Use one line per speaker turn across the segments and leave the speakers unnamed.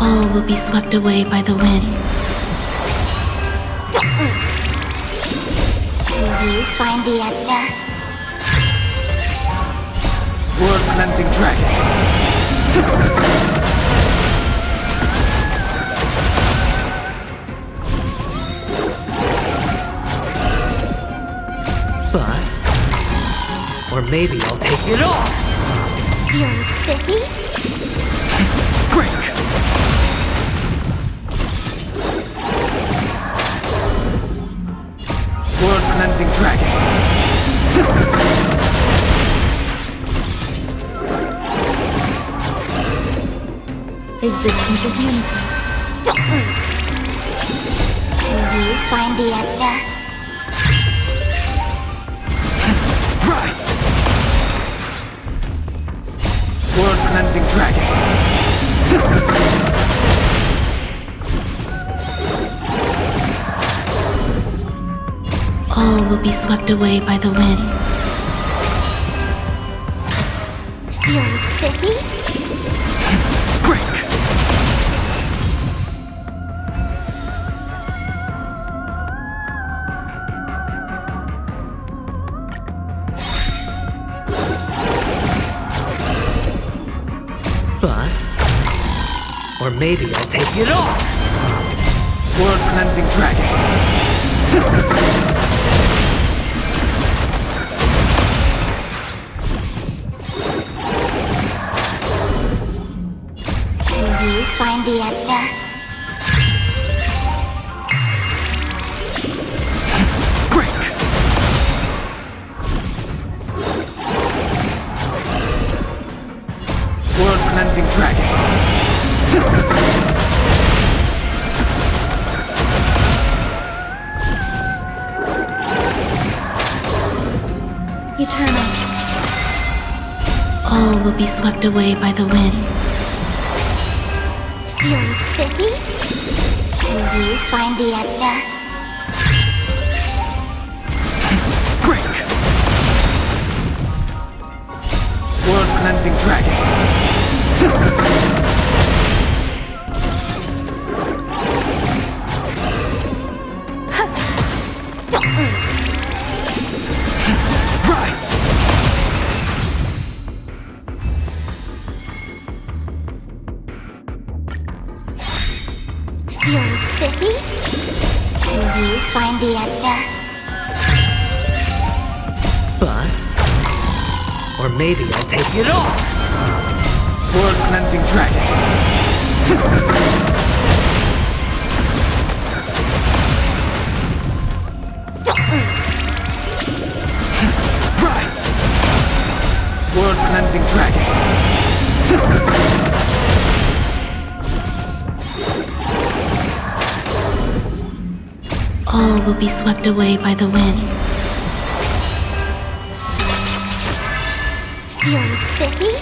All will be swept away by the wind.
Will you find the answer?
World cleansing dragon.
Bust. Or maybe I'll take it off!
Feeling spiffy?
Break! World cleansing dragon.
Existence is limited.
Will you find the answer?
Rise! World cleansing dragon.
All will be swept away by the wind.
Feeling spiffy?
Break!
Bust. Or maybe I'll take it off!
World cleansing dragon.
Will you find the answer?
Break! World cleansing dragon.
Eternal. All will be swept away by the wind.
Feeling spiffy? Will you find the answer?
Break! World cleansing dragon. Rise!
Feeling spiffy? Will you find the answer?
Bust. Or maybe I'll take it off!
World cleansing dragon. Rise! World cleansing dragon.
All will be swept away by the wind.
Feeling spiffy?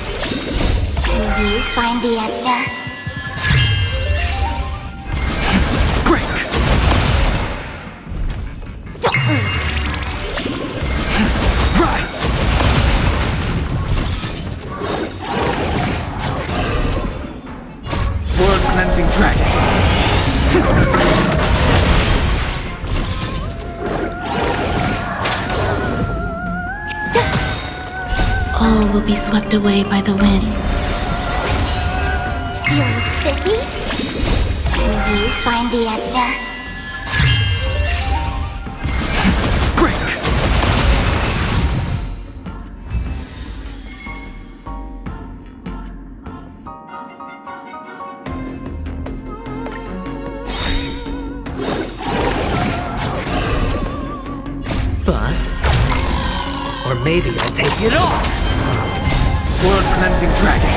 Will you find the answer?
Break! Rise! World cleansing dragon.
All will be swept away by the wind.
Feeling spiffy? Will you find the answer?
Break!
Bust. Or maybe I'll take it off!
World cleansing dragon.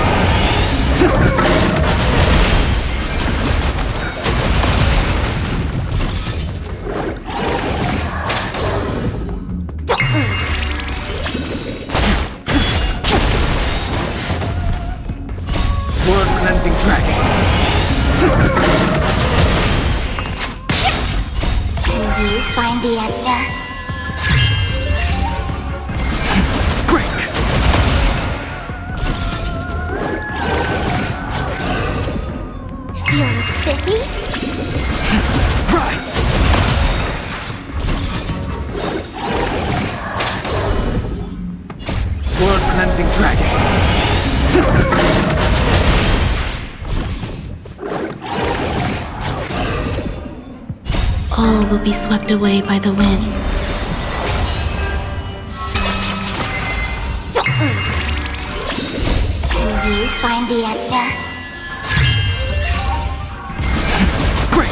World cleansing dragon.
Will you find the answer?
Break! cleansing dragon.
All will be swept away by the wind.
Can you find the answer?
Break!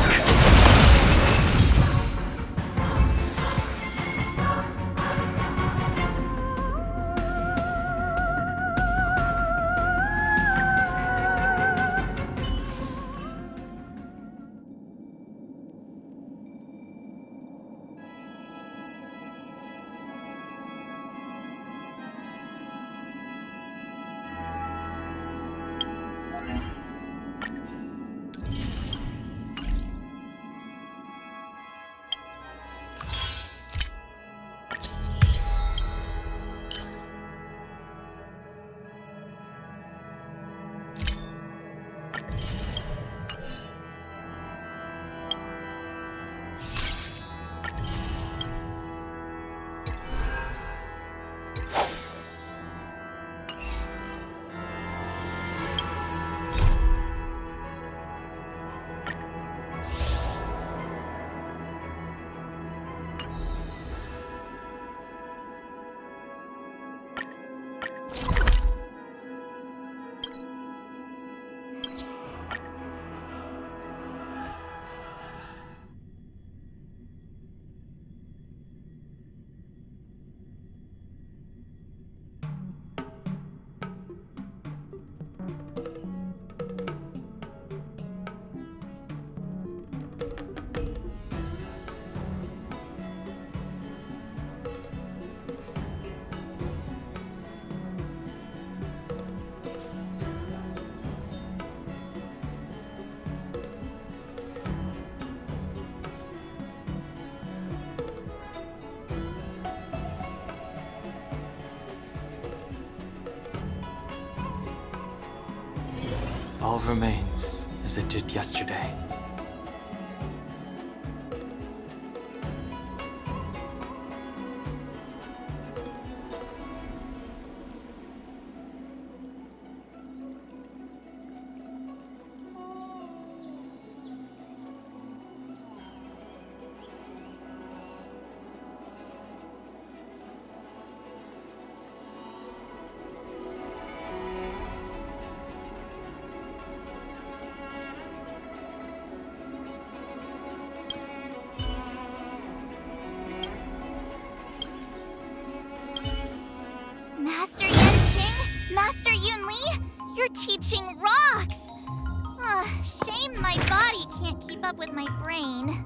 All remains as it did yesterday.
Master Yanqing? Master Yunli? Your teaching rocks! Shame my body can't keep up with my brain.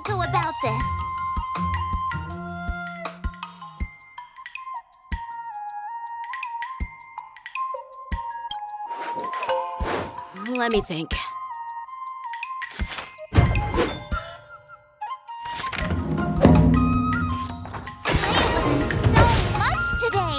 go about this?
Let me think.
I learned so much today!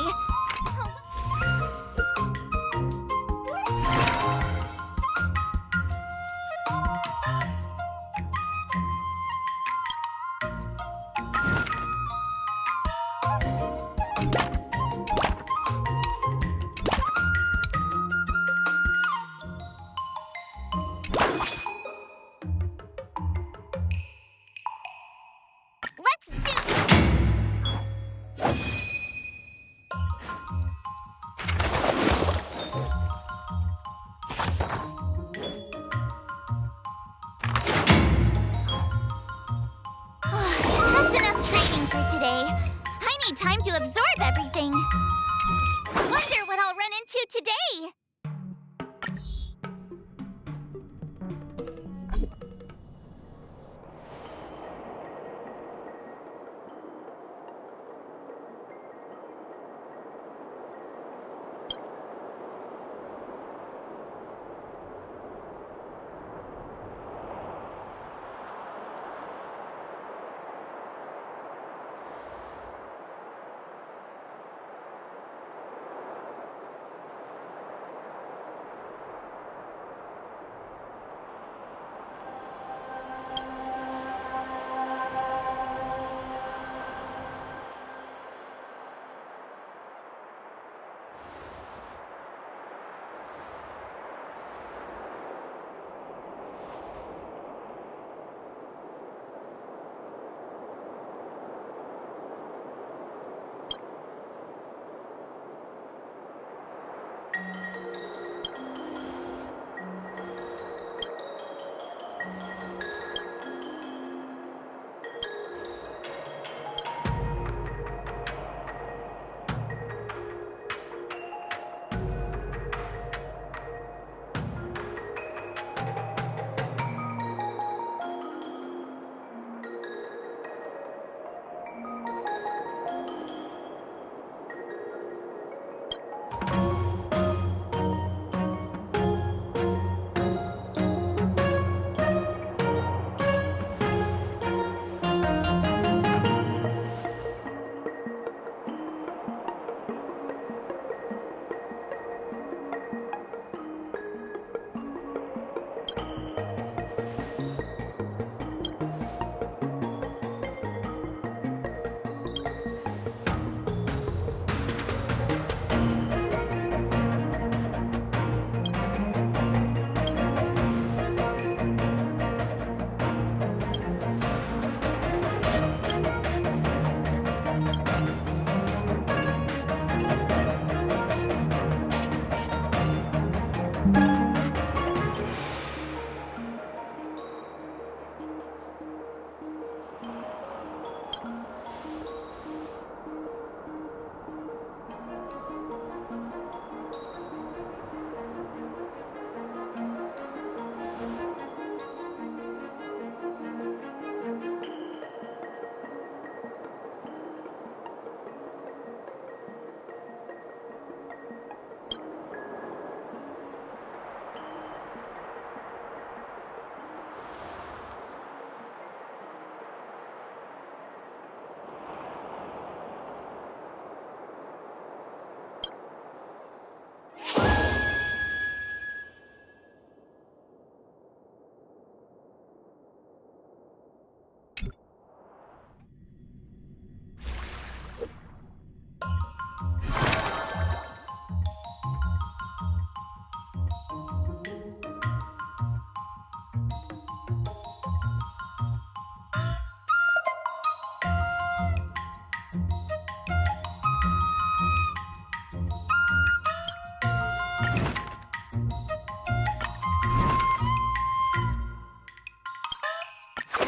Let's do That's enough training for today. I need time to absorb everything. Wonder what I'll run into today.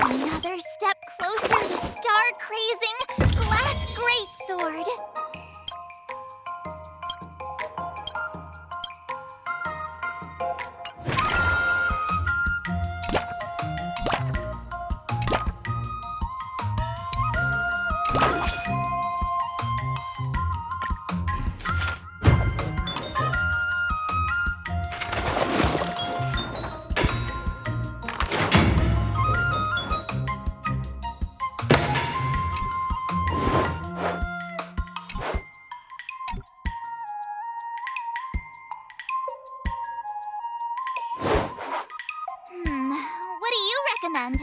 Another step closer to star-crazing Last Greatsword. friend.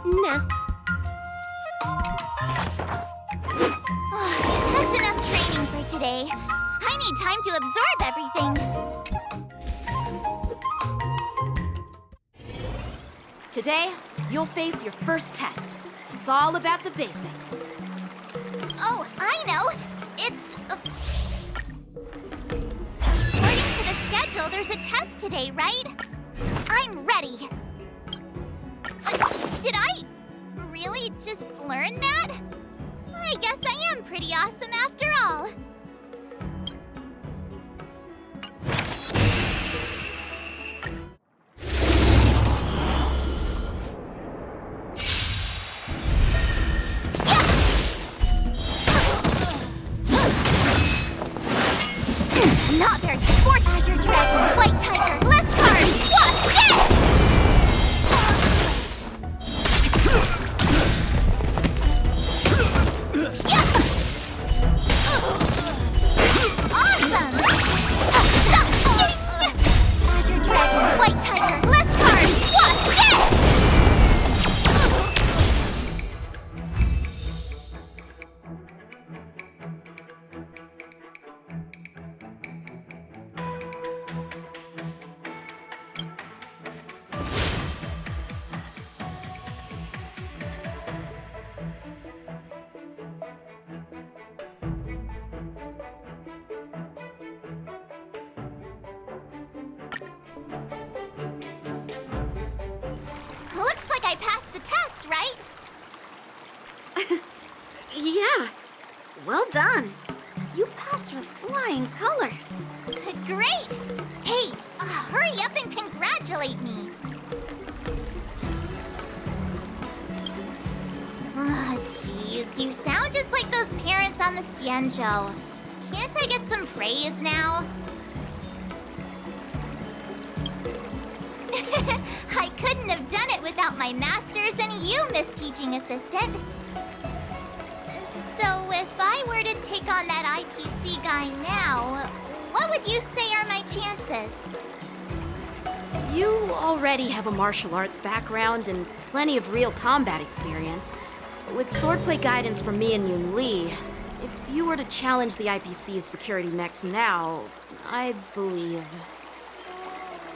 Nah.
That's enough training for today. I need time to absorb everything.
Today, you'll face your first test. It's all about the basics.
Oh, I know. It's... According to the schedule, there's a test today, right? I'm ready. Did I really just learn that? I guess I am pretty awesome after all. Not very sport. Azure Dragon, White Tiger, less cards. What's this? Awesome! Azure Dragon, White Tiger, less cards. What's this? Looks like I passed the test, right?
Yeah, well done. You passed with flying colors.
Great! Hey, hurry up and congratulate me. Jeez, you sound just like those parents on the Cien show. Can't I get some praise now? I couldn't have done it without my masters and you, Miss Teaching Assistant. So if I were to take on that IPC guy now, what would you say are my chances?
You already have a martial arts background and plenty of real combat experience. With swordplay guidance from me and Yoon Lee, if you were to challenge the IPC's security mechs now, I believe...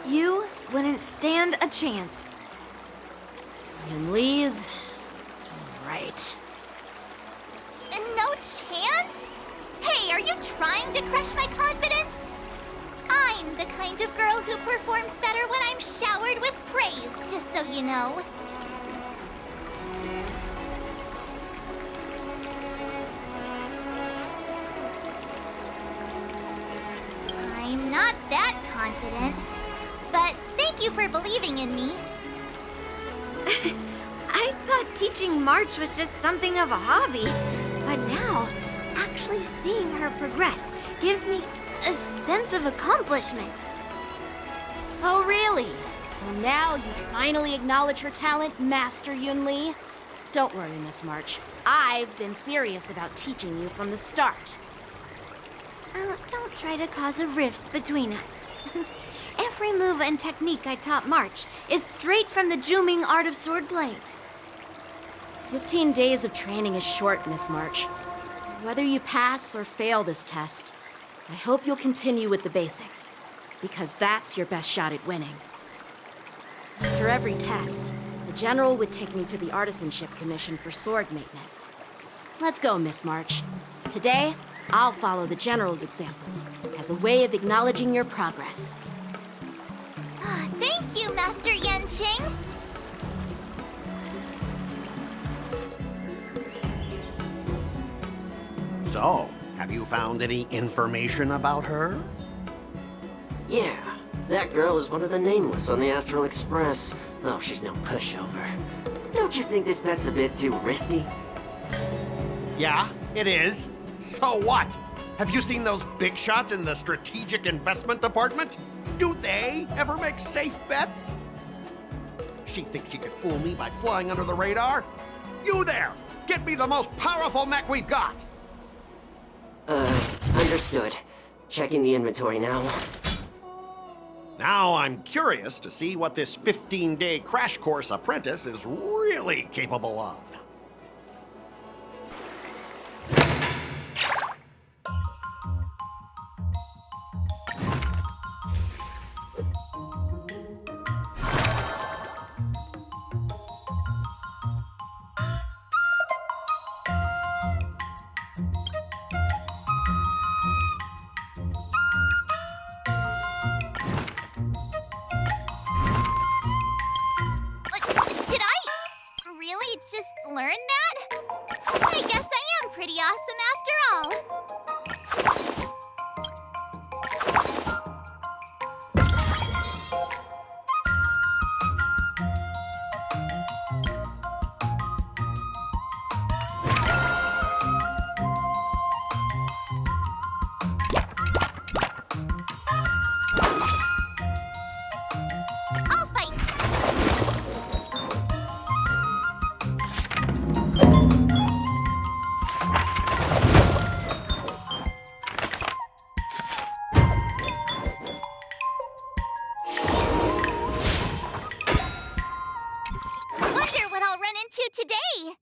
You wouldn't stand a chance.
Yoon Lee's... right.
No chance? Hey, are you trying to crush my confidence? I'm the kind of girl who performs better when I'm showered with praise, just so you know. I'm not that confident, but thank you for believing in me.
I thought teaching March was just something of a hobby, but now, actually seeing her progress gives me a sense of accomplishment.
Oh, really? So now you finally acknowledge her talent, Master Yoon Lee? Don't worry, Miss March. I've been serious about teaching you from the start.
Don't try to cause a rift between us. Every move and technique I taught March is straight from the Juming art of swordplay.
15 days of training is short, Miss March. Whether you pass or fail this test, I hope you'll continue with the basics, because that's your best shot at winning. After every test, the General would take me to the Artisanship Commission for sword maintenance. Let's go, Miss March. Today, I'll follow the General's example as a way of acknowledging your progress.
Thank you, Master Yanqing.
So, have you found any information about her?
Yeah, that girl is one of the nameless on the Astral Express. Oh, she's no pushover. Don't you think this bet's a bit too risky?
Yeah, it is. So what? Have you seen those big shots in the Strategic Investment Department? Do they ever make safe bets? She thinks she could fool me by flying under the radar? You there! Get me the most powerful mech we've got!
Understood. Checking the inventory now.
Now I'm curious to see what this 15-day crash course apprentice is really capable of.
Did I really just learn that? I guess I am pretty awesome after all. I'll fight. Wonder what I'll run into today.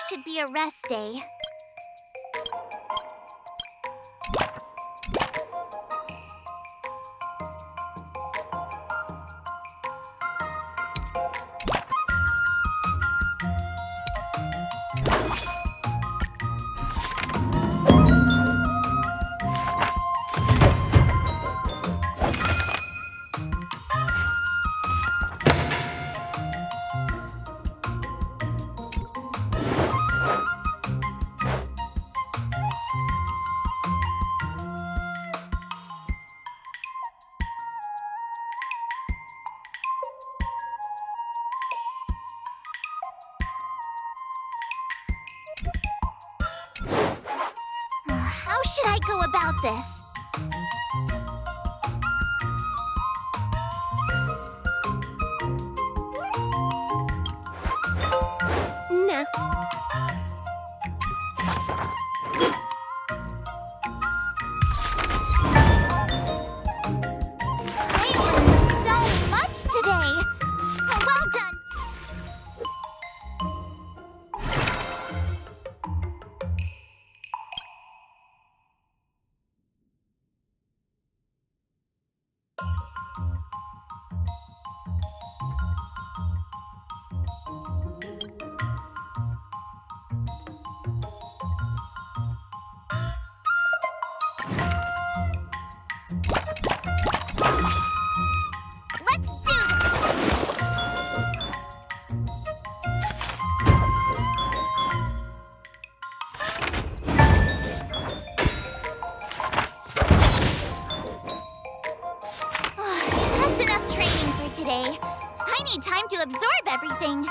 should be a rest day. How should I go about this?
No.
I learned so much today. Well done. Let's do this. That's enough training for today. I need time to absorb everything.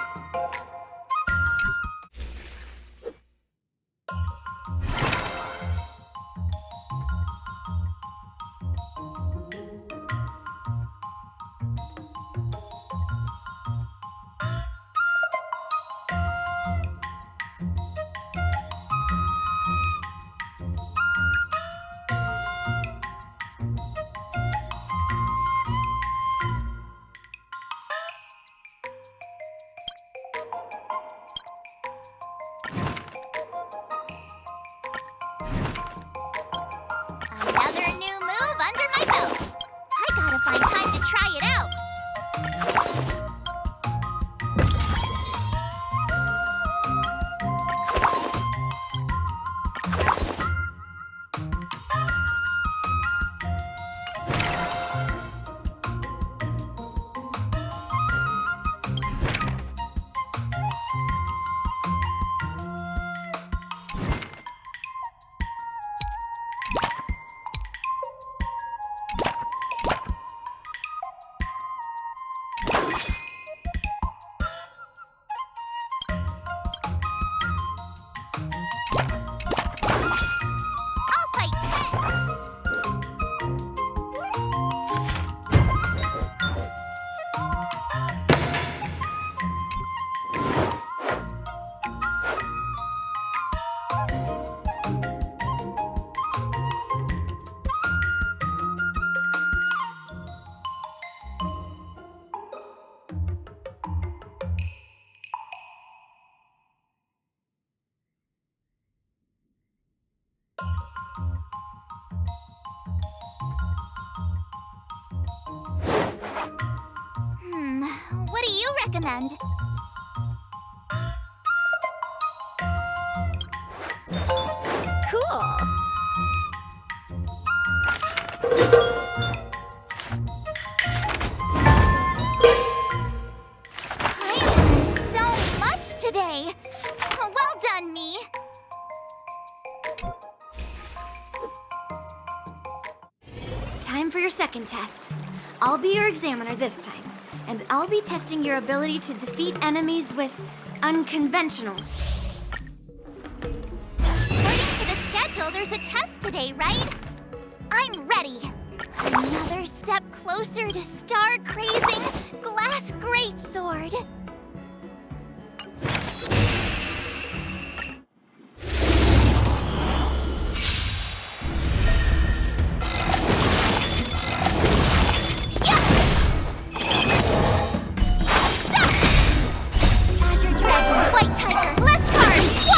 Another new move under my belt. I gotta find time to try it out. I'll fight 10. What do you recommend?
Cool.
I learned so much today. Well done, me.
Time for your second test. I'll be your examiner this time, and I'll be testing your ability to defeat enemies with unconventional.
According to the schedule, there's a test today, right? I'm ready. Another step closer to star-crazing glass greatsword. Azure Dragon, White Tiger, less cards,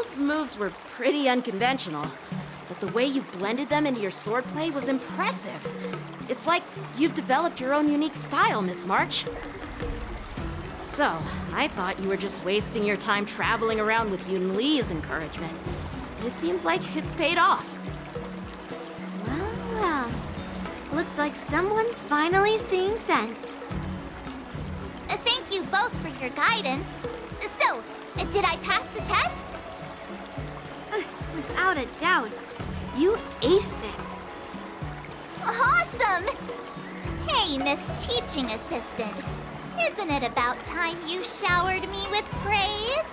Those moves were pretty unconventional, but the way you've blended them into your swordplay was impressive. It's like you've developed your own unique style, Miss March. So, I thought you were just wasting your time traveling around with Yun Li's encouragement. It seems like it's paid off.
Well, well. Looks like someone's finally seeing sense.
Thank you both for your guidance. So, did I pass the test?
Without a doubt, you aced it.
Awesome! Hey, Miss Teaching Assistant. Isn't it about time you showered me with praise?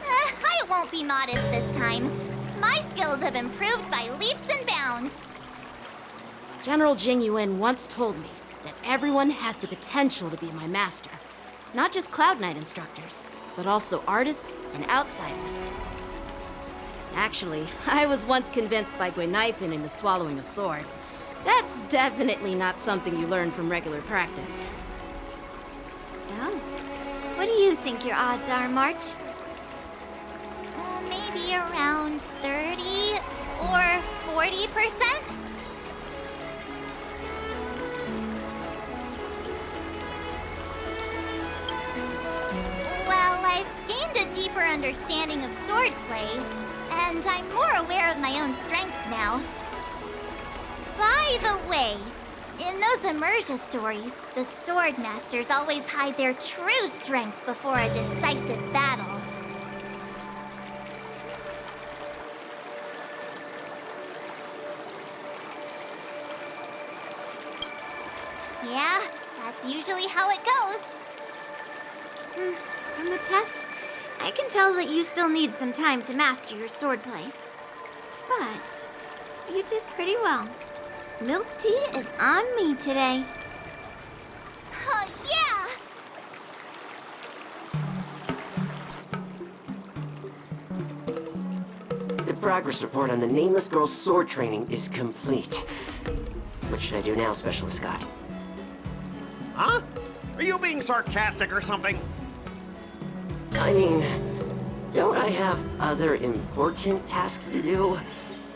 I won't be modest this time. My skills have improved by leaps and bounds.
General Jing Yuan once told me that everyone has the potential to be my master. Not just Cloud Knight instructors, but also artists and outsiders. Actually, I was once convinced by Guinaifen into swallowing a sword. That's definitely not something you learn from regular practice.
So, what do you think your odds are, March?
Maybe around 30 or 40%? Well, I've gained a deeper understanding of swordplay, and I'm more aware of my own strengths now. By the way, in those Emerja stories, the sword masters always hide their true strength before a decisive battle. Yeah, that's usually how it goes.
From the test, I can tell that you still need some time to master your swordplay. But you did pretty well. Milk tea is on me today.
Yeah!
The progress report on the Nameless Girl's sword training is complete. What should I do now, Specialist Scott?
Huh? Are you being sarcastic or something?
I mean, don't I have other important tasks to do?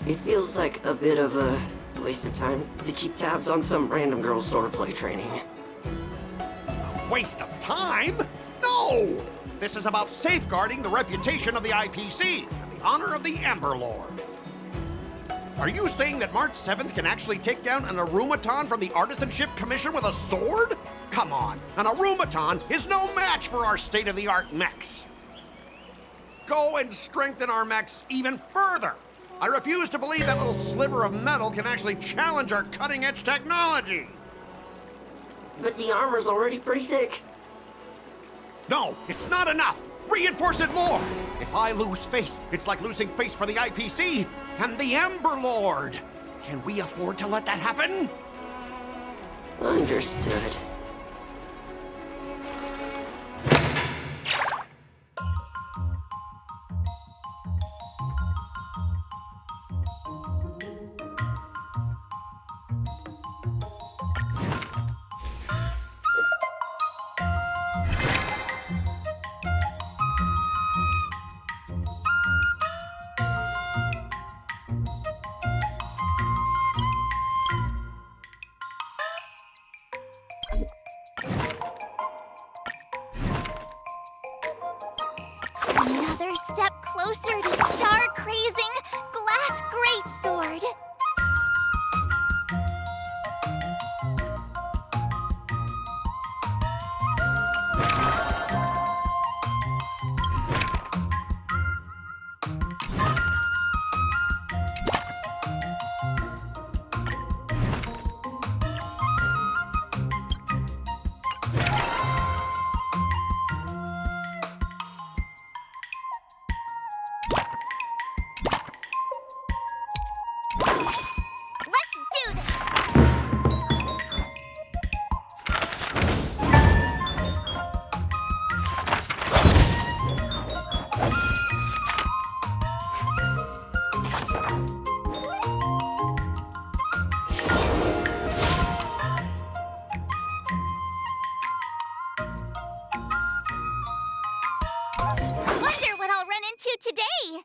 It feels like a bit of a waste of time to keep tabs on some random girl's swordplay training.
Waste of time? No! This is about safeguarding the reputation of the IPC and the honor of the Ember Lord. Are you saying that March 7th can actually take down an Arumaton from the Artisanship Commission with a sword? Come on, an Arumaton is no match for our state-of-the-art mechs. Go and strengthen our mechs even further. I refuse to believe that little sliver of metal can actually challenge our cutting-edge technology.
But the armor's already pretty thick.
No, it's not enough. Reinforce it more. If I lose face, it's like losing face for the IPC and the Ember Lord. Can we afford to let that happen?
Understood.
Another step closer to star-crazing Glass Greatsword. Wonder what I'll run into today.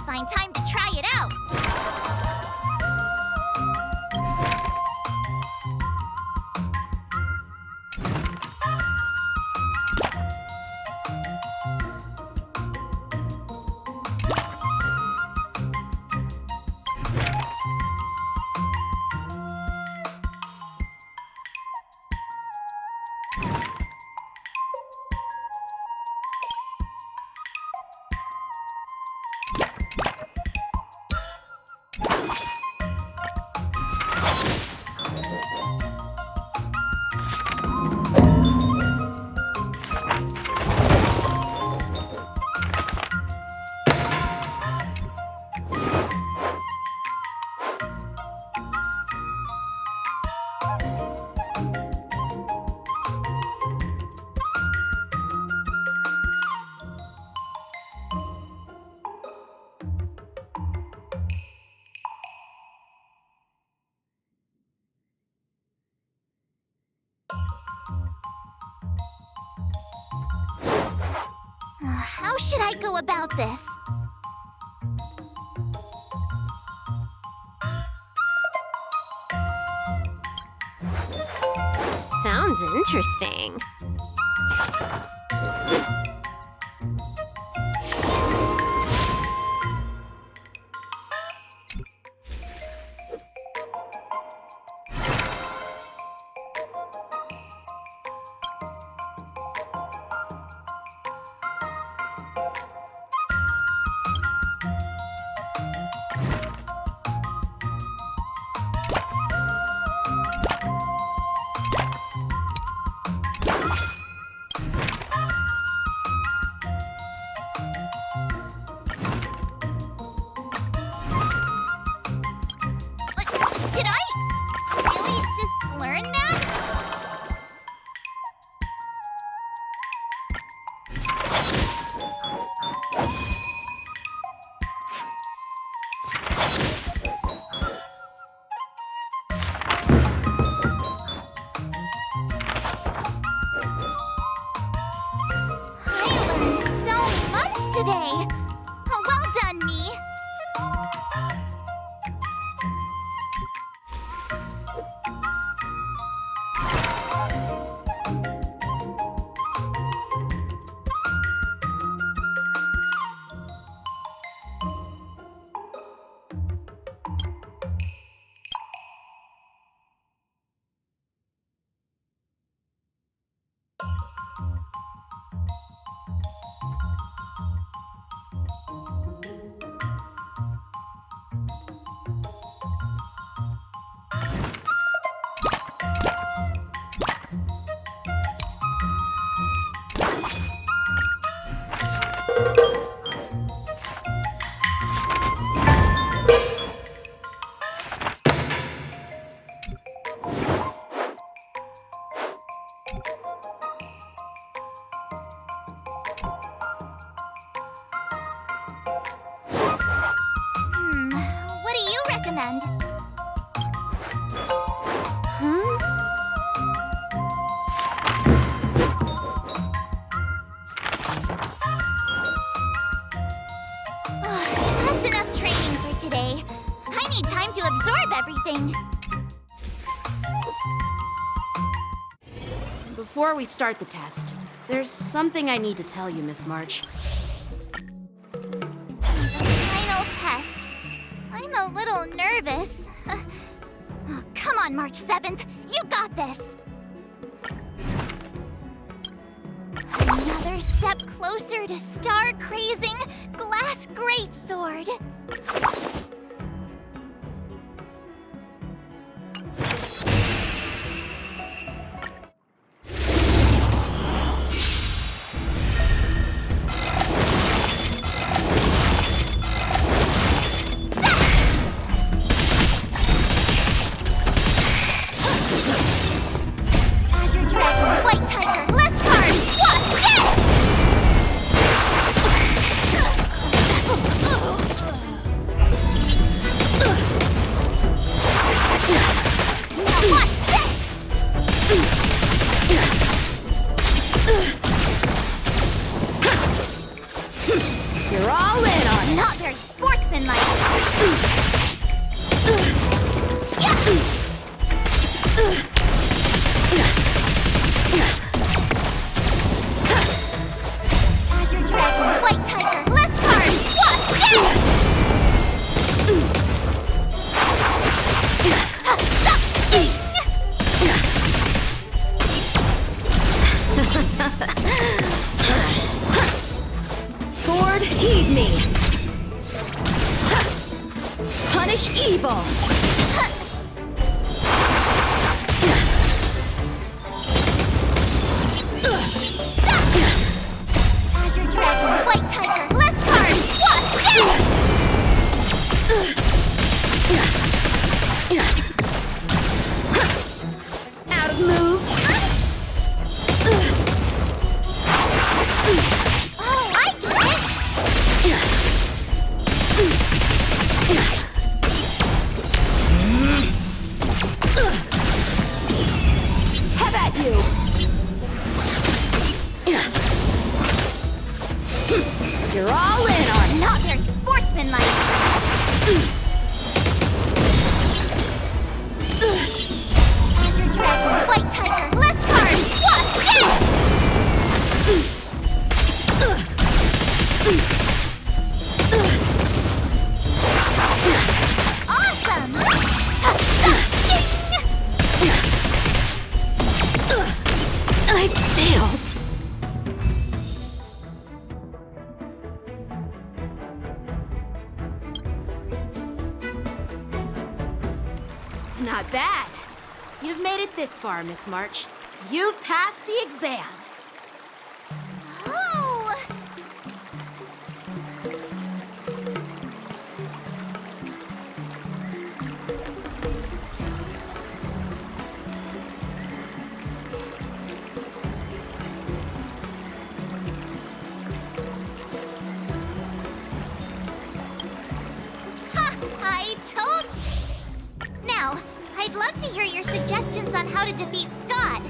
find time to try it out. How should I go about this?
Sounds interesting.
Did I really just learn that? I learned so much today. Well done, me. What do you recommend? That's enough training for today. I need time to absorb everything.
Before we start the test, there's something I need to tell you, Miss March.
Final test. I'm a little nervous. Oh, come on, March 7th. You got this. Another step closer to star-crazing glass greatsword. Azure Dragon, White Tiger, less cards! What? Yes! sportsmanlike. Azure Dragon, White Tiger, less cards, what? Yeah!
Sword, heed me! Punish evil!
Azure Dragon, White Tiger, less cards, what?
Out of moves!
Oh, I get it!
Have at you! You're all in, are
Not very sportsmanlike. Azure Dragon, White Tiger, less cards, what? Yeah! Awesome!
I failed! Not bad. You've made it this far, Miss March. You've passed the exam.
Oh! Ha! I told... Now, I'd love to hear your suggestions on how to defeat Scott.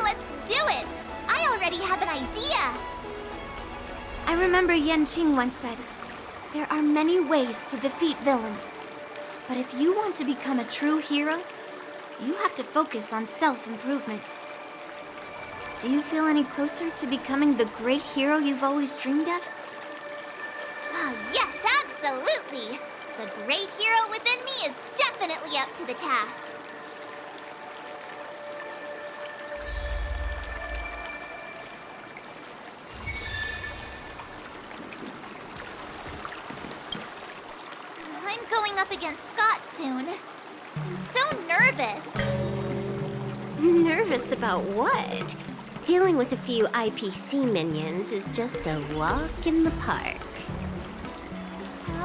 Let's do it! I already have an idea!
I remember Yan Qing once said, there are many ways to defeat villains. But if you want to become a true hero, you have to focus on self-improvement. Do you feel any closer to becoming the great hero you've always dreamed of?
Oh, yes, absolutely! The great hero within me is definitely up to the task. I'm going up against Scott soon. I'm so nervous.
Nervous about what? Dealing with a few IPC minions is just a walk in the park.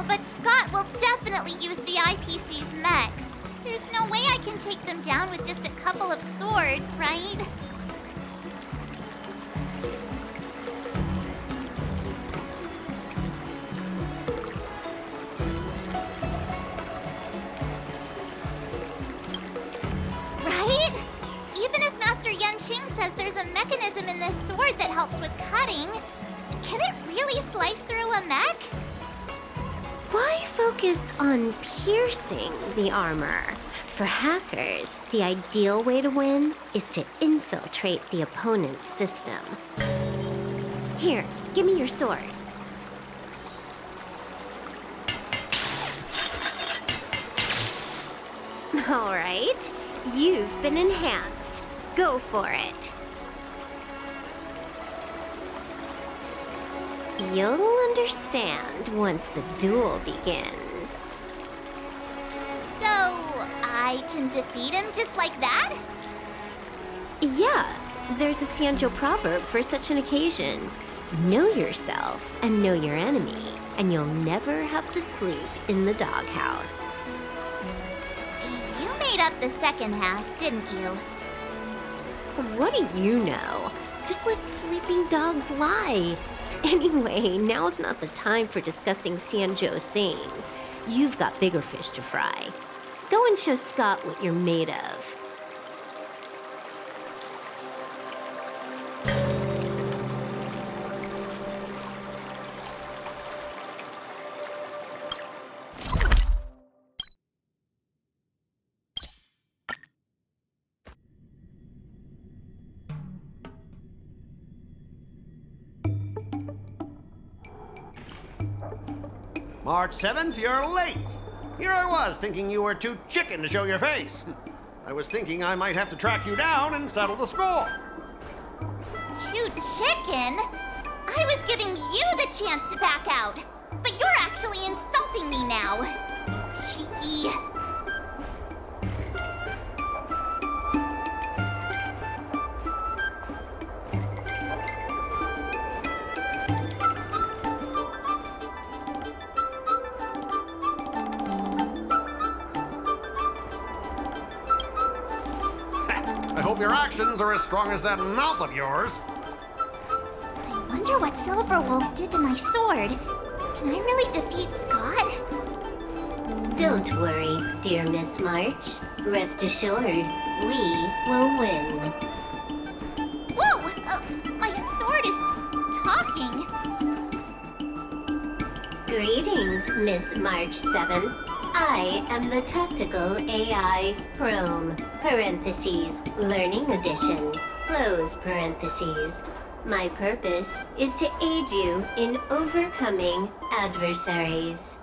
But Scott will definitely use the IPC's mechs. There's no way I can take them down with just a couple of swords, right? Right? Even if Master Yan Qing says there's a mechanism in this sword that helps with cutting, can it really slice through a mech?
Why focus on piercing the armor? For hackers, the ideal way to win is to infiltrate the opponent's system. Here, give me your sword. All right, you've been enhanced. Go for it. You'll understand once the duel begins.
So, I can defeat him just like that?
Yeah, there's a Sanjo proverb for such an occasion. Know yourself and know your enemy, and you'll never have to sleep in the doghouse.
You made up the second half, didn't you?
What do you know? Just let sleeping dogs lie. Anyway, now's not the time for discussing Sanjo's sayings. You've got bigger fish to fry. Go and show Scott what you're made of.
March 7th, you're late. Here I was thinking you were too chicken to show your face. I was thinking I might have to track you down and settle the score.
Too chicken? I was giving you the chance to back out, but you're actually insulting me now. You cheeky.
I hope your actions are as strong as that mouth of yours.
I wonder what Silverwolf did to my sword. Can I really defeat Scott?
Don't worry, dear Miss March. Rest assured, we will win.
Whoa! My sword is talking.
Greetings, Miss March 7th. I am the Tactical AI Chrome, parentheses, Learning Edition, close parentheses. My purpose is to aid you in overcoming adversaries.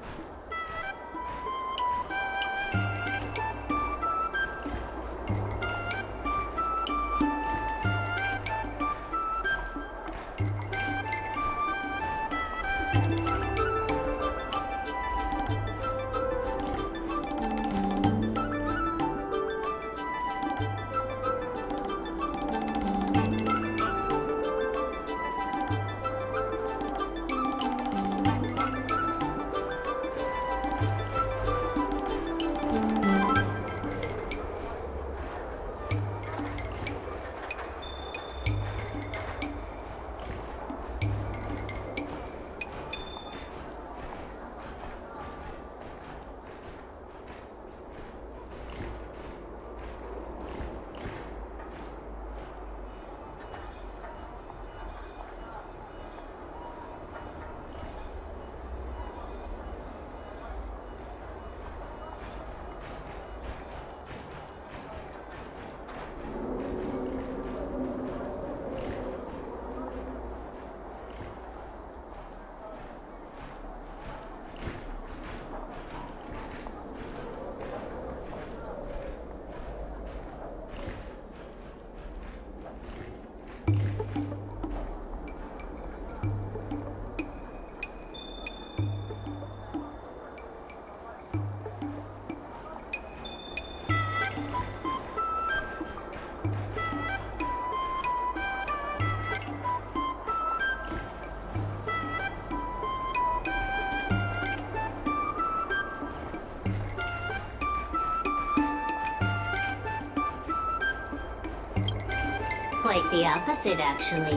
Quite the opposite, actually.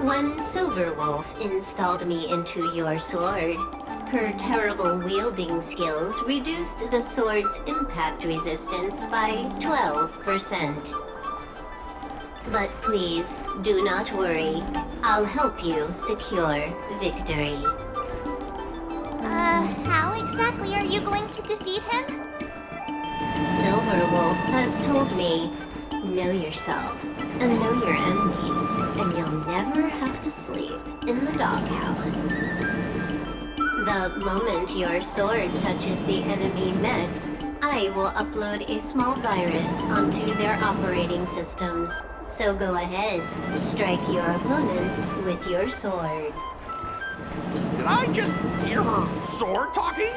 One Silverwolf installed me into your sword. Her terrible wielding skills reduced the sword's impact resistance by 12%. But please, do not worry. I'll help you secure victory.
How exactly are you going to defeat him?
Silverwolf has told me, know yourself and know your enemy, and you'll never have to sleep in the doghouse. The moment your sword touches the enemy mechs, I will upload a small virus onto their operating systems. So go ahead, strike your opponents with your sword.
Did I just hear her sword talking?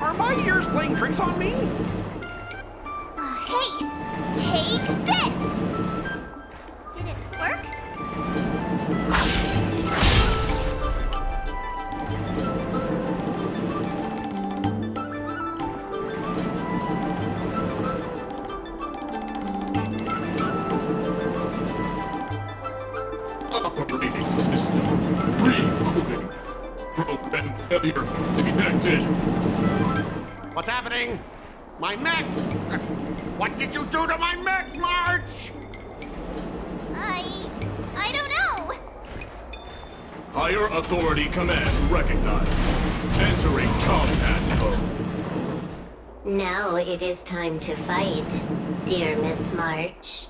Are my ears playing tricks on me?
Hey, take this! Did it work?
Operating system rebooting. Broken failure detected.
What's happening? My mech! What did you do to my mech, March?
I don't know.
Higher authority command recognized. Entering combat code.
Now it is time to fight, dear Miss March.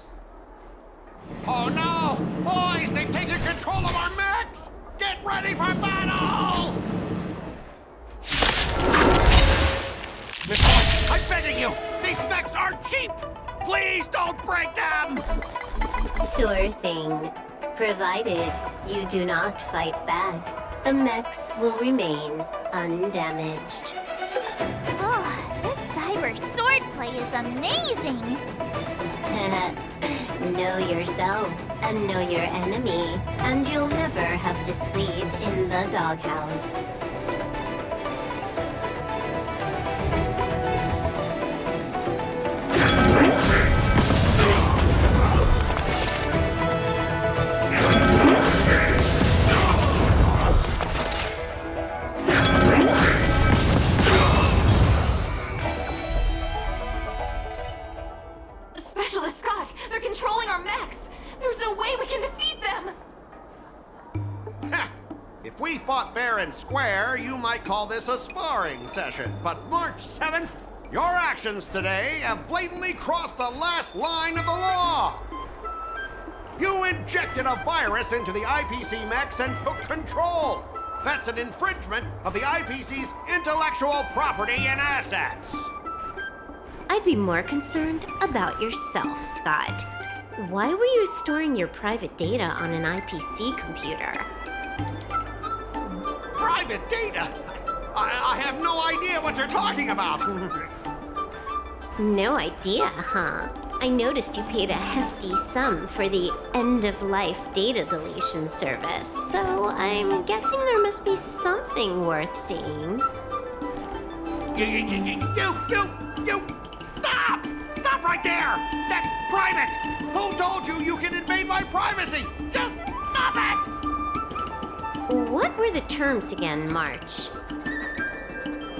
Oh no! Boys, they've taken control of our mechs! Get ready for battle! Miss March, I'm begging you! These mechs are cheap! Please don't break them!
Sure thing. Provided you do not fight back, the mechs will remain undamaged.
Oh, this cyber swordplay is amazing.
Know yourself and know your enemy, and you'll never have to sleep in the doghouse.
Specialist Scott, they're controlling our mechs. There's no way we can defeat them.
Ha! If we fought fair and square, you might call this a sparring session. But March 7th, your actions today have blatantly crossed the last line of the law. You injected a virus into the IPC mechs and took control. That's an infringement of the IPC's intellectual property and assets.
I'd be more concerned about yourself, Scott. Why were you storing your private data on an IPC computer?
Private data? I have no idea what you're talking about.
No idea, huh? I noticed you paid a hefty sum for the end-of-life data deletion service, so I'm guessing there must be something worth seeing.
You! Stop! Stop right there! That's private! Who told you you can invade my privacy? Just stop it!
What were the terms again, March?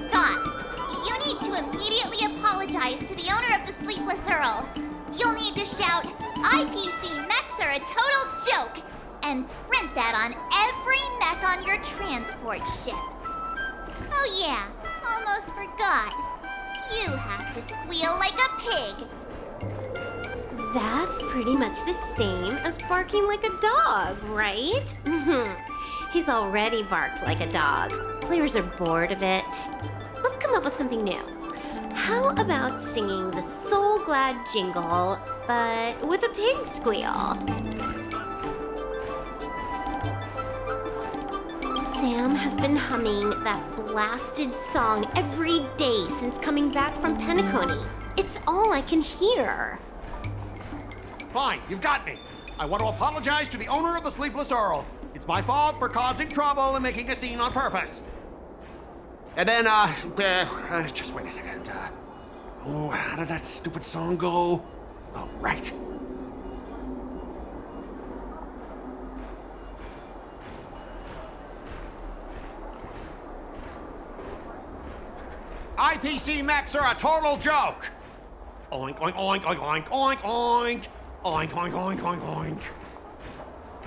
Scott, you need to immediately apologize to the owner of the Sleepless Earl. You'll need to shout, IPC mechs are a total joke, and print that on every mech on your transport ship. Oh yeah, almost forgot. You have to squeal like a pig.
That's pretty much the same as barking like a dog, right? He's already barked like a dog. Players are bored of it. Let's come up with something new. How about singing the Soul Glad jingle, but with a pig squeal? Sam has been humming that blasted song every day since coming back from Penacony. It's all I can hear.
Fine, you've got me. I want to apologize to the owner of the Sleepless Earl. It's my fault for causing trouble and making a scene on purpose. And then, just wait a second. How did that stupid song go? Oh, right. IPC mechs are a total joke. Oink, oink, oink, oink, oink, oink, oink. Oink, oink, oink, oink, oink.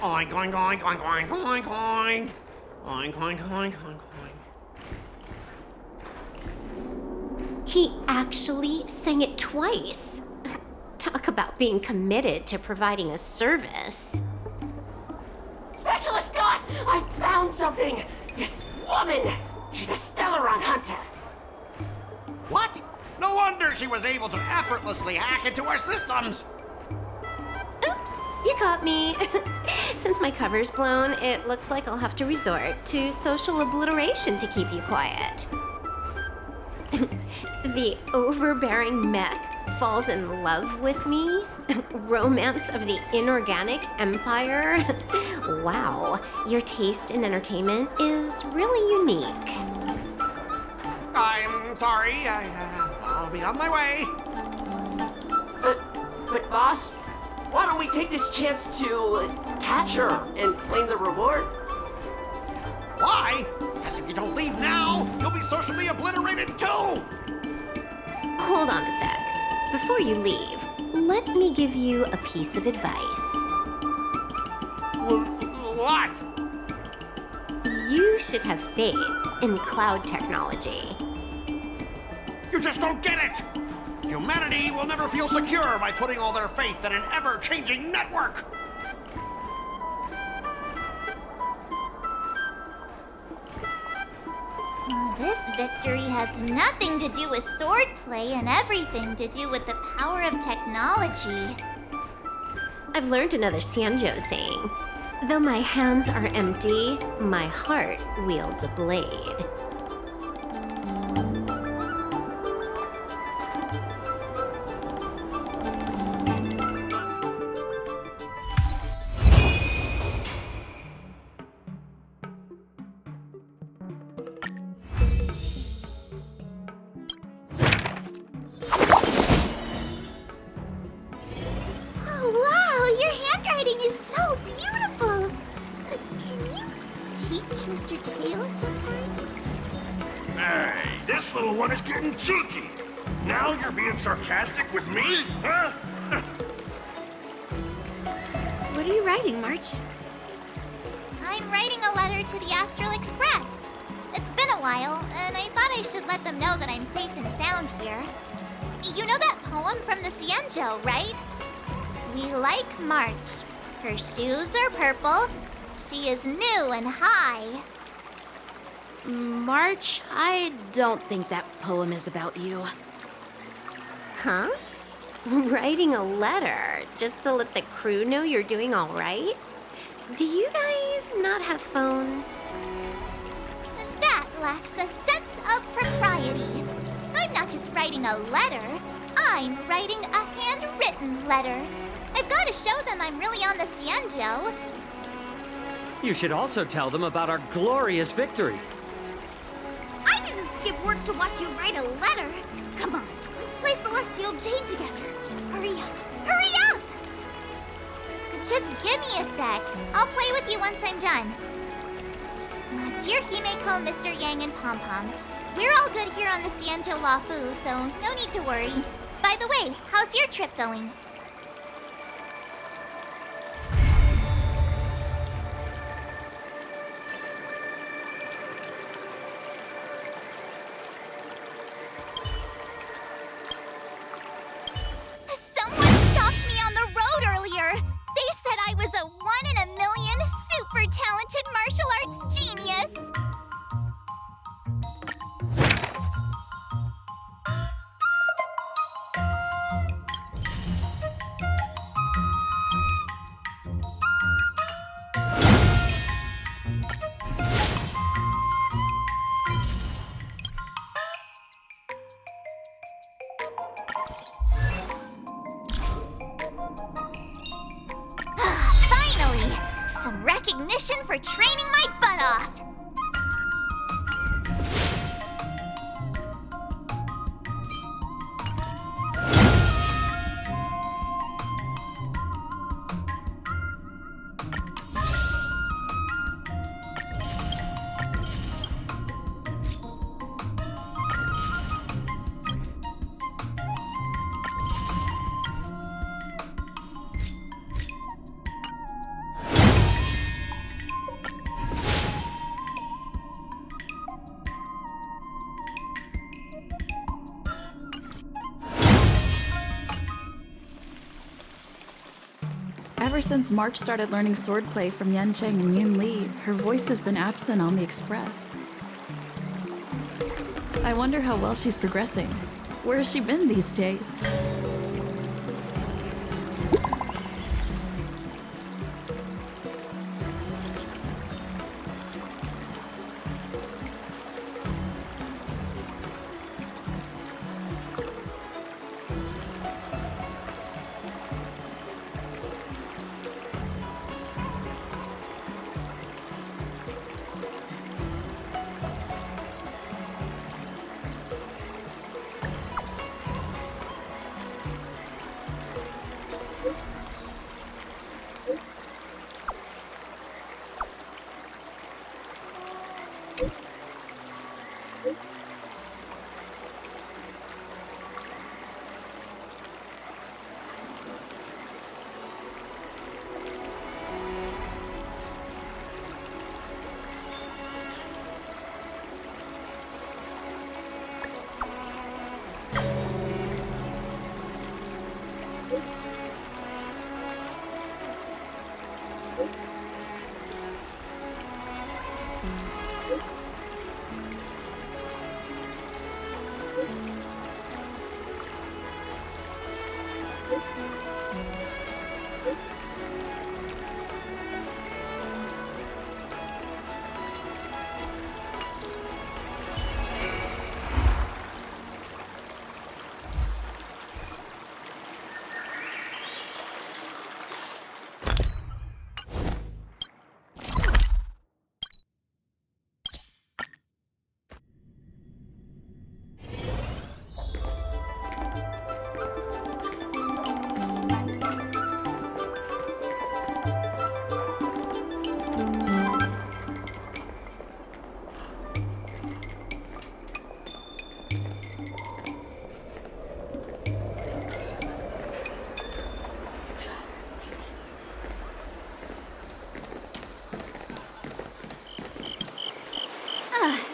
Oink, oink, oink, oink, oink, oink, oink. Oink, oink, oink, oink, oink.
He actually sang it twice. Talk about being committed to providing a service.
Specialist God, I found something! This woman! She's a Stellaron hunter!
What? No wonder she was able to effortlessly hack into our systems!
Oops, you caught me. Since my cover's blown, it looks like I'll have to resort to social obliteration to keep you quiet. The overbearing mech falls in love with me? Romance of the inorganic empire? Wow, your taste in entertainment is really unique.
I'm sorry, I'll be on my way.
But boss, why don't we take this chance to catch her and claim the reward?
Why? Because if you don't leave now, you'll be socially obliterated too!
Hold on a sec. Before you leave, let me give you a piece of advice.
What?
You should have faith in cloud technology.
You just don't get it! Humanity will never feel secure by putting all their faith in an ever-changing network!
This victory has nothing to do with swordplay and everything to do with the power of technology.
I've learned another Sanjo saying. Though my hands are empty, my heart wields a blade.
Oh, wow, your handwriting is so beautiful. Can you teach Mr. Kale sometime?
Hey, this little one is getting cheeky. Now you're being sarcastic with me, huh?
What are you writing, March?
I'm writing a letter to the Astral Express. It's been a while, and I thought I should let them know that I'm safe and sound here. You know that poem from the Cienjo, right? We like March. Her shoes are purple. She is new and high.
March, I don't think that poem is about you.
Huh? Writing a letter just to let the crew know you're doing all right? Do you guys not have phones?
That lacks a sense of propriety. I'm not just writing a letter. I'm writing a handwritten letter. I've got to show them I'm really on the Cienjo.
You should also tell them about our glorious victory.
I didn't skip work to watch you write a letter. Come on, let's play Celestial Jade together. Hurry up! Hurry up! Just give me a sec. I'll play with you once I'm done. Dear Himeko, Mr. Yang, and Pom Pom, we're all good here on the Cienjo Lafu, so no need to worry. By the way, how's your trip going? Someone stopped me on the road earlier. They said I was a 1 in a million super talented martial arts genius. Finally! Some recognition for training my butt off!
Ever since March started learning swordplay from Yan Cheng and Yun Li, her voice has been absent on the Express. I wonder how well she's progressing. Where has she been these days?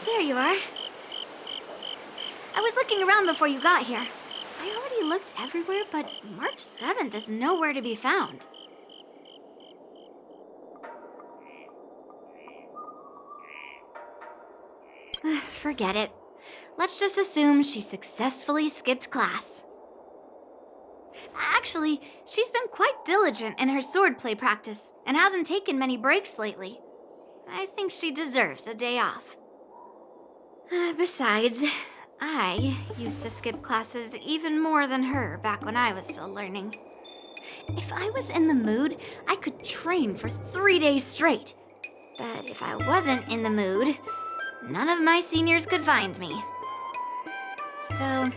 There you are. I was looking around before you got here. I already looked everywhere, but March 7th is nowhere to be found. Forget it. Let's just assume she successfully skipped class. Actually, she's been quite diligent in her swordplay practice and hasn't taken many breaks lately. I think she deserves a day off. Besides, I used to skip classes even more than her back when I was still learning. If I was in the mood, I could train for 3 days straight. But if I wasn't in the mood, none of my seniors could find me. So,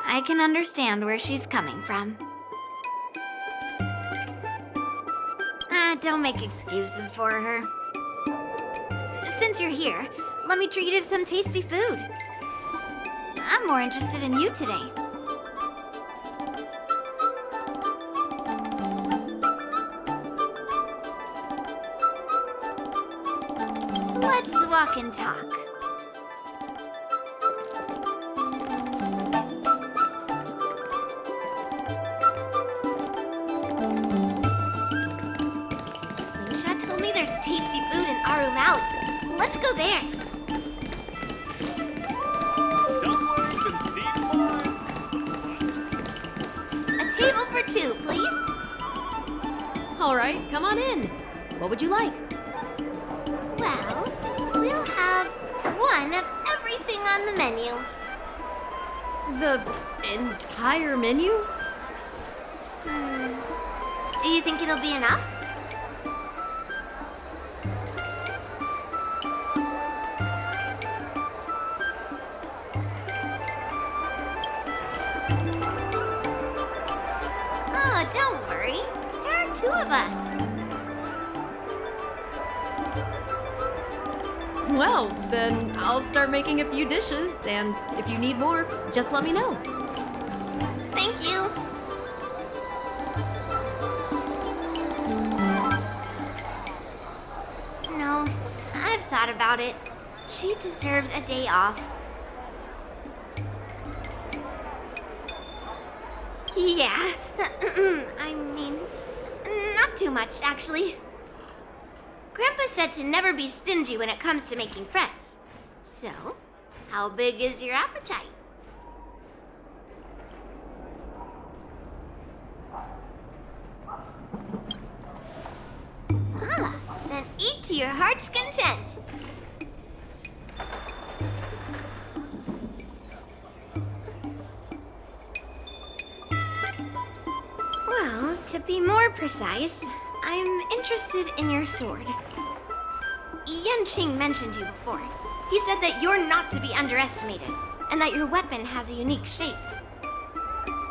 I can understand where she's coming from. Don't make excuses for her. Since you're here, let me treat you to some tasty food. I'm more interested in you today. Let's walk and talk. Lingsha told me there's tasty food in Arum Alley. Let's go there.
Dumplings and steamed buns.
A table for two, please.
All right, come on in. What would you like?
Well, we'll have one of everything on the menu.
The entire menu?
Do you think it'll be enough? Oh, don't worry. There are two of us.
Well, then I'll start making a few dishes, and if you need more, just let me know.
Thank you.
No, I've thought about it. She deserves a day off. Yeah, I mean, not Not too much, actually. Grandpa said to never be stingy when it comes to making friends. So, how big is your appetite? Ah, then eat to your heart's content. Well, to be more precise, I'm interested in your sword. Yanqing mentioned you before. He said that you're not to be underestimated, and that your weapon has a unique shape.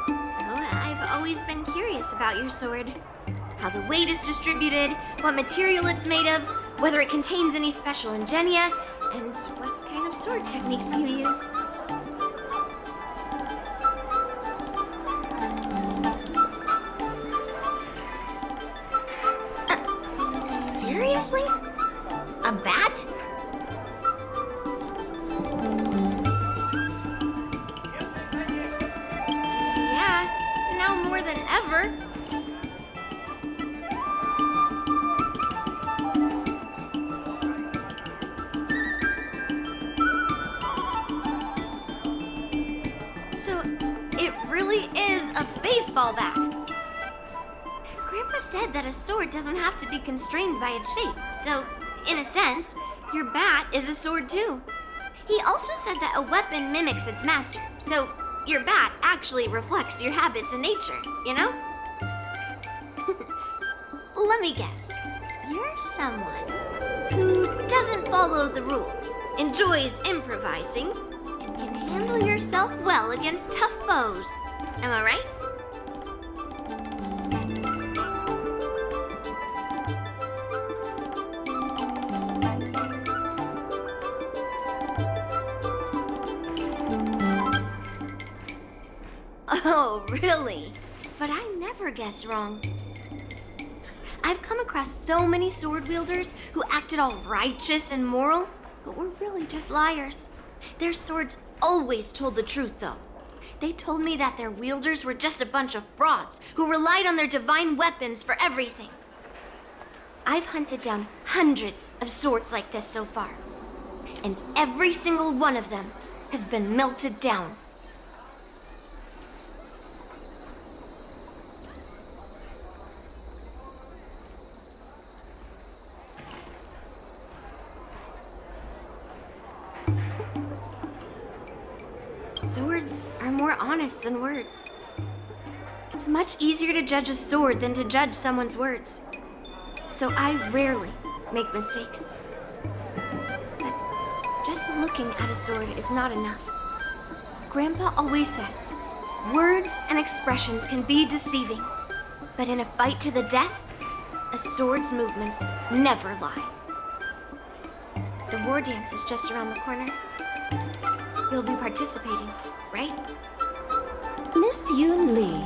So I've always been curious about your sword. How the weight is distributed, what material it's made of, whether it contains any special ingenia, and what kind of sword techniques you use. Seriously? A bat? Yeah, now more than ever. So, it really is a baseball bat. Grandpa said that a sword doesn't have to be constrained by its shape, so, in a sense, your bat is a sword too. He also said that a weapon mimics its master, so your bat actually reflects your habits and nature, you know? Let me guess. You're someone who doesn't follow the rules, enjoys improvising, and can handle yourself well against tough foes. Am I right? Oh, really? But I never guess wrong. I've come across so many sword wielders who acted all righteous and moral, but were really just liars. Their swords always told the truth, though. They told me that their wielders were just a bunch of frauds who relied on their divine weapons for everything. I've hunted down hundreds of swords like this so far, and every single one of them has been melted down. Swords are more honest than words. It's much easier to judge a sword than to judge someone's words. So I rarely make mistakes. But just looking at a sword is not enough. Grandpa always says, words and expressions can be deceiving, but in a fight to the death, a sword's movements never lie. The war dance is just around the corner. You'll be participating, right?
Miss Yoon Lee,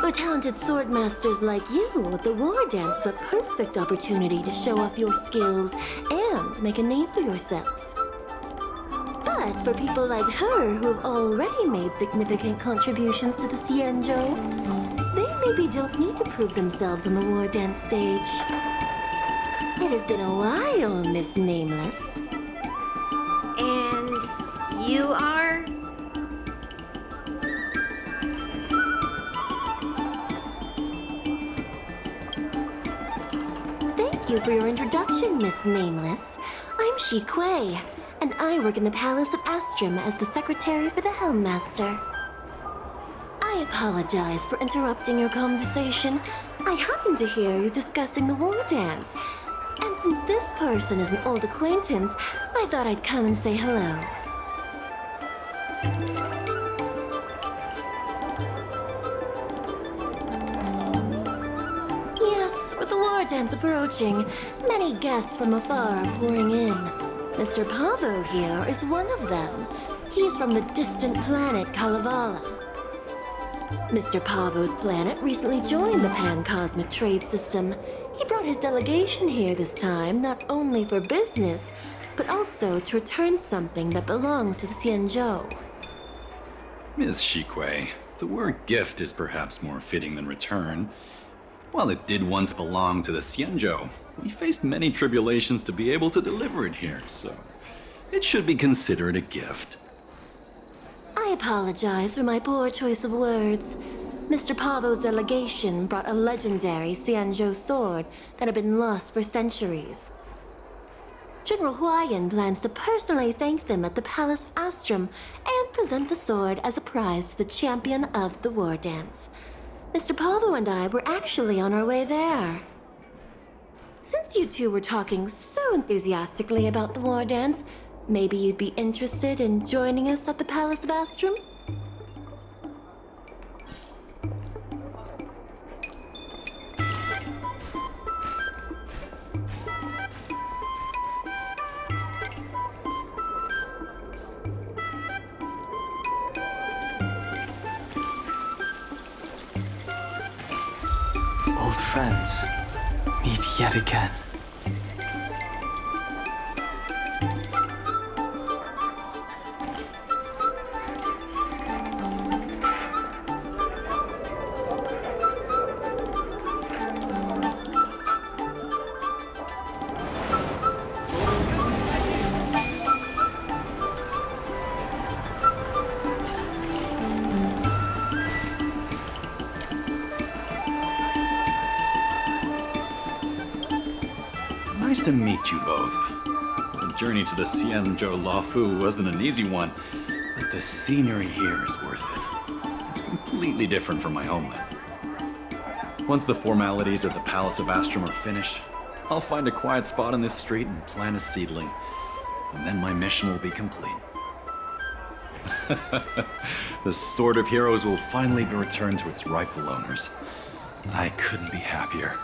for talented sword masters like you, the war dance is a perfect opportunity to show off your skills and make a name for yourself. But for people like her who've already made significant contributions to the Xianzhou, they maybe don't need to prove themselves on the war dance stage. It has been a while, Miss Nameless.
And you are?
Thank you for your introduction, Miss Nameless. I'm Shi Kuei, and I work in the Palace of Astrum as the secretary for the Helmmaster. I apologize for interrupting your conversation. I happened to hear you discussing the war dance. And since this person is an old acquaintance, I thought I'd come and say hello. Yes, with the war dance approaching, many guests from afar are pouring in. Mr. Pavo here is one of them. He's from the distant planet Kalevala. Mr. Pavo's planet recently joined the Pan-Cosmic Trade System. He brought his delegation here this time, not only for business, but also to return something that belongs to the Xianzhou.
Miss Shi Kuei, the word gift is perhaps more fitting than return.
While it did once belong to the Xianzhou, we faced many tribulations to be able to deliver it here, so it should be considered a gift.
I apologize for my poor choice of words. Mr. Pavo's delegation brought a legendary Xianzhou sword that had been lost for centuries. General Huayan plans to personally thank them at the Palace of Astrum and present the sword as a prize to the champion of the war dance. Mr. Pavo and I were actually on our way there. Since you two were talking so enthusiastically about the war dance, maybe you'd be interested in joining us at the Palace of Astrum?
Old friends, meet yet again.
Nice to meet you both. The journey to the Xianzhou Lafu wasn't an easy one, but the scenery here is worth it. It's completely different from my homeland. Once the formalities at the Palace of Astrum are finished, I'll find a quiet spot on this street and plant a seedling, and then my mission will be complete. The Sword of Heroes will finally be returned to its rightful owners. I couldn't be happier.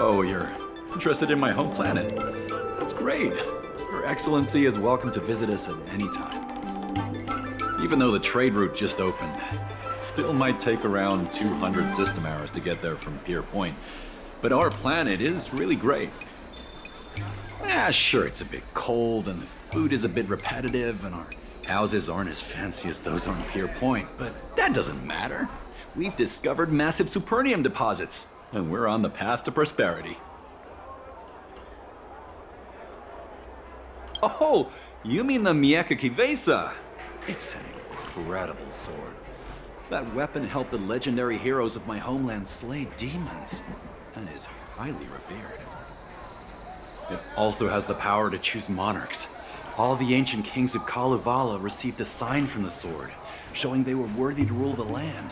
Oh, you're interested in my home planet? That's great. Your Excellency is welcome to visit us at any time. Even though the trade route just opened, it still might take around 200 system hours to get there from Pier Point. But our planet is really great. Sure, it's a bit cold and the food is a bit repetitive and our Houses aren't as fancy as those on Pier Point, but that doesn't matter. We've discovered massive supernium deposits, and we're on the path to prosperity. Oh, you mean the Mieka Kivesa? It's an incredible sword. That weapon helped the legendary heroes of my homeland slay demons, and is highly revered. It also has the power to choose monarchs. All the ancient kings of Kalevala received a sign from the sword, showing they were worthy to rule the land.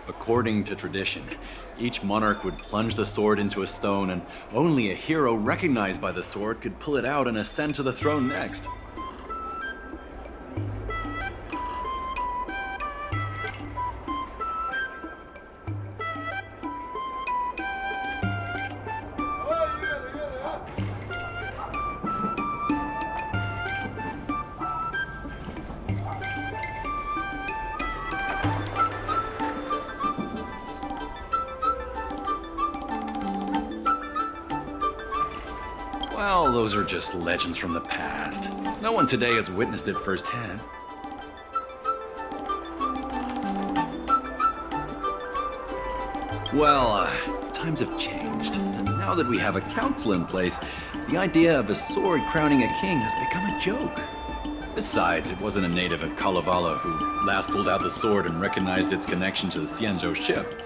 According to tradition, each monarch would plunge the sword into a stone, and only a hero recognized by the sword could pull it out and ascend to the throne next. Well, those are just legends from the past. No one today has witnessed it firsthand. Well, times have changed, and now that we have a council in place, the idea of a sword crowning a king has become a joke. Besides, it wasn't a native of Kalevala who last pulled out the sword and recognized its connection to the Xianzhou ship.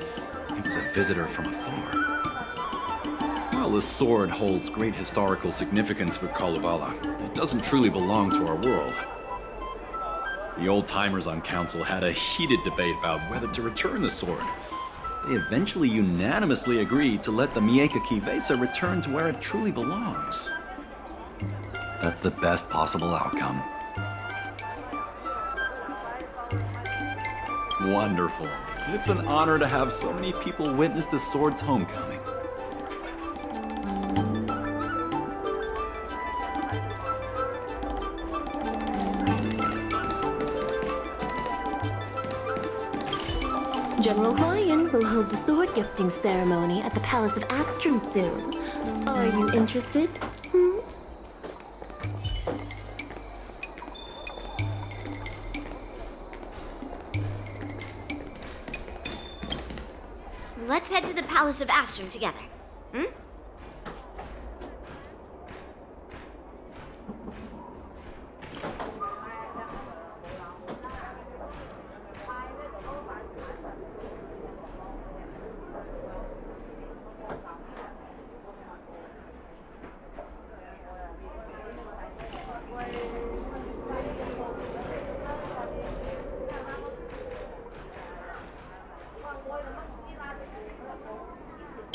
It was a visitor from afar. While the sword holds great historical significance for Kalevala, it doesn't truly belong to our world. The old-timers on council had a heated debate about whether to return the sword. They eventually unanimously agreed to let the Mieka Kivesa return to where it truly belongs. That's the best possible outcome. Wonderful. It's an honor to have so many people witness the sword's homecoming.
General Ryan will hold the sword gifting ceremony at the Palace of Astrum soon. Are you interested?
Let's head to the Palace of Astrum together.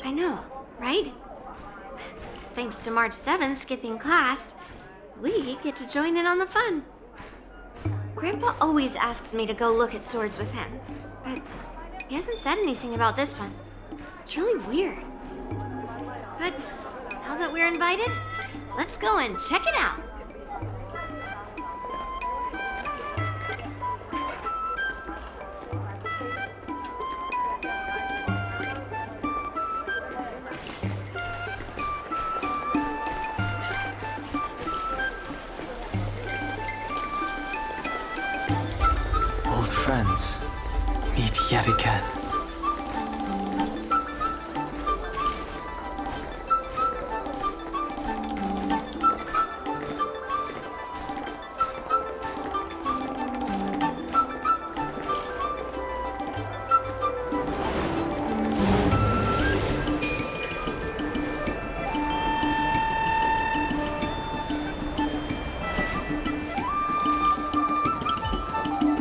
I know, right? Thanks to March 7th skipping class, we get to join in on the fun. Grandpa always asks me to go look at swords with him, but he hasn't said anything about this one. It's really weird. But now that we're invited, let's go and check it out.
Old friends meet yet again.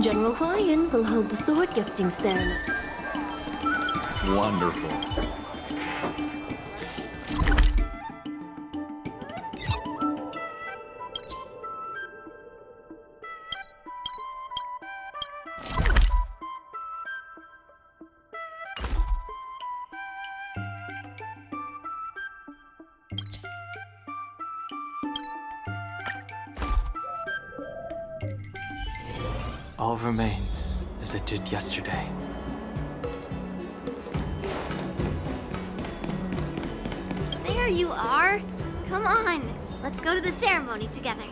General Ryan will hold the sword gifting ceremony.
Wonderful.
All remains as it did yesterday.
There you are. Come on, let's go to the ceremony together.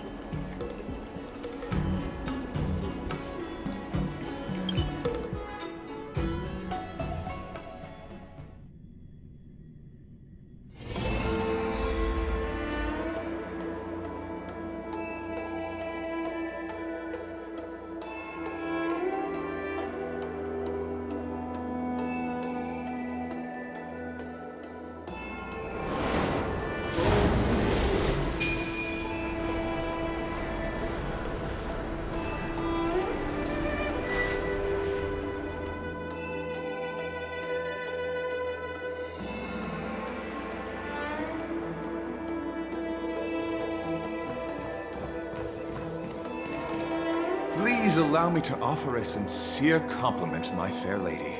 Please allow me to offer a sincere compliment, my fair lady.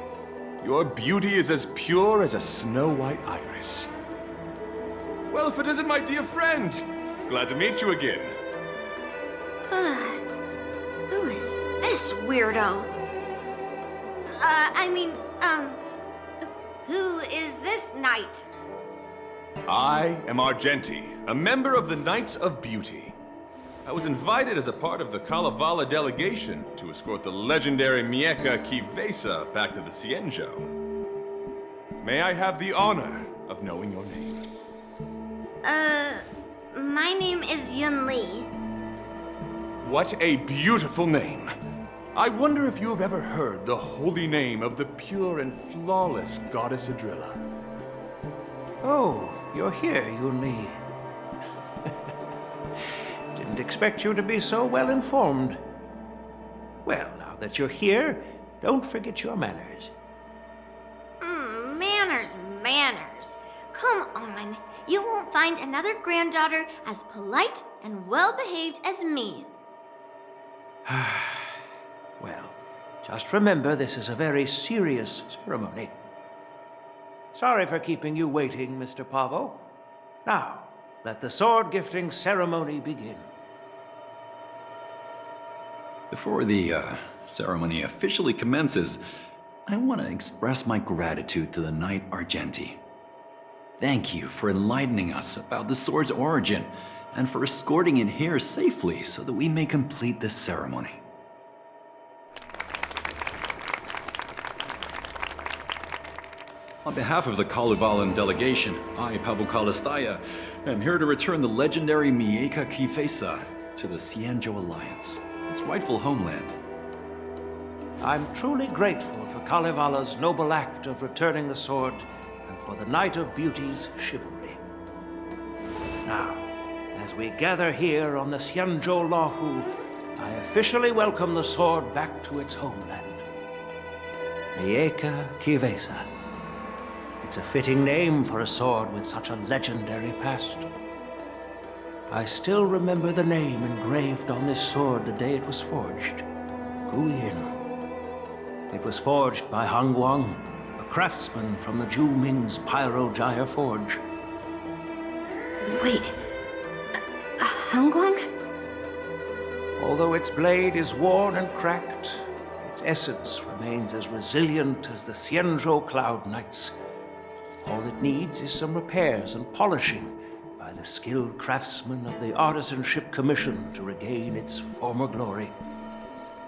Your beauty is as pure as a snow-white iris. Well, if it isn't my dear friend, glad to meet you again.
Who is this weirdo? Who is this knight?
I am Argenti, a member of the Knights of Beauty. I was invited as a part of the Kalevala delegation to escort the legendary Mieka Kivesa back to the Cienjo. May I have the honor of knowing your name?
My name is Yun Li.
What a beautiful name! I wonder if you have ever heard the holy name of the pure and flawless Goddess Adrilla.
Oh, you're here, Yun Li. Didn't expect you to be so well informed. Well, now that you're here, don't forget your manners.
Manners. Come on. You won't find another granddaughter as polite and well-behaved as me.
Well, just remember this is a very serious ceremony. Sorry for keeping you waiting, Mr. Pavo. Now, let the sword-gifting ceremony begin.
Before the ceremony officially commences, I want to express my gratitude to the Knight Argenti. Thank you for enlightening us about the sword's origin and for escorting it here safely so that we may complete this ceremony. On behalf of the Kalevalan delegation, I, Pavel Kalistaya, am here to return the legendary Mieka Kivesa to the Cienjo Alliance, its rightful homeland.
I'm truly grateful for Kalevala's noble act of returning the sword and for the Knight of Beauty's chivalry. Now, as we gather here on the Cienjo Lafu, I officially welcome the sword back to its homeland. Mieka Kivesa. It's a fitting name for a sword with such a legendary past. I still remember the name engraved on this sword the day it was forged. Guyin. It was forged by Han Guang, a craftsman from the Zhu Ming's Pyro Jaya Forge.
Wait. Han Guang?
Although its blade is worn and cracked, its essence remains as resilient as the Cienjo Cloud Knights. All it needs is some repairs and polishing by the skilled craftsmen of the Artisanship Commission to regain its former glory.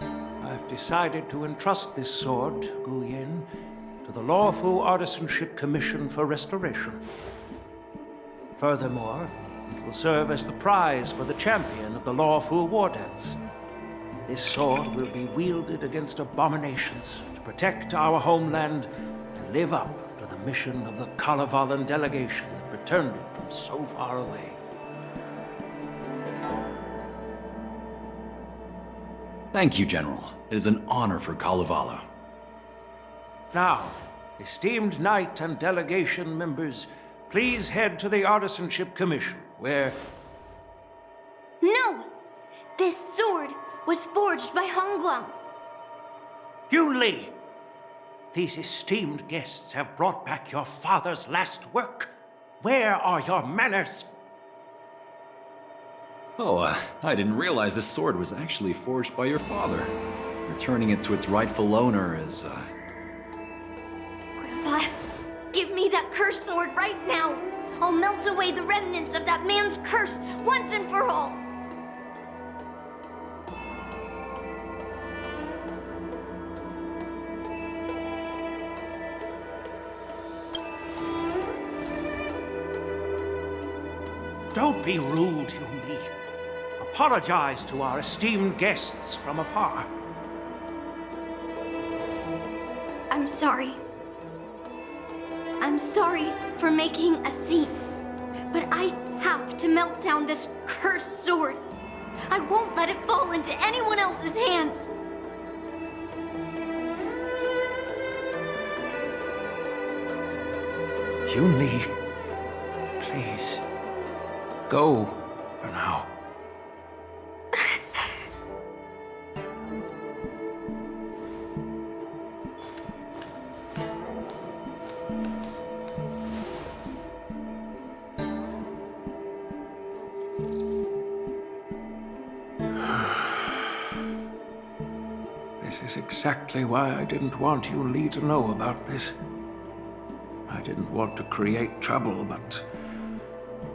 I've decided to entrust this sword, Guyin, to the Lawfu Artisanship Commission for restoration. Furthermore, it will serve as the prize for the champion of the Lawfu War Dance. This sword will be wielded against abominations to protect our homeland and live up to the mission of the Kalevalan delegation that returned it from so far away.
Thank you, General. It is an honor for Kalevala.
Now, esteemed Knight and delegation members, please head to the Artisanship Commission, where...
No! This sword was forged by Han Guang.
Yun Li! These esteemed guests have brought back your father's last work. Where are your manners?
Oh, I didn't realize this sword was actually forged by your father. Returning it to its rightful owner is,
Grandpa, give me that cursed sword right now. I'll melt away the remnants of that man's curse once and for all.
Don't be rude, Yun Li. Apologize to our esteemed guests from afar.
I'm sorry. I'm sorry for making a scene. But I have to melt down this cursed sword. I won't let it fall into anyone else's hands.
Yun Li, please. Go for now. This is exactly why I didn't want Yun Li to know about this. I didn't want to create trouble, but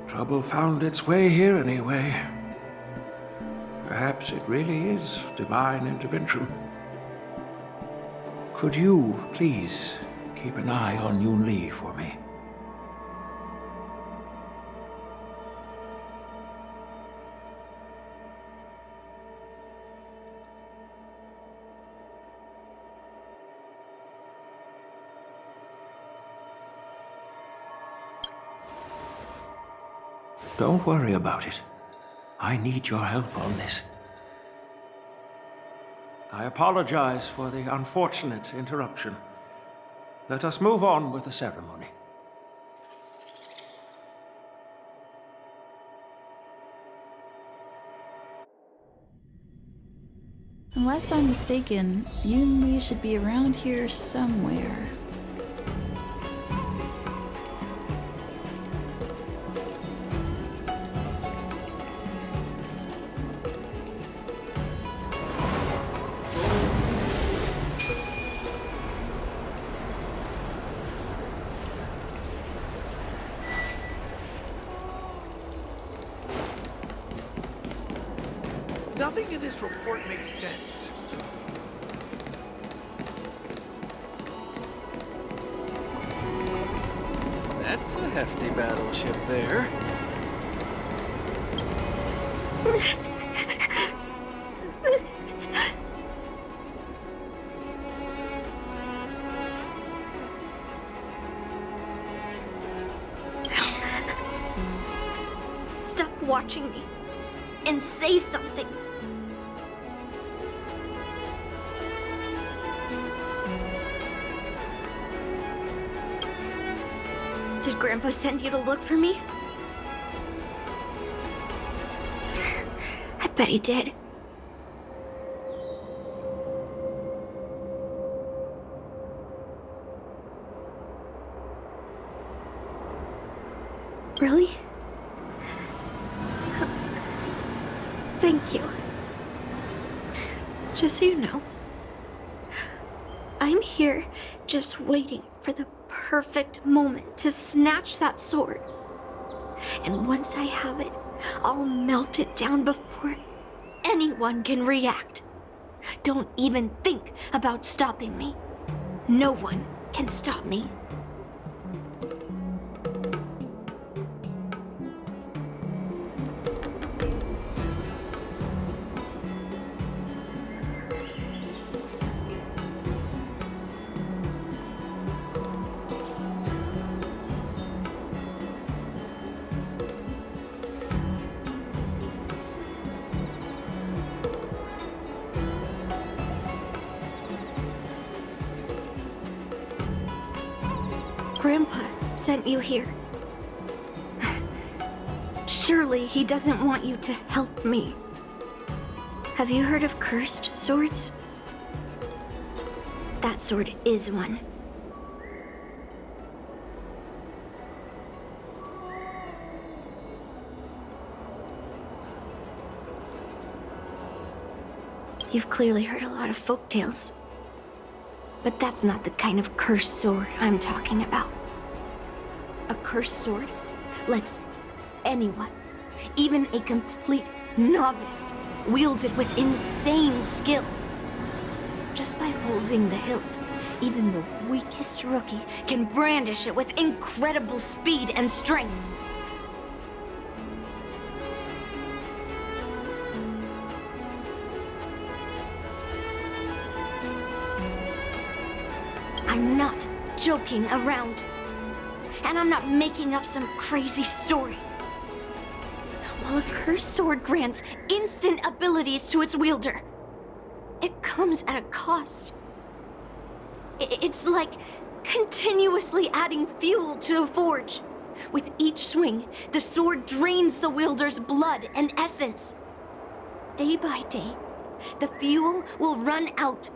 trouble found its way here anyway. Perhaps it really is divine intervention. Could you, please, keep an eye on Yun Li for me? Don't worry about it. I need your help on this. I apologize for the unfortunate interruption. Let us move on with the ceremony.
Unless I'm mistaken, Yun Li should be around here somewhere.
Nothing in this report makes sense.
That's a hefty battleship there.
Stop watching me and say something. Did Grandpa send you to look for me? I bet he did. Really? Thank you. Just so you know, I'm here just waiting for the perfect moment to snatch that sword. And once I have it, I'll melt it down before anyone can react. Don't even think about stopping me. No one can stop me. Grandpa sent you here. Surely he doesn't want you to help me. Have you heard of cursed swords? That sword is one. You've clearly heard a lot of folk tales. But that's not the kind of cursed sword I'm talking about. A cursed sword lets anyone, even a complete novice, wield it with insane skill. Just by holding the hilt, even the weakest rookie can brandish it with incredible speed and strength. I'm not joking around. And I'm not making up some crazy story. While a cursed sword grants instant abilities to its wielder, it comes at a cost. It's like continuously adding fuel to the forge. With each swing, the sword drains the wielder's blood and essence. Day by day, the fuel will run out,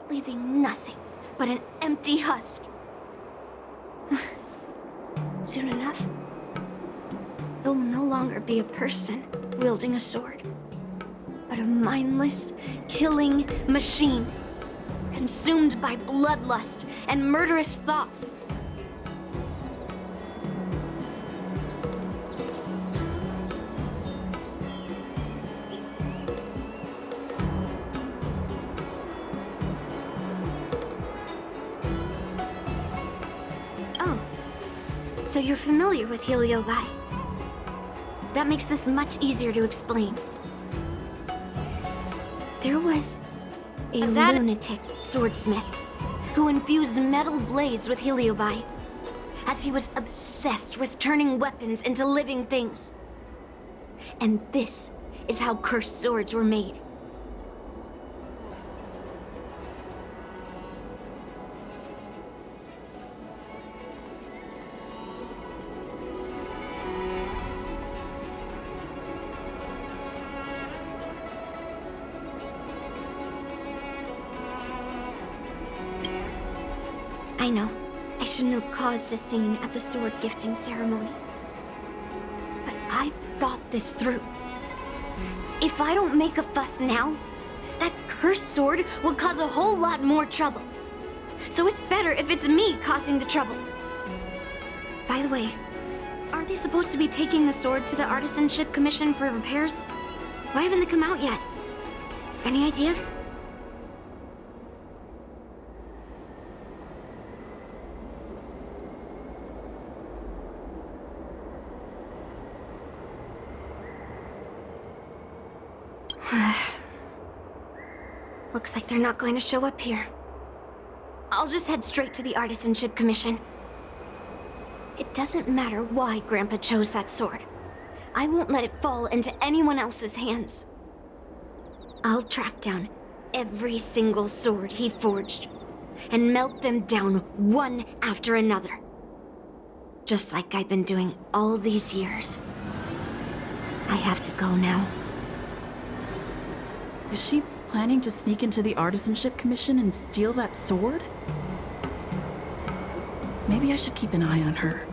leaving nothing but an empty husk. Soon enough, it will no longer be a person wielding a sword, but a mindless, killing machine, consumed by bloodlust and murderous thoughts. Oh, so you're familiar with Heliobi. That makes this much easier to explain. There was a lunatic swordsmith who infused metal blades with Heliobi, as he was obsessed with turning weapons into living things. And this is how cursed swords were made. I know, I shouldn't have caused a scene at the sword gifting ceremony. But I've thought this through. If I don't make a fuss now, that cursed sword will cause a whole lot more trouble. So it's better if it's me causing the trouble. By the way, aren't they supposed to be taking the sword to the Artisanship Commission for repairs? Why haven't they come out yet? Any ideas? Looks like they're not going to show up here. I'll just head straight to the Artisanship Commission. It doesn't matter why Grandpa chose that sword. I won't let it fall into anyone else's hands. I'll track down every single sword he forged and melt them down one after another. Just like I've been doing all these years. I have to go now.
Is she planning to sneak into the Artisanship Commission and steal that sword? Maybe I should keep an eye on her.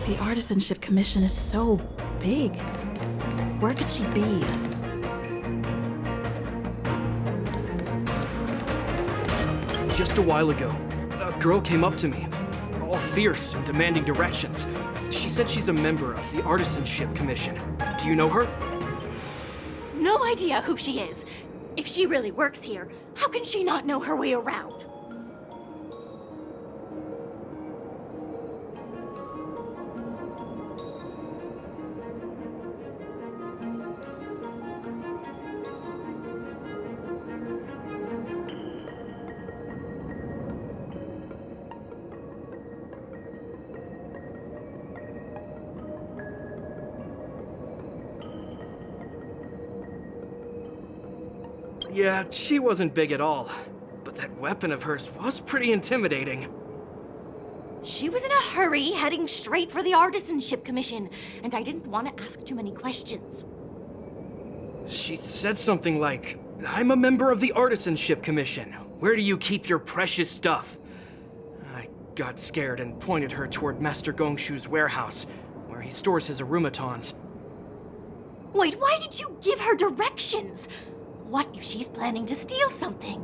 The Artisanship Commission is so big. Where could she be?
Just a while ago, a girl came up to me, all fierce and demanding directions. She said she's a member of the Artisanship Commission. Do you know her?
No idea who she is. If she really works here, how can she not know her way around?
Yeah, she wasn't big at all. But that weapon of hers was pretty intimidating.
She was in a hurry, heading straight for the Artisanship Commission, and I didn't want to ask too many questions.
She said something like, "I'm a member of the Artisanship Commission. Where do you keep your precious stuff?" I got scared and pointed her toward Master Gongshu's warehouse, where he stores his arumatons.
Wait, why did you give her directions? What if she's planning to steal something?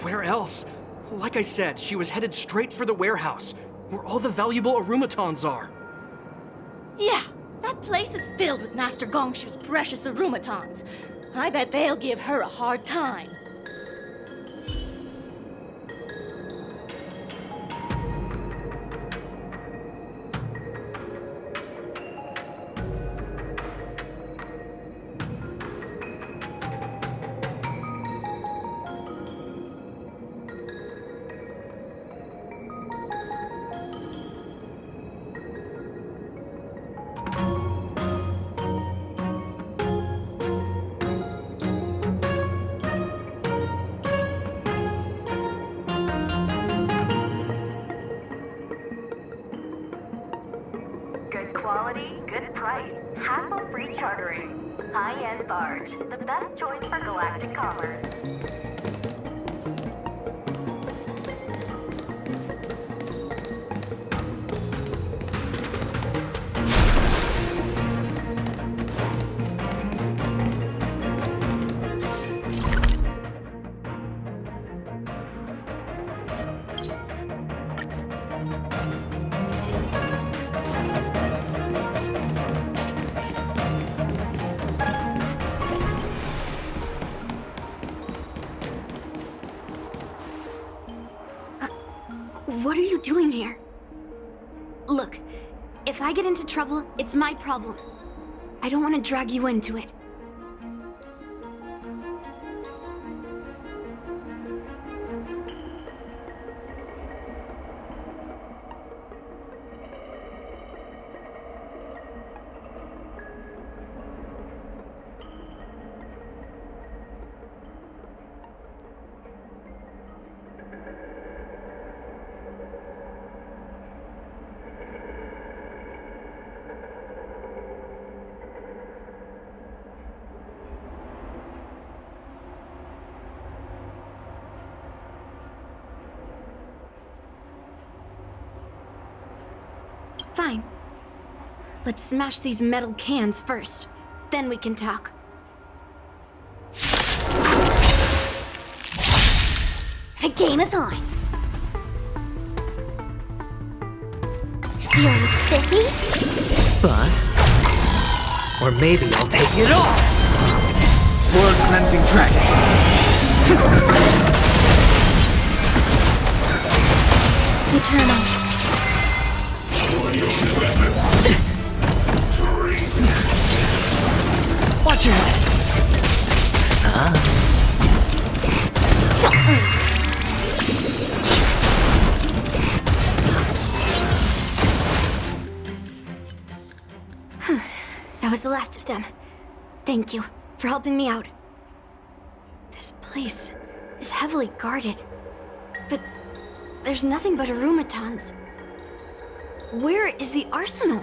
Where else? Like I said, she was headed straight for the warehouse, where all the valuable arumatons are.
Yeah, that place is filled with Master Gongshu's precious arumatons. I bet they'll give her a hard time.
Good quality, good price, hassle-free chartering. High-end barge, the best choice for galactic commerce.
What are you doing here? Look, if I get into trouble, it's my problem. I don't want to drag you into it. Fine. Let's smash these metal cans first. Then we can talk.
The game is on.
Feeling spiffy?
Bust. Or maybe I'll take it all! World cleansing dragon.
Eternal.
Watch your head.
That was the last of them. Thank you for helping me out. This place is heavily guarded, but there's nothing but arumatons. Where is the arsenal?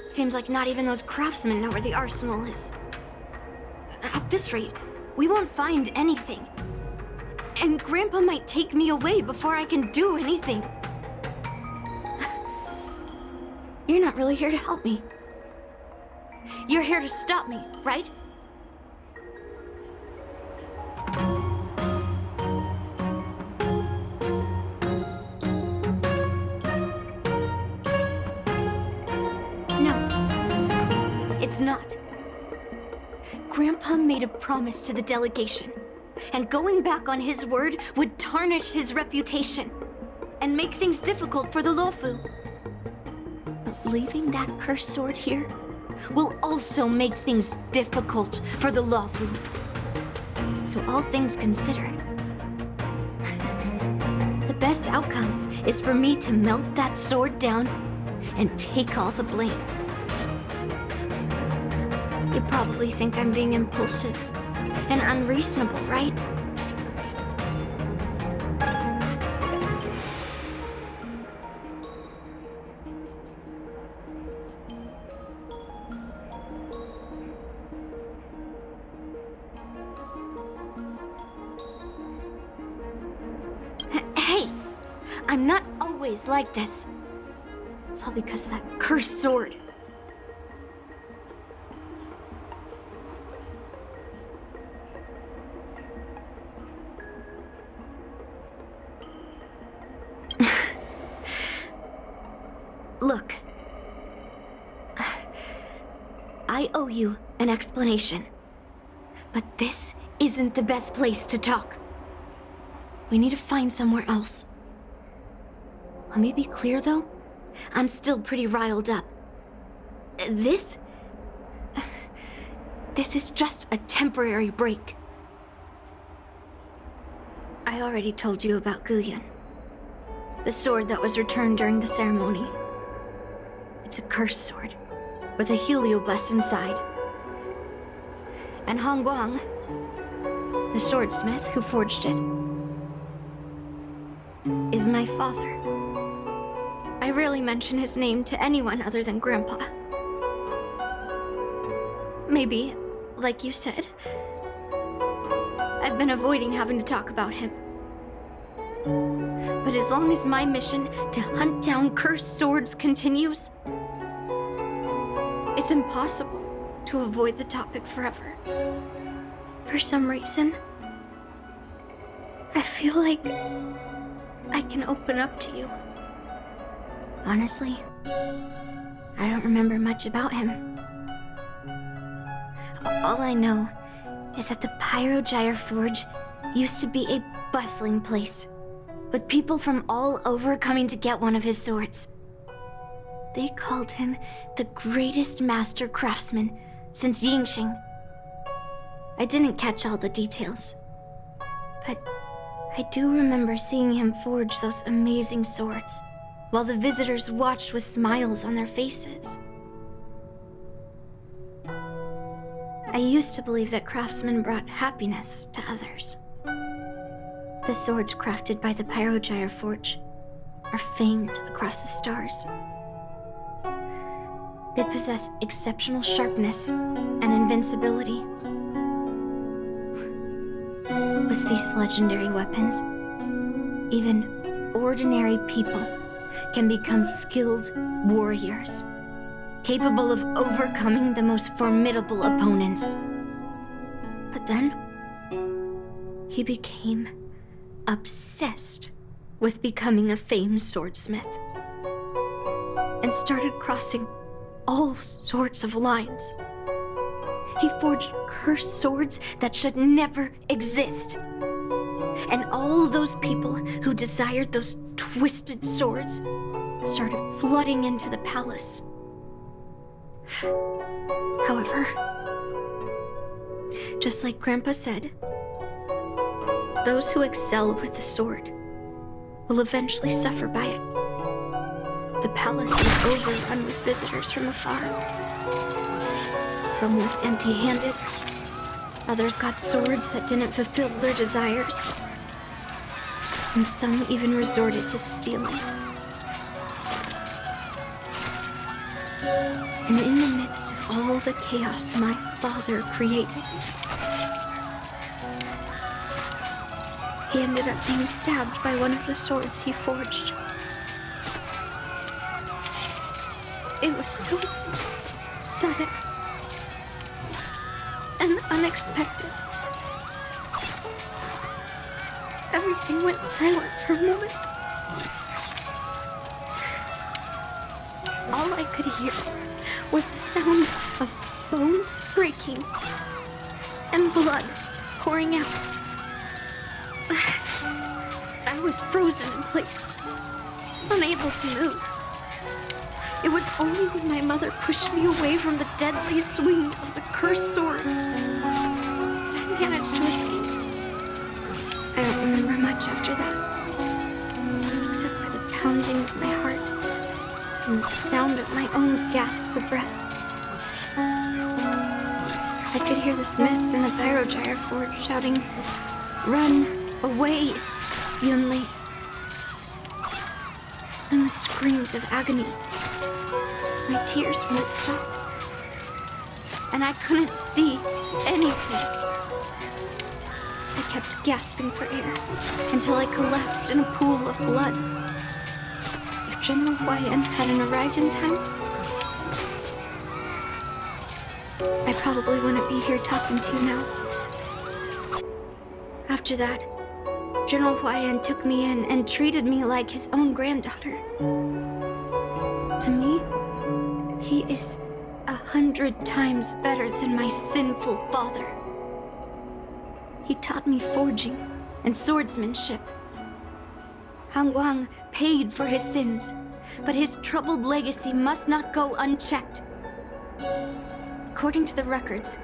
Seems like not even those craftsmen know where the arsenal is. At this rate, we won't find anything. And Grandpa might take me away before I can do anything. You're not really here to help me. You're here to stop me, right? No, it's not. Grandpa made a promise to the delegation, and going back on his word would tarnish his reputation and make things difficult for the Lofu. But leaving that cursed sword here will also make things difficult for the Lofu. So all things considered, the best outcome is for me to melt that sword down and take all the blame. You probably think I'm being impulsive and unreasonable, right? Hey! I'm not always like this. It's all because of that cursed sword. Look. I owe you an explanation. But this isn't the best place to talk. We need to find somewhere else. Let me be clear, though. I'm still pretty riled up. This is just a temporary break. I already told you about Guyan. The sword that was returned during the ceremony. It's a cursed sword, with a heliobus inside. And Hongguang, the swordsmith who forged it, is my father. I rarely mention his name to anyone other than Grandpa. Maybe, like you said, I've been avoiding having to talk about him. But as long as my mission to hunt down cursed swords continues, it's impossible to avoid the topic forever. For some reason, I feel like I can open up to you. Honestly, I don't remember much about him. All I know is that the Pyrogyre Forge used to be a bustling place, with people from all over coming to get one of his swords. They called him the greatest master craftsman since Yingxing. I didn't catch all the details, but I do remember seeing him forge those amazing swords, while the visitors watched with smiles on their faces. I used to believe that craftsmen brought happiness to others. The swords crafted by the Pyrogyre Forge are famed across the stars. They possess exceptional sharpness and invincibility. With these legendary weapons, even ordinary people can become skilled warriors, capable of overcoming the most formidable opponents. But then, he became obsessed with becoming a famed swordsmith, and started crossing all sorts of lines. He forged cursed swords that should never exist. And all those people who desired those twisted swords started flooding into the palace. However, just like Grandpa said, those who excel with the sword will eventually suffer by it. The palace is overrun with visitors from afar. Some left empty-handed. Others got swords that didn't fulfill their desires. And some even resorted to stealing. And in the midst of all the chaos my father created, he ended up being stabbed by one of the swords he forged. It was so sudden and unexpected. Everything went silent for a moment. All I could hear was the sound of bones breaking and blood pouring out. I was frozen in place, unable to move. It was only when my mother pushed me away from the deadly swing of the cursed sword I managed to escape. I don't remember much after that, except for the pounding of my heart and the sound of my own gasps of breath. I could hear the smiths in the Pyrogyre Forge shouting, "Run away, Yunli!" And the screams of agony. My tears wouldn't stop, and I couldn't see anything. I kept gasping for air until I collapsed in a pool of blood. If General Huayan hadn't arrived in time, I probably wouldn't be here talking to you now. After that, General Huayan took me in and treated me like his own granddaughter. To me, he is 100 times better than my sinful father. He taught me forging and swordsmanship. Han Guang paid for his sins, but his troubled legacy must not go unchecked. According to the records,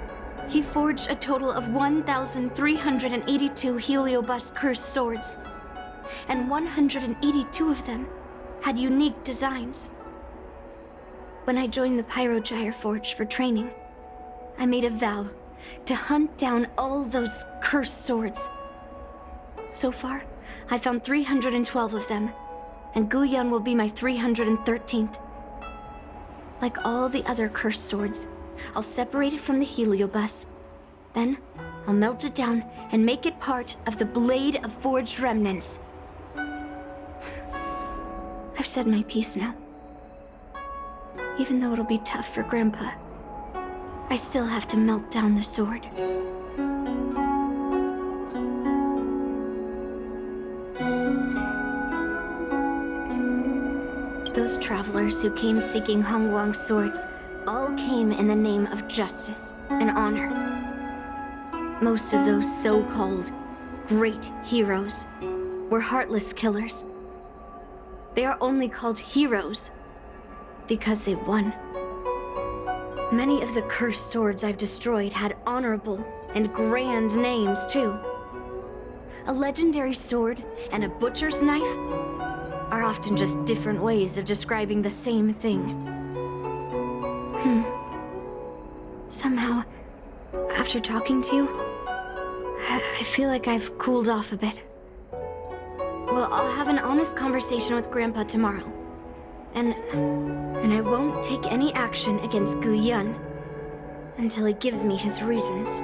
he forged a total of 1,382 Heliobus cursed swords, and 182 of them had unique designs. When I joined the Pyrogyre Forge for training, I made a vow to hunt down all those cursed swords. So far, I found 312 of them, and Guyun will be my 313th. Like all the other cursed swords, I'll separate it from the heliobus. Then, I'll melt it down and make it part of the Blade of Forged Remnants. I've said my piece now. Even though it'll be tough for Grandpa, I still have to melt down the sword. Those travelers who came seeking Hongguang's swords all came in the name of justice and honor. Most of those so-called great heroes were heartless killers. They are only called heroes because they won. Many of the cursed swords I've destroyed had honorable and grand names, too. A legendary sword and a butcher's knife are often just different ways of describing the same thing. Somehow, after talking to you, I feel like I've cooled off a bit. Well, I'll have an honest conversation with Grandpa tomorrow. And I won't take any action against Guyun until he gives me his reasons.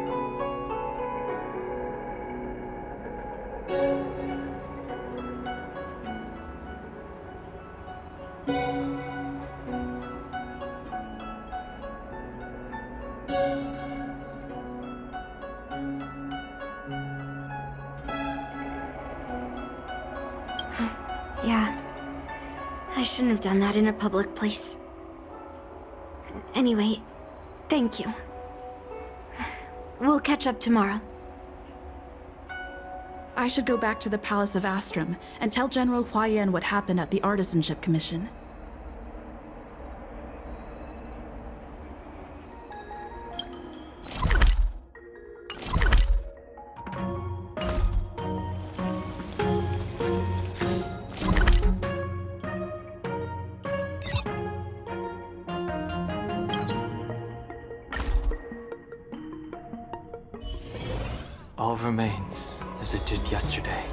Yeah. I shouldn't have done that in a public place. Anyway, thank you. We'll catch up tomorrow.
I should go back to the Palace of Astrum and tell General Huayan what happened at the Artisanship Commission.
All remains as it did yesterday.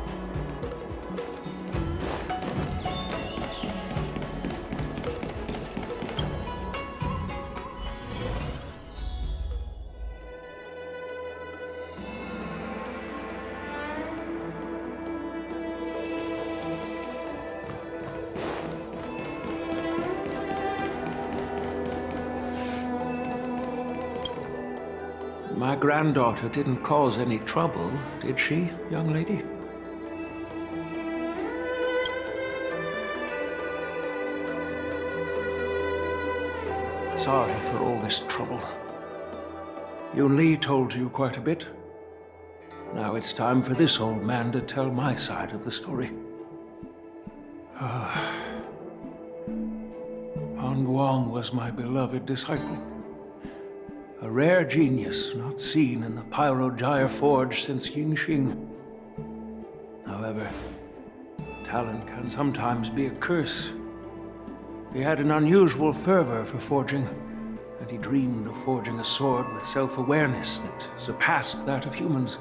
My granddaughter didn't cause any trouble, did she, young lady? Sorry for all this trouble. Yun Li told you quite a bit. Now it's time for this old man to tell my side of the story. Hongguang was my beloved disciple. A rare genius not seen in the Pyrogyre Forge since Yingxing. However, talent can sometimes be a curse. He had an unusual fervor for forging, and he dreamed of forging a sword with self-awareness that surpassed that of humans.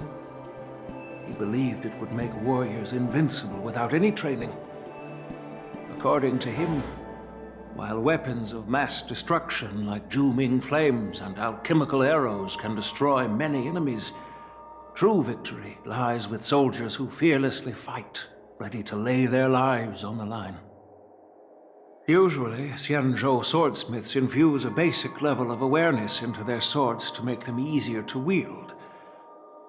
He believed it would make warriors invincible without any training. According to him, while weapons of mass destruction like Zhu-Ming flames and alchemical arrows can destroy many enemies, true victory lies with soldiers who fearlessly fight, ready to lay their lives on the line. Usually, Xianzhou swordsmiths infuse a basic level of awareness into their swords to make them easier to wield.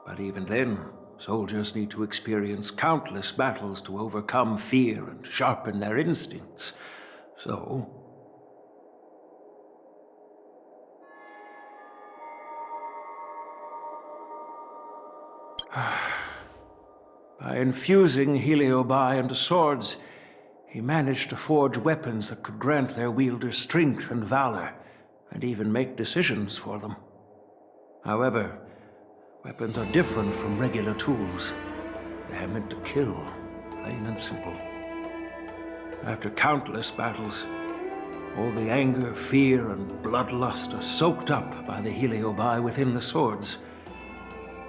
But even then, soldiers need to experience countless battles to overcome fear and sharpen their instincts. So, by infusing heliobi into swords, he managed to forge weapons that could grant their wielders strength and valor, and even make decisions for them. However, weapons are different from regular tools. They are meant to kill, plain and simple. After countless battles, all the anger, fear, and bloodlust are soaked up by the heliobi within the swords.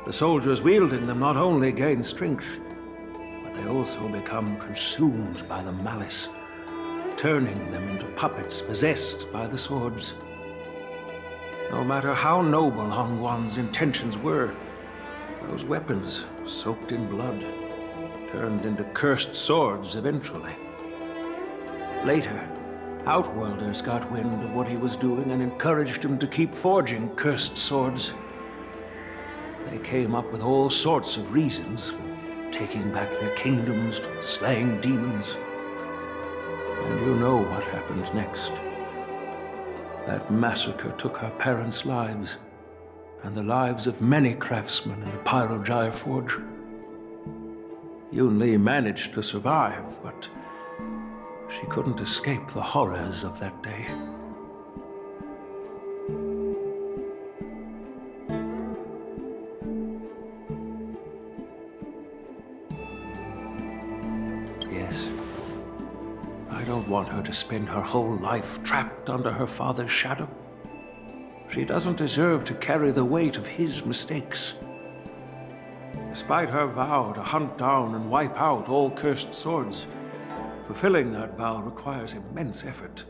The soldiers wielding them not only gain strength, but but they also become consumed by the malice, turning them into puppets possessed by the swords. No matter how noble Han Guang's intentions were, those weapons, soaked in blood, turned into cursed swords eventually. Later, Outworlders got wind of what he was doing and encouraged him to keep forging cursed swords. They came up with all sorts of reasons for taking back their kingdoms, to slaying demons. And you know what happened next. That massacre took her parents' lives, and the lives of many craftsmen in the Pyrogyre Forge. Yun Li managed to survive, but she couldn't escape the horrors of that day. Yes. I don't want her to spend her whole life trapped under her father's shadow. She doesn't deserve to carry the weight of his mistakes. Despite her vow to hunt down and wipe out all cursed swords, fulfilling that vow requires immense effort.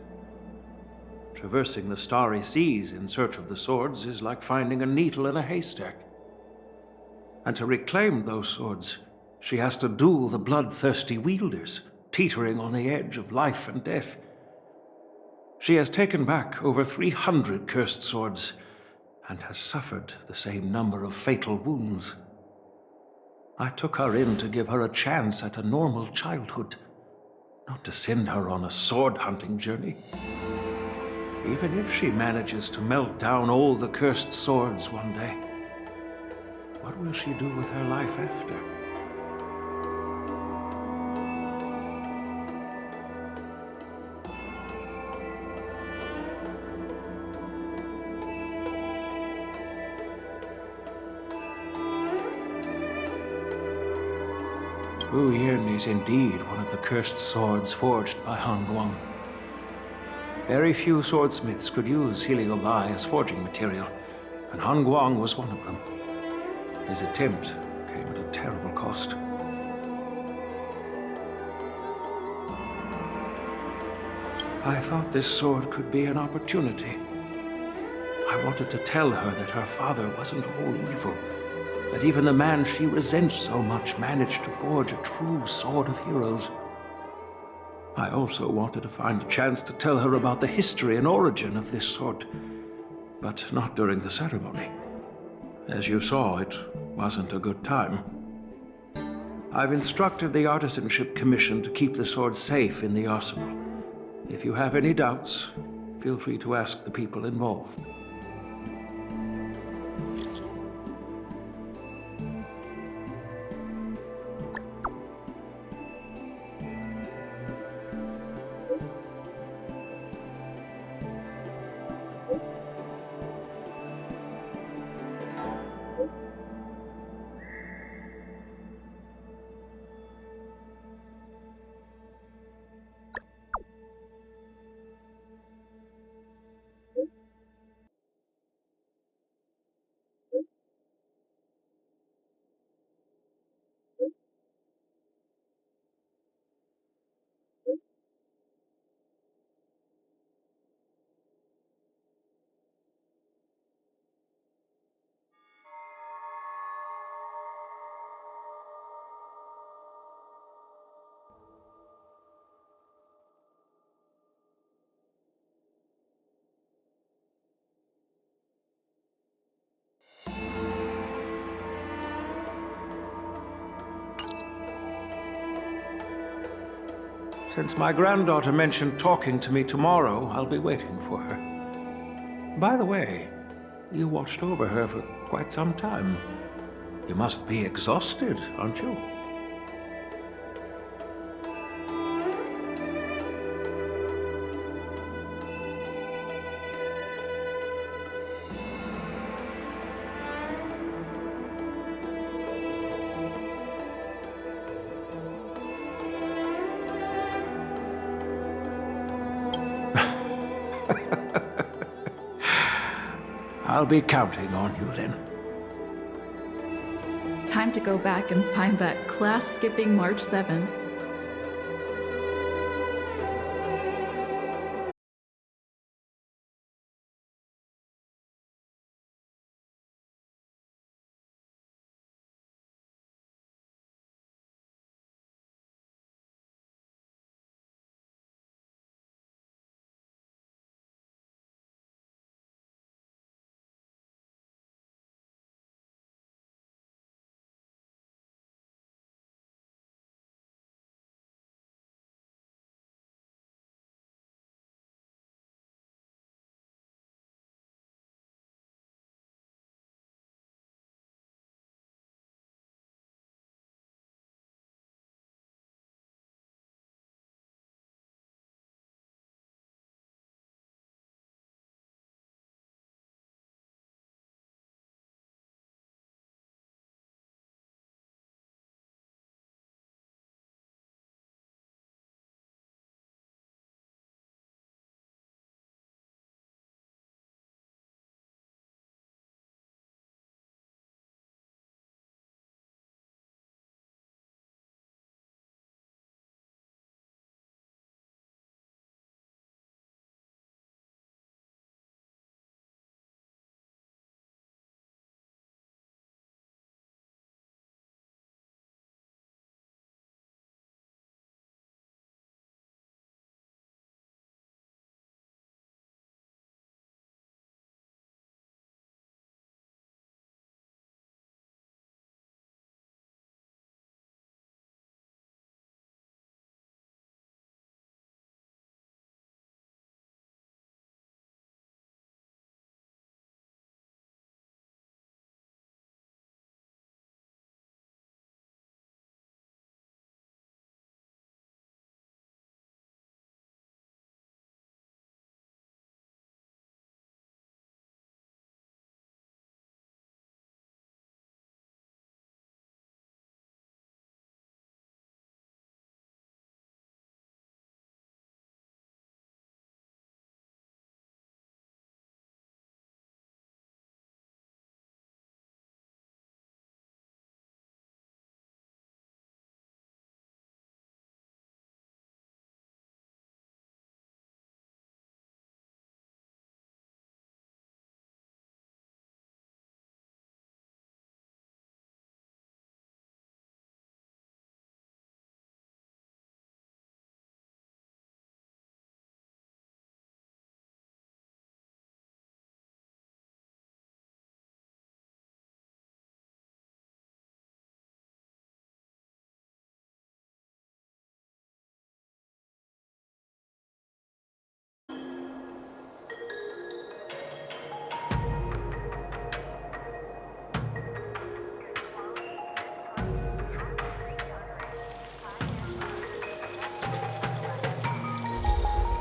Traversing the starry seas in search of the swords is like finding a needle in a haystack. And to reclaim those swords, she has to duel the bloodthirsty wielders, teetering on the edge of life and death. She has taken back over 300 cursed swords, and has suffered the same number of fatal wounds. I took her in to give her a chance at a normal childhood, not to send her on a sword-hunting journey. Even if she manages to melt down all the cursed swords one day, what will she do with her life after? Wu Yin is indeed one of the cursed swords forged by Han Guang. Very few swordsmiths could use Heliobai as forging material, and Han Guang was one of them. His attempt came at a terrible cost. I thought this sword could be an opportunity. I wanted to tell her that her father wasn't all evil, that even the man she resents so much managed to forge a true sword of heroes. I also wanted to find a chance to tell her about the history and origin of this sword, but not during the ceremony. As you saw, it wasn't a good time. I've instructed the Artisanship Commission to keep the sword safe in the arsenal. If you have any doubts, feel free to ask the people involved. Since my granddaughter mentioned talking to me tomorrow, I'll be waiting for her. By the way, you watched over her for quite some time. You must be exhausted, aren't you? I'll be counting on you then.
Time to go back and find that class-skipping March 7th.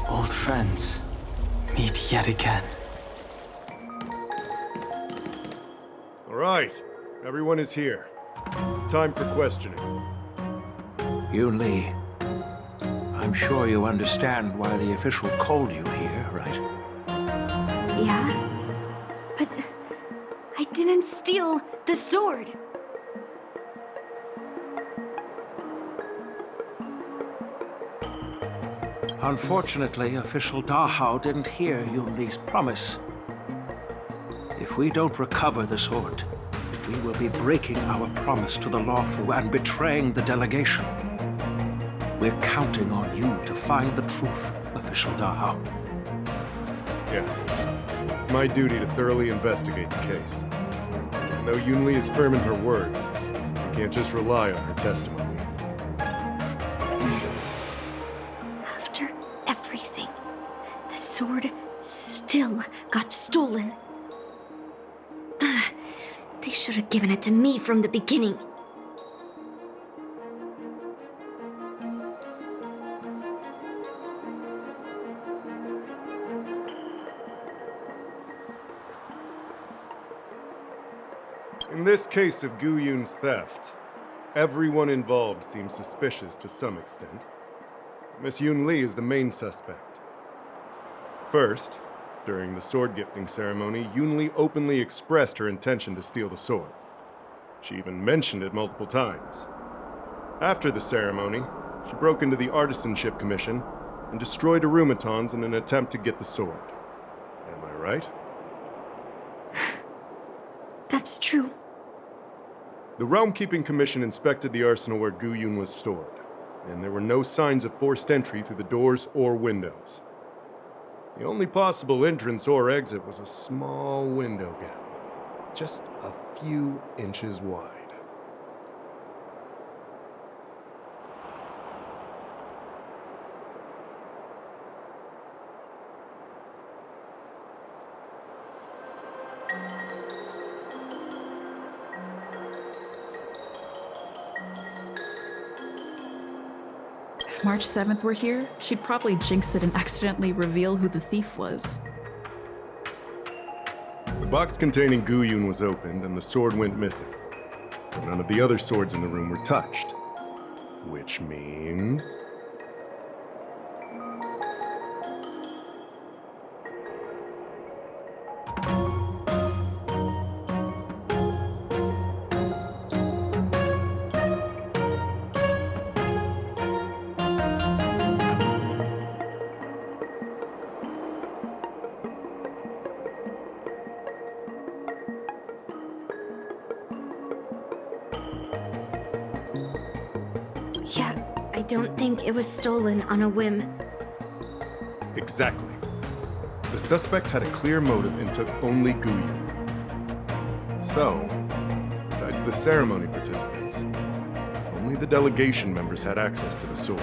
Old friends meet yet again.
All right, everyone is here. It's time for questioning.
Yoon Lee, I'm sure you understand why the official called you here, right?
Yeah? But I didn't steal the sword.
Unfortunately, official Dahao didn't hear Yoon Lee's promise. If we don't recover the sword, we will be breaking our promise to the Lawfu and betraying the delegation. We're counting on you to find the truth, official Dahao.
Yes. It's my duty to thoroughly investigate the case. And though Yoon Lee is firm in her words, we can't just rely on her testimony.
After everything, the sword still got stolen. Ugh, they should have given it to me from the beginning.
In this case of Gu Yun's theft, everyone involved seems suspicious to some extent. Miss Yoon Lee is the main suspect. First, during the sword gifting ceremony, Yoon Lee openly expressed her intention to steal the sword. She even mentioned it multiple times. After the ceremony, she broke into the Artisanship Commission and destroyed arumatons in an attempt to get the sword. Am I right?
That's true.
The Realm Keeping Commission inspected the arsenal where Guyun was stored, and there were no signs of forced entry through the doors or windows. The only possible entrance or exit was a small window gap, just a few inches wide.
If March 7th were here, she'd probably jinx it and accidentally reveal who the thief was.
The box containing Guyun was opened and the sword went missing. But none of the other swords in the room were touched. Which means...
Yeah, I don't think it was stolen on a whim.
Exactly. The suspect had a clear motive and took only Guyun. So, besides the ceremony participants, only the delegation members had access to the sword.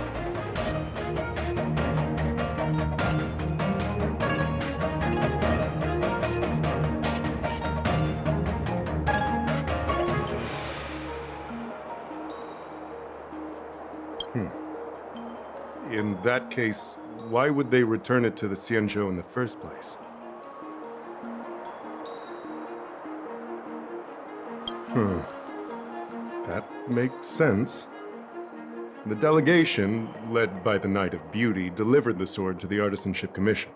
In that case, why would they return it to the Xianzhou in the first place? That makes sense. The delegation, led by the Knight of Beauty, delivered the sword to the Artisanship Commission.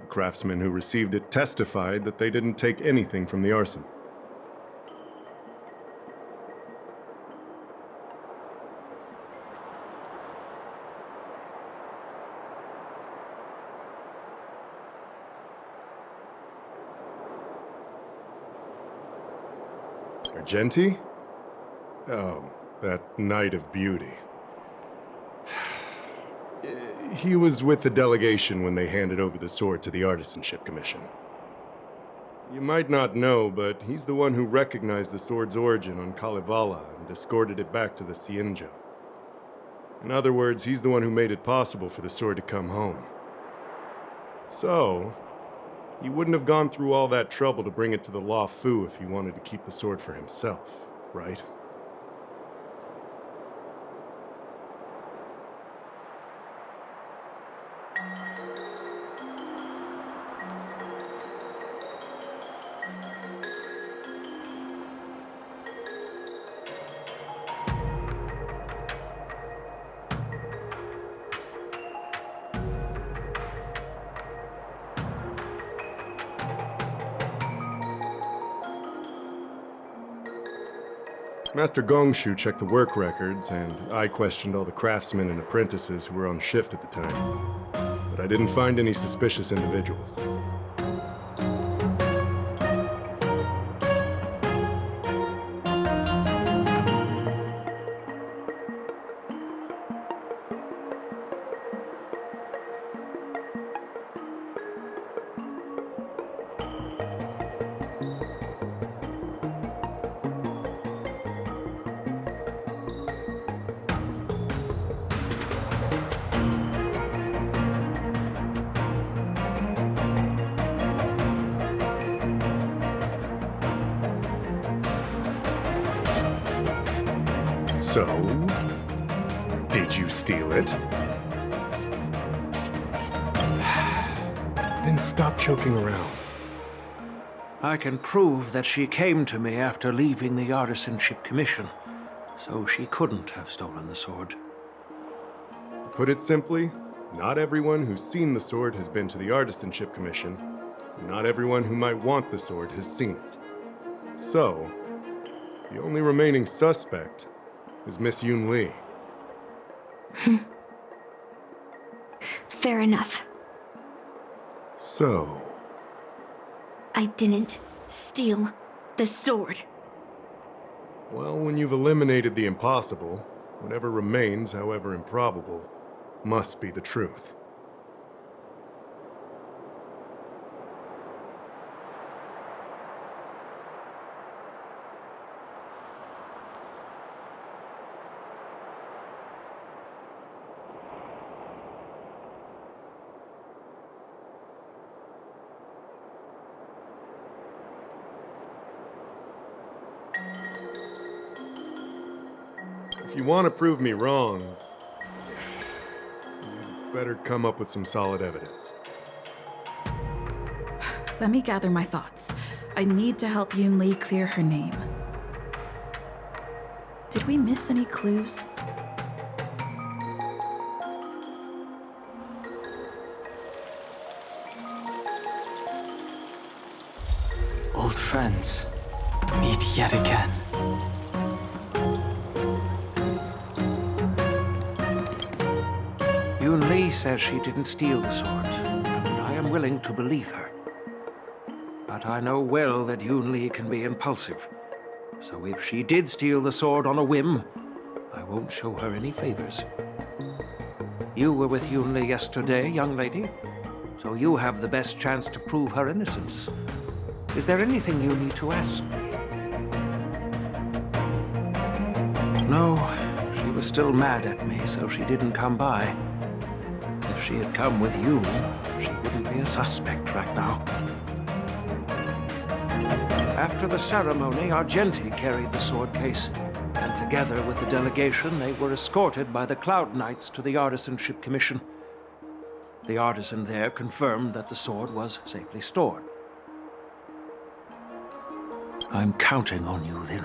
The craftsmen who received it testified that they didn't take anything from the arsenal. Argenti? Oh, that Knight of Beauty. He was with the delegation when they handed over the sword to the Artisanship Commission. You might not know, but he's the one who recognized the sword's origin on Kalevala and escorted it back to the Xianzhou. In other words, he's the one who made it possible for the sword to come home. So, he wouldn't have gone through all that trouble to bring it to the Law Fu if he wanted to keep the sword for himself, right? Master Gongshu checked the work records, and I questioned all the craftsmen and apprentices who were on shift at the time. But I didn't find any suspicious individuals. So, did you steal it? Then stop joking around.
I can prove that she came to me after leaving the Artisanship Commission, so she couldn't have stolen the sword.
To put it simply, not everyone who's seen the sword has been to the Artisanship Commission, and not everyone who might want the sword has seen it. So, The only remaining suspect is Miss Yoon Lee.
Fair enough.
So,
I didn't steal the sword.
well, when you've eliminated the impossible, whatever remains, however improbable, must be the truth. If you want to prove me wrong, you'd better come up with some solid evidence.
Let me gather my thoughts. I need to help Yoon Lee clear her name. Did we miss any clues?
Old friends, meet yet again.
Yoon Lee says she didn't steal the sword, and I am willing to believe her. But I know well that Yoon Lee can be impulsive, so if she did steal the sword on a whim, I won't show her any favors. You were with Yoon Lee yesterday, young lady, so you have the best chance to prove her innocence. Is there anything you need to ask me? No, she was still mad at me, so she didn't come by. If she had come with you, she wouldn't be a suspect right now. After the ceremony, Argenti carried the sword case, and together with the delegation, they were escorted by the Cloud Knights to the Artisanship Commission. The artisan there confirmed that the sword was safely stored. I'm counting on you, then.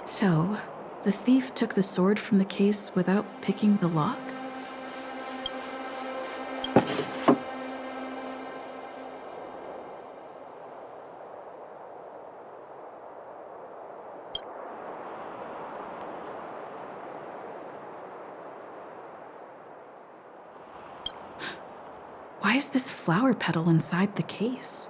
So, the thief took the sword from the case without picking the lock? Why is this flower petal inside the case?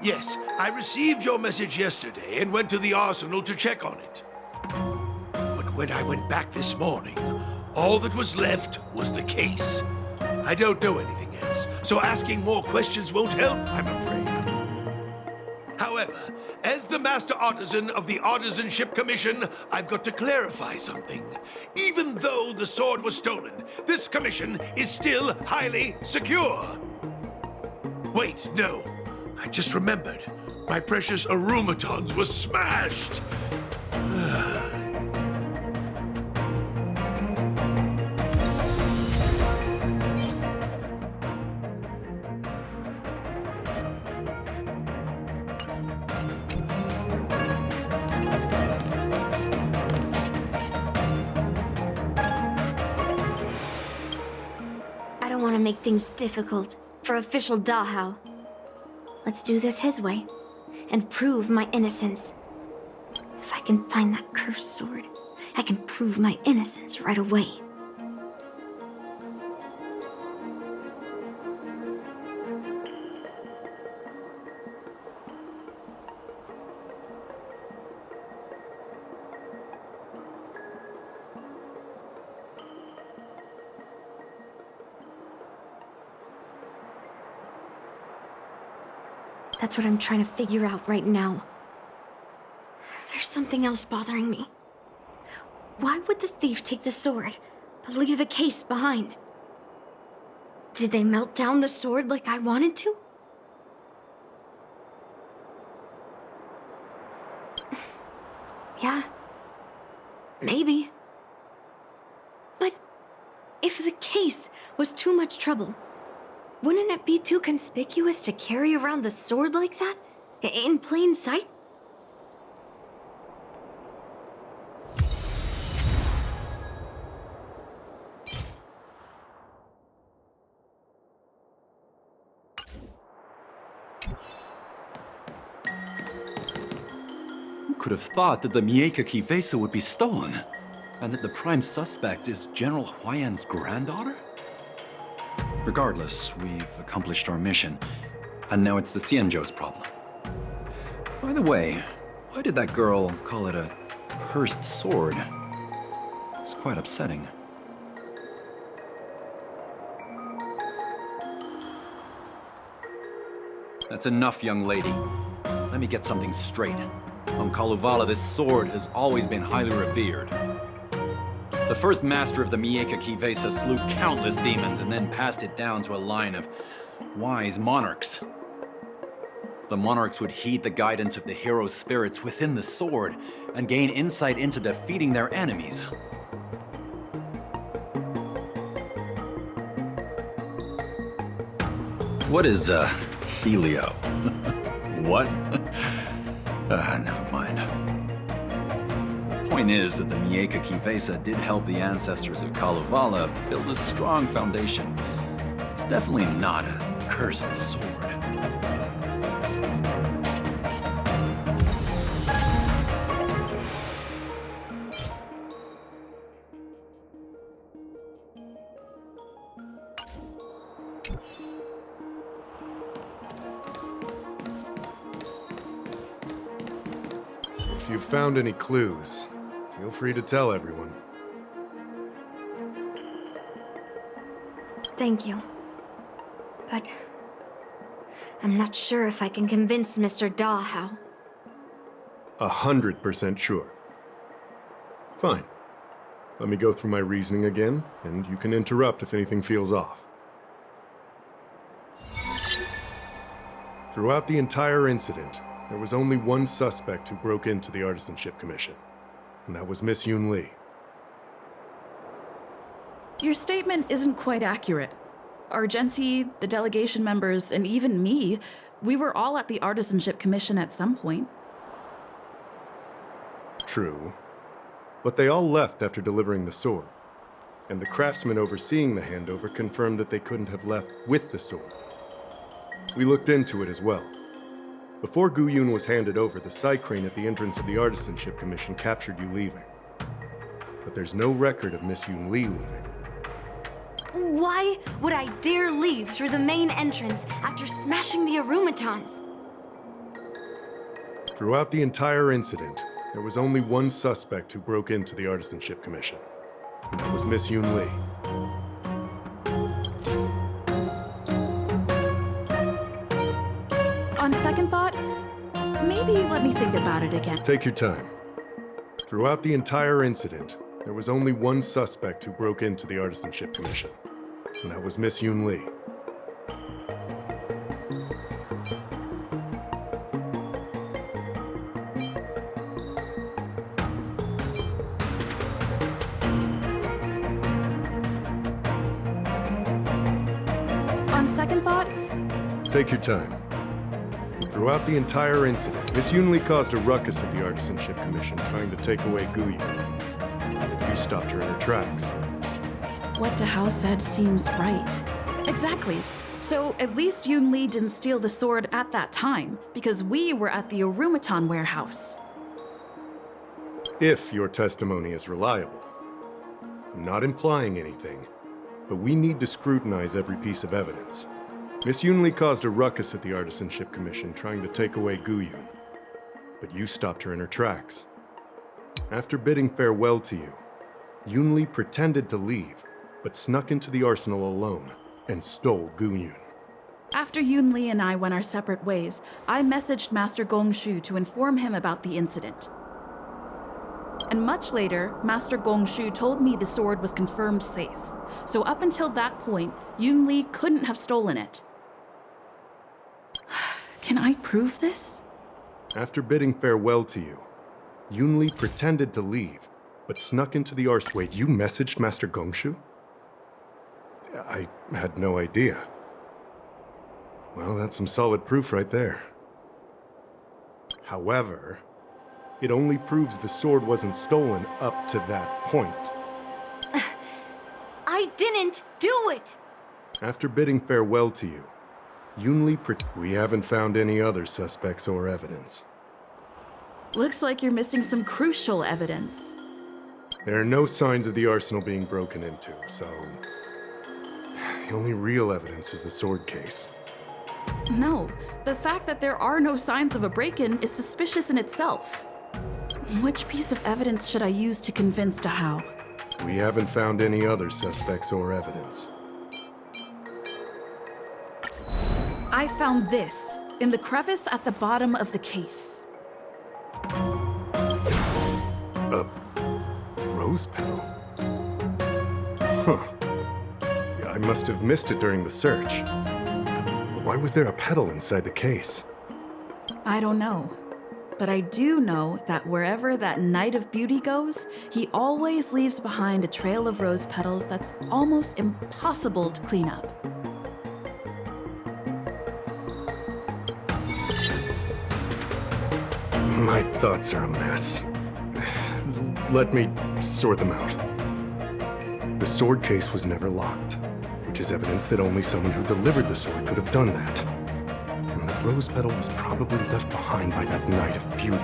Yes, I received your message yesterday and went to the arsenal to check on it. But when I went back this morning, all that was left was the case. I don't know anything else, so asking more questions won't help, I'm afraid. However, as the Master Artisan of the Artisanship Commission, I've got to clarify something. Even though the sword was stolen, this commission is still highly secure. Wait, no. I just remembered. My precious aromatons were smashed.
I don't want to make things difficult for official Dahao. Let's do this his way, and prove my innocence. If I can find that cursed sword, I can prove my innocence right away. That's what I'm trying to figure out right now. There's something else bothering me. Why would the thief take the sword, but leave the case behind? Did they melt down the sword like I wanted to? Yeah. Maybe. But if the case was too much trouble, wouldn't it be too conspicuous to carry around the sword like that? In plain sight?
Who could have thought that the Mieka Kivesa would be stolen? And that the prime suspect is General Huayan's granddaughter? Regardless, we've accomplished our mission, and now it's the Xianzhou's problem. By the way, why did that girl call it a cursed sword? It's quite upsetting. That's enough, young lady. Let me get something straight. On Kalevala, this sword has always been highly revered. The first master of the Mieka Kivesa slew countless demons and then passed it down to a line of wise monarchs. The monarchs would heed the guidance of the hero spirits within the sword and gain insight into defeating their enemies. What is, Helio? What? Never mind. Point is that the Mieka Kivesa did help the ancestors of Kalevala build a strong foundation. It's definitely not a cursed sword.
If you've found any clues, feel free to tell everyone.
Thank you. But I'm not sure if I can convince Mr. Daw how.
100% sure. Fine. Let me go through my reasoning again, and you can interrupt if anything feels off. Throughout the entire incident, there was only one suspect who broke into the Artisanship Commission, and that was Miss Yoon Lee.
Your statement isn't quite accurate. Argenti, the delegation members, and even me, we were all at the Artisanship Commission at some point.
True. But they all left after delivering the sword, and the craftsman overseeing the handover confirmed that they couldn't have left with the sword. We looked into it as well. Before Guyun was handed over, the side crane at the entrance of the Artisanship Commission captured you leaving. But there's no record of Miss Yoon Lee leaving.
Why would I dare leave through the main entrance after smashing the Arumatons?
Throughout the entire incident, there was only one suspect who broke into the Artisanship Commission, and that was Miss Yoon Lee.
On second thought, maybe let me think about it again.
Take your time. Throughout the entire incident, there was only one suspect who broke into the Artisanship Commission, and that was Miss Yoon Lee.
On second thought,
Take your time. Throughout the entire incident, Miss Yoon Lee caused a ruckus at the Artisanship Commission trying to take away Guyun. You stopped her in her tracks.
what Dahao said seems right. Exactly. So at least Yoon Lee didn't steal the sword at that time, because we were at the Arumaton warehouse.
If your testimony is reliable. I'm not implying anything, but we need to scrutinize every piece of evidence. Miss Yoon Lee caused a ruckus at the Artisanship Commission trying to take away Guyun, but you stopped her in her tracks. After bidding farewell to you, Yoon Lee pretended to leave, but snuck into the arsenal alone and stole Guyun.
After Yunli and I went our separate ways, I messaged Master Gongshu to inform him about the incident. And much later, Master Gongshu told me the sword was confirmed safe. So up until that point, Yunli couldn't have stolen it. Can I prove this?
After bidding farewell to you, Yunli pretended to leave, but snuck into the arse. Wait, you messaged Master Gongshu? I had no idea. Well, that's some solid proof right there. However, it only proves the sword wasn't stolen up to that point.
I didn't do it!
After bidding farewell to you, we haven't found any other suspects or evidence.
Looks like you're missing some crucial evidence.
There are no signs of the arsenal being broken into, so... the only real evidence is the sword case.
No, the fact that there are no signs of a break-in is suspicious in itself. Which piece of evidence should I use to convince Dahao?
We haven't found any other suspects or evidence.
I found this in the crevice at the bottom of the case.
A rose petal? Huh. I must have missed it during the search. Why was there a petal inside the case?
I don't know. But I do know that wherever that Knight of Beauty goes, he always leaves behind a trail of rose petals that's almost impossible to clean up.
My thoughts are a mess. Let me sort them out. The sword case was never locked, which is evidence that only someone who delivered the sword could have done that. And the rose petal was probably left behind by that Knight of Beauty.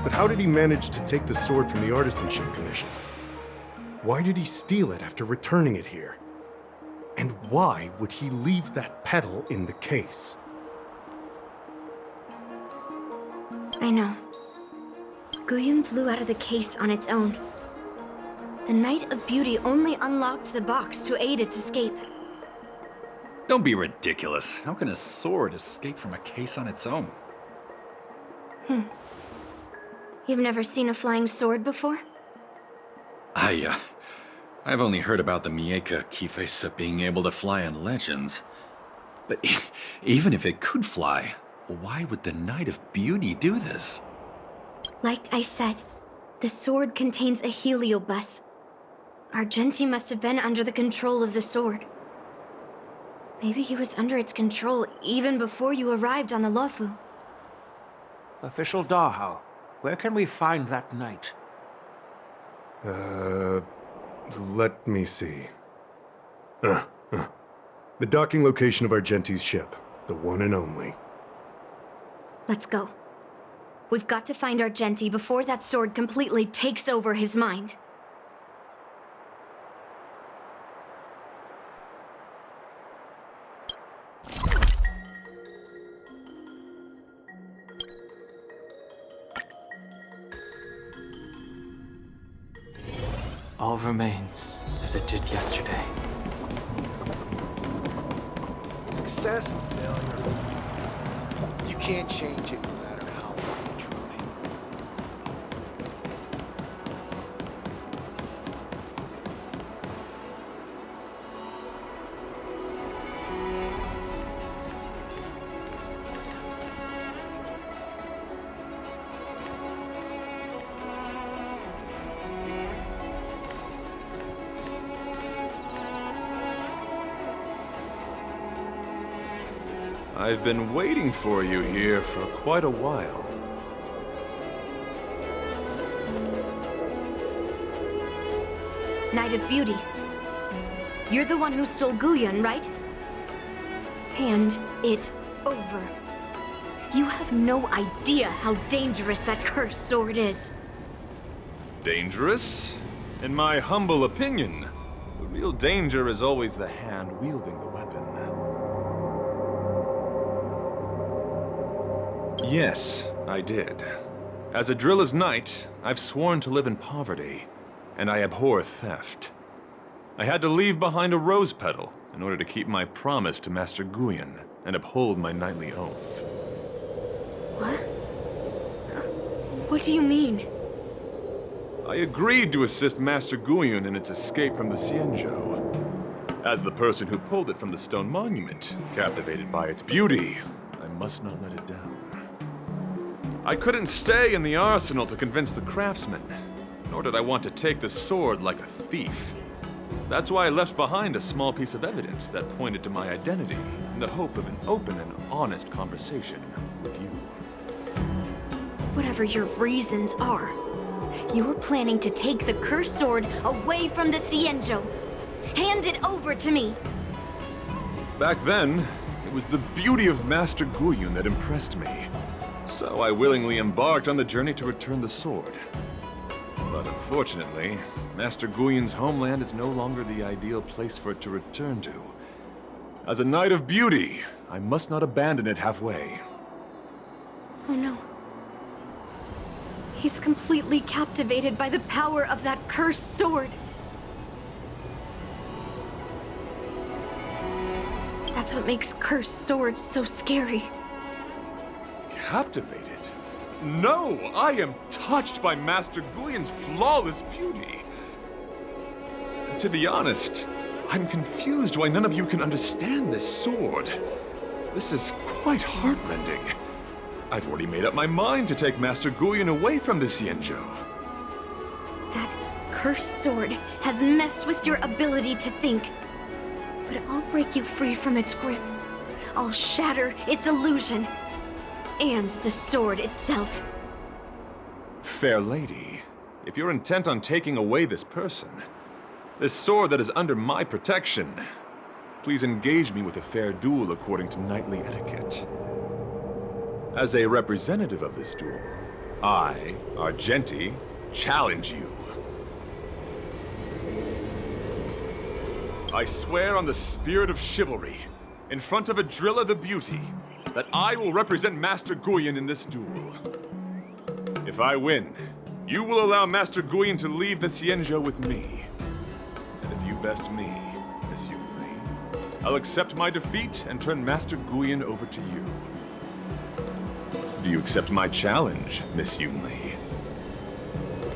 But how did he manage to take the sword from the Artisanship Commission? Why did he steal it after returning it here? And why would he leave that petal in the case?
I know. Guyun flew out of the case on its own. The Knight of Beauty only unlocked the box to aid its escape.
Don't be ridiculous. How can a sword escape from a case on its own?
You've never seen a flying sword before?
I've only heard about the Mieka Kifesa being able to fly in legends. But even if it could fly, why would the Knight of Beauty do this?
Like I said, the sword contains a heliobus. Argenti must have been under the control of the sword. Maybe he was under its control even before you arrived on the Lofu.
Official Dahao, where can we find that knight?
Let me see. The docking location of Argenti's ship, the one and only.
Let's go. We've got to find Argenti before that sword completely takes over his mind.
All remains as it did yesterday.
Success and failure. You can't change it no matter how hard you try.
I've been waiting for you here for quite a while.
Knight of Beauty. You're the one who stole Guyun, right? Hand it over. You have no idea how dangerous that cursed sword is.
Dangerous? In my humble opinion, the real danger is always the hand wielding the weapon. Yes, I did. As a driller's knight, I've sworn to live in poverty, and I abhor theft. I had to leave behind a rose petal in order to keep my promise to Master Guyon and uphold my knightly oath.
What? What do you mean?
I agreed to assist Master Guyon in its escape from the Xianzhou. As the person who pulled it from the stone monument, captivated by its beauty, I must not let it down. I couldn't stay in the arsenal to convince the craftsmen, nor did I want to take the sword like a thief. That's why I left behind a small piece of evidence that pointed to my identity in the hope of an open and honest conversation with you.
Whatever your reasons are, you're planning to take the cursed sword away from the Xianzhou. Hand it over to me!
Back then, it was the beauty of Master Guyon that impressed me. So I willingly embarked on the journey to return the sword. But unfortunately, Master Guyon's homeland is no longer the ideal place for it to return to. As a Knight of Beauty, I must not abandon it halfway.
Oh no. He's completely captivated by the power of that cursed sword. That's what makes cursed swords so scary.
Captivated? No! I am touched by Master Guyon's flawless beauty. To be honest, I'm confused why none of you can understand this sword. This is quite heartrending. I've already made up my mind to take Master Guyon away from the Xianzhou.
That cursed sword has messed with your ability to think. But I'll break you free from its grip. I'll shatter its illusion. And the sword itself.
Fair lady, if you're intent on taking away this person, this sword that is under my protection, please engage me with a fair duel according to knightly etiquette. As a representative of this duel, I, Argenti, challenge you. I swear on the spirit of chivalry, in front of Adrilla the Beauty, that I will represent Master Guyon in this duel. If I win, you will allow Master Guyon to leave the Xianzhou with me. And if you best me, Miss Yunli, I'll accept my defeat and turn Master Guyon over to you. Do you accept my challenge, Miss Yunli?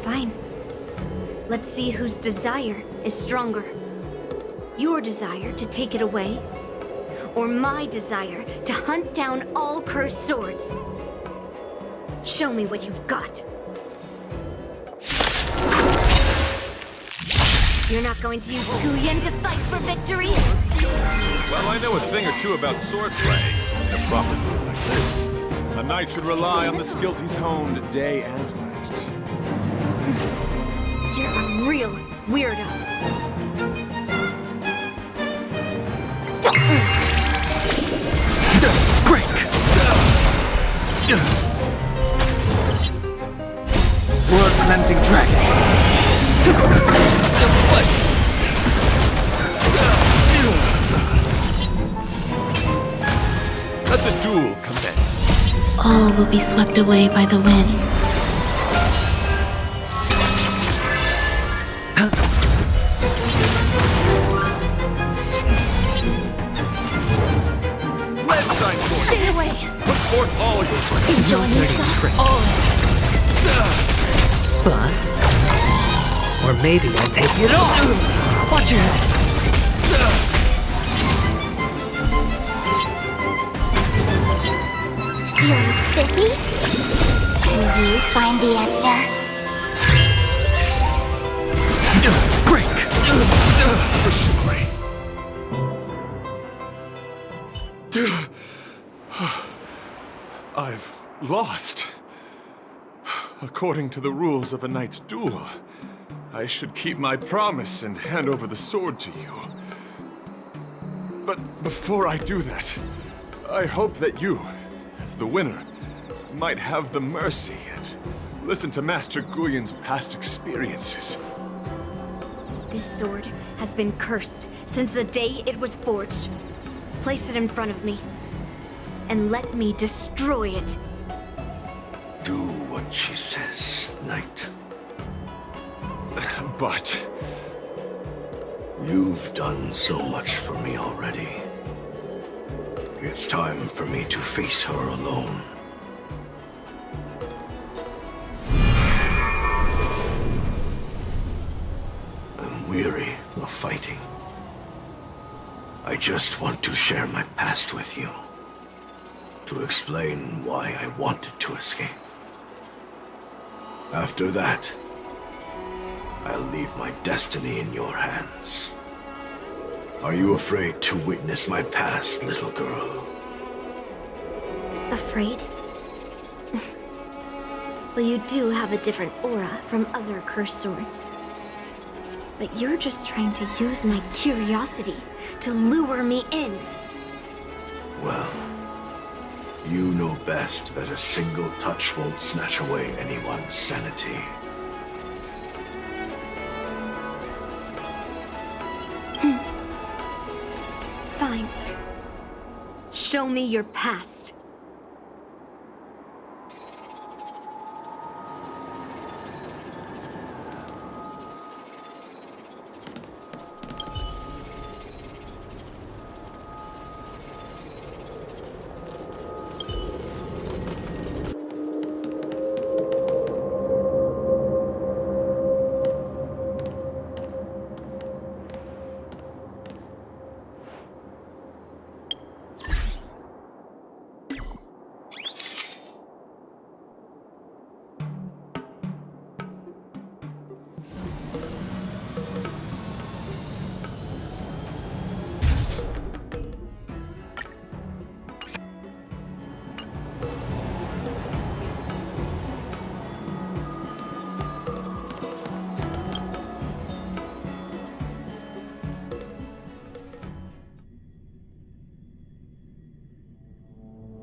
Fine. Let's see whose desire is stronger. Your desire to take it away, or my desire to hunt down all cursed swords. Show me what you've got. You're not going to use Guyon to fight for victory?
Well, I know a thing or two about swordplay. In a proper duel like this, a knight should rely on the skills he's honed day and night.
You're a real weirdo.
Break! Blood-cleansing dragon!
Let the duel commence.
All will be swept away by the wind.
Stay away!
Put forth all your strength.
Enjoy yourself.
Bust. Or maybe I'll take it all! Watch your head!
Feeling spiffy? Can you find the answer?
Break!
For chivalry. I've lost. According to the rules of a knight's duel, I should keep my promise and hand over the sword to you. But before I do that, I hope that you, as the winner, might have the mercy and listen to Master Guyon's past experiences.
This sword has been cursed since the day it was forged. Place it in front of me, and let me destroy it.
Do what she says, knight.
But
You've done so much for me already. It's time for me to face her alone. I'm weary of fighting. I just want to share my past with you. To explain why I wanted to escape. After that, I'll leave my destiny in your hands. Are you afraid to witness my past, little girl?
Afraid? Well, you do have a different aura from other cursed swords. But you're just trying to use my curiosity to lure me in.
Well, you know best that a single touch won't snatch away anyone's sanity.
Fine. Show me your past.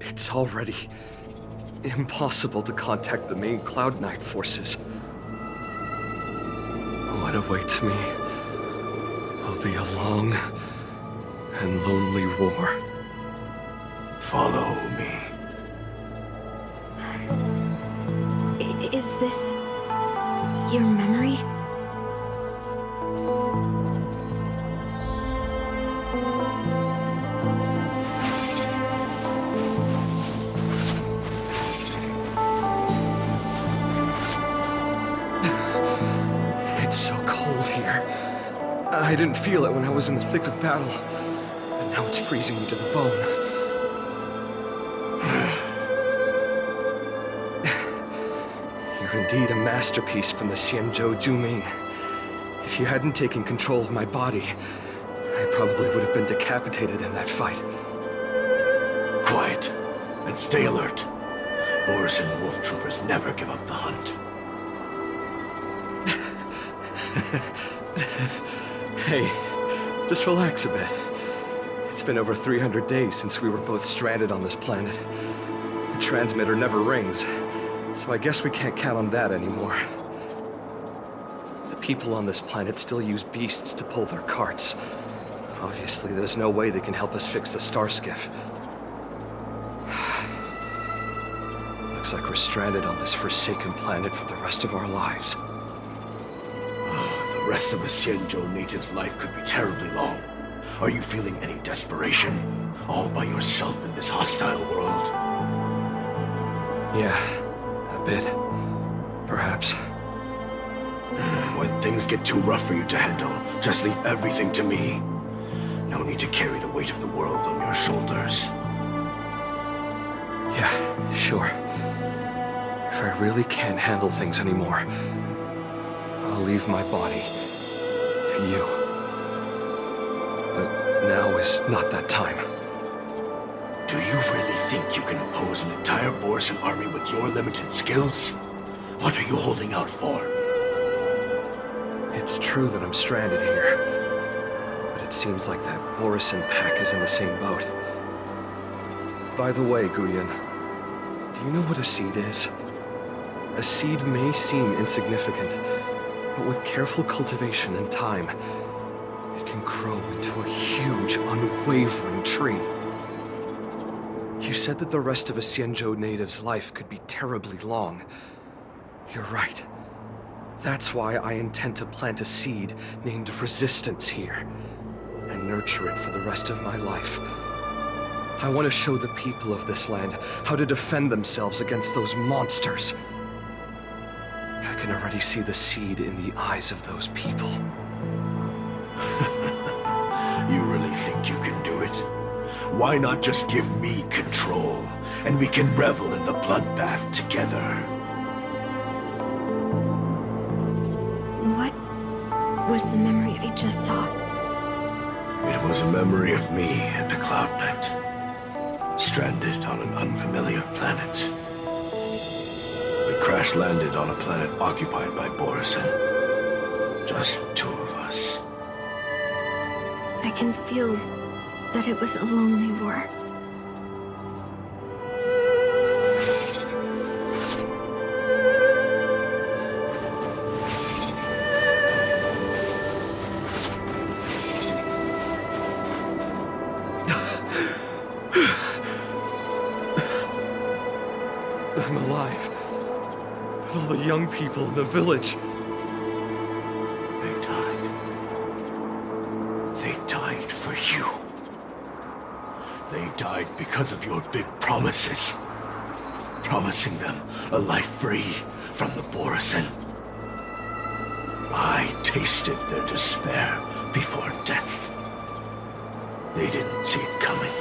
It's already impossible to contact the main Cloud Knight forces. What awaits me will be a long and lonely war.
Follow me.
Is this your memory?
It's so cold here. I didn't feel it when I was in the thick of battle, but now it's freezing me to the bone. You're indeed a masterpiece from the Xianzhou Juming. If you hadn't taken control of my body, I probably would have been decapitated in that fight.
Quiet, and stay alert. Boris and the Wolf Troopers never give up the hunt.
Hey, just relax a bit. It's been over 300 days since we were both stranded on this planet. The transmitter never rings, so I guess we can't count on that anymore. The people on this planet still use beasts to pull their carts. Obviously, there's no way they can help us fix the star skiff. Looks like we're stranded on this forsaken planet for the rest of our lives.
The rest of a Xianzhou native's life could be terribly long. Are you feeling any desperation? All by yourself in this hostile world?
Yeah, a bit. Perhaps.
When things get too rough for you to handle, just leave everything to me. No need to carry the weight of the world on your shoulders.
Yeah, sure. If I really can't handle things anymore, I'll leave my body to you. But now is not that time.
Do you really think you can oppose an entire Borisan army with your limited skills? What are you holding out for?
It's true that I'm stranded here, but it seems like that Borisan pack is in the same boat. By the way, Guyan, do you know what a seed is? A seed may seem insignificant, but with careful cultivation and time, it can grow into a huge, unwavering tree. You said that the rest of a Xianzhou native's life could be terribly long. You're right. That's why I intend to plant a seed named Resistance here, and nurture it for the rest of my life. I want to show the people of this land how to defend themselves against those monsters. I can already see the seed in the eyes of those people.
You really think you can do it? Why not just give me control, and we can revel in the bloodbath together?
What was the memory I just saw?
It was a memory of me and a Cloud Knight, stranded on an unfamiliar planet. We crash-landed on a planet occupied by Borisin. Just two of us.
I can feel that it was a lonely war.
I'm alive. But all the young people in the village...
They died for you. They died because of your big promises. Promising them a life free from the Borisin. I tasted their despair before death. They didn't see it coming.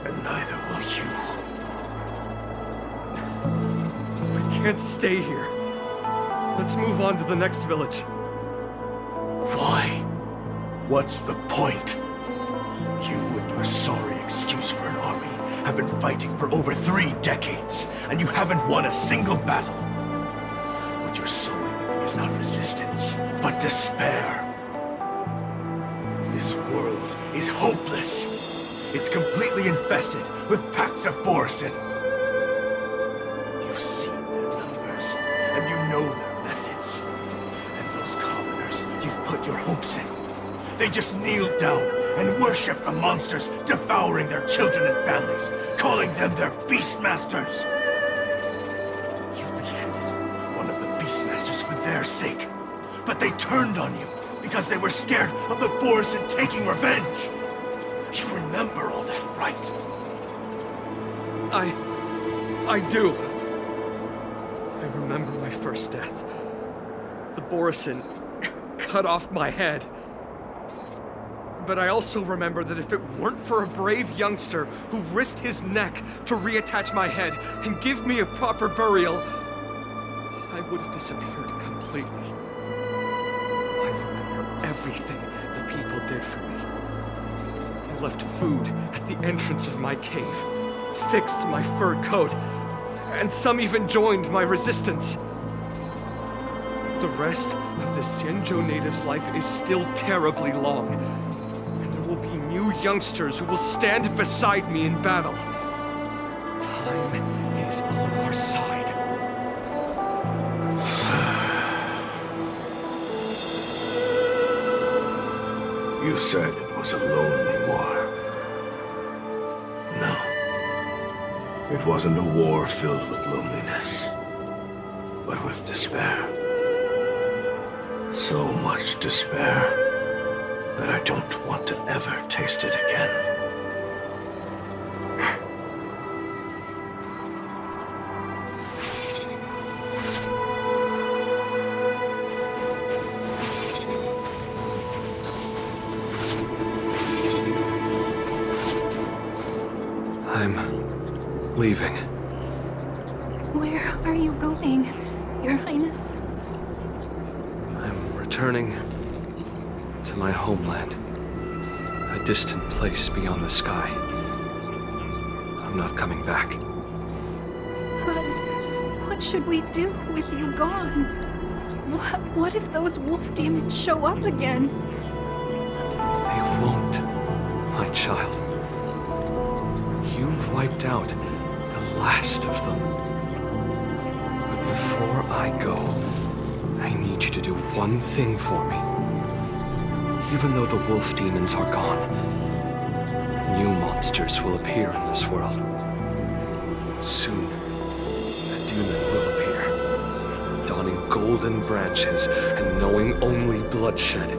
And neither will you.
We can't stay here. Let's move on to the next village.
Why? What's the point? You and your sorry excuse for an army have been fighting for over 3 decades, and you haven't won a single battle. What you're sowing is not resistance, but despair. This world is hopeless. It's completely infested with packs of Borisin. You've seen their numbers, and you know their methods. And those commoners you've put your hopes in. They just kneel down and worship the monsters devouring their children and families, calling them their Beastmasters. You beheaded one of the Beastmasters for their sake, but they turned on you because they were scared of the Borisin taking revenge. You remember all that, right?
I do. I remember my first death. The Borisin cut off my head. But I also remember that if it weren't for a brave youngster who risked his neck to reattach my head and give me a proper burial, I would have disappeared completely. I remember everything the people did for me. They left food at the entrance of my cave, fixed my fur coat, and some even joined my resistance. The rest of the Xianzhou native's life is still terribly long. Will be new youngsters who will stand beside me in battle. Time is on our side.
You said it was a lonely war. No. It wasn't a war filled with loneliness, but with despair. So much despair that I don't want to ever taste it again.
I'm leaving.
Where are you going, Your Highness?
I'm returning to my homeland. A distant place beyond the sky. I'm not coming back.
But what should we do with you gone? What if those wolf demons show up again?
They won't, my child. You've wiped out the last of them. But before I go, I need you to do one thing for me. Even though the wolf demons are gone, new monsters will appear in this world. Soon, a demon will appear, donning
golden branches and knowing only bloodshed.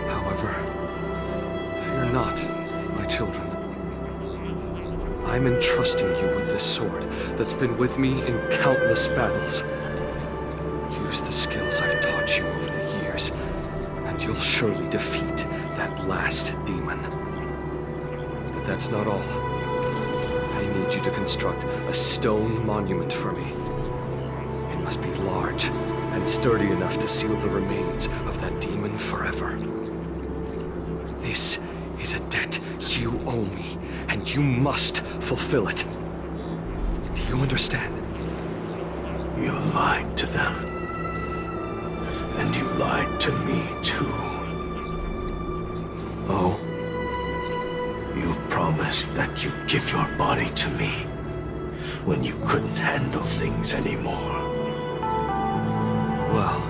However, fear not, my children. I'm entrusting you with this sword that's been with me in countless battles. Use the skills I've taught you over the years, and you'll surely defeat that last demon. But that's not all. I need you to construct a stone monument for me. It must be large and sturdy enough to seal the remains of that demon forever. This is a debt you owe me, and you must fulfill it. Do you understand?
You lied to them. And you lied to me, too.
Oh?
You promised that you'd give your body to me when you couldn't handle things anymore.
Well,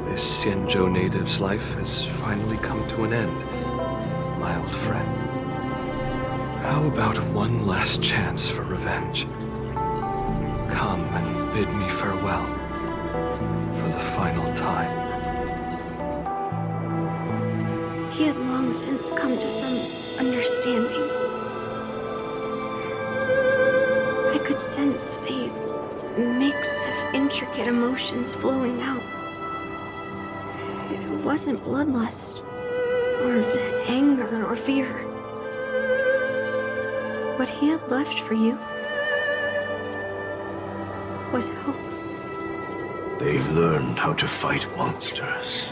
this Xianzhou native's life has finally come to an end, my old friend. How about one last chance for revenge? Come and bid me farewell for the final time.
He had long since come to some understanding. I could sense a mix of intricate emotions flowing out. It wasn't bloodlust, or anger, or fear. What he had left for you was hope.
They've learned how to fight monsters.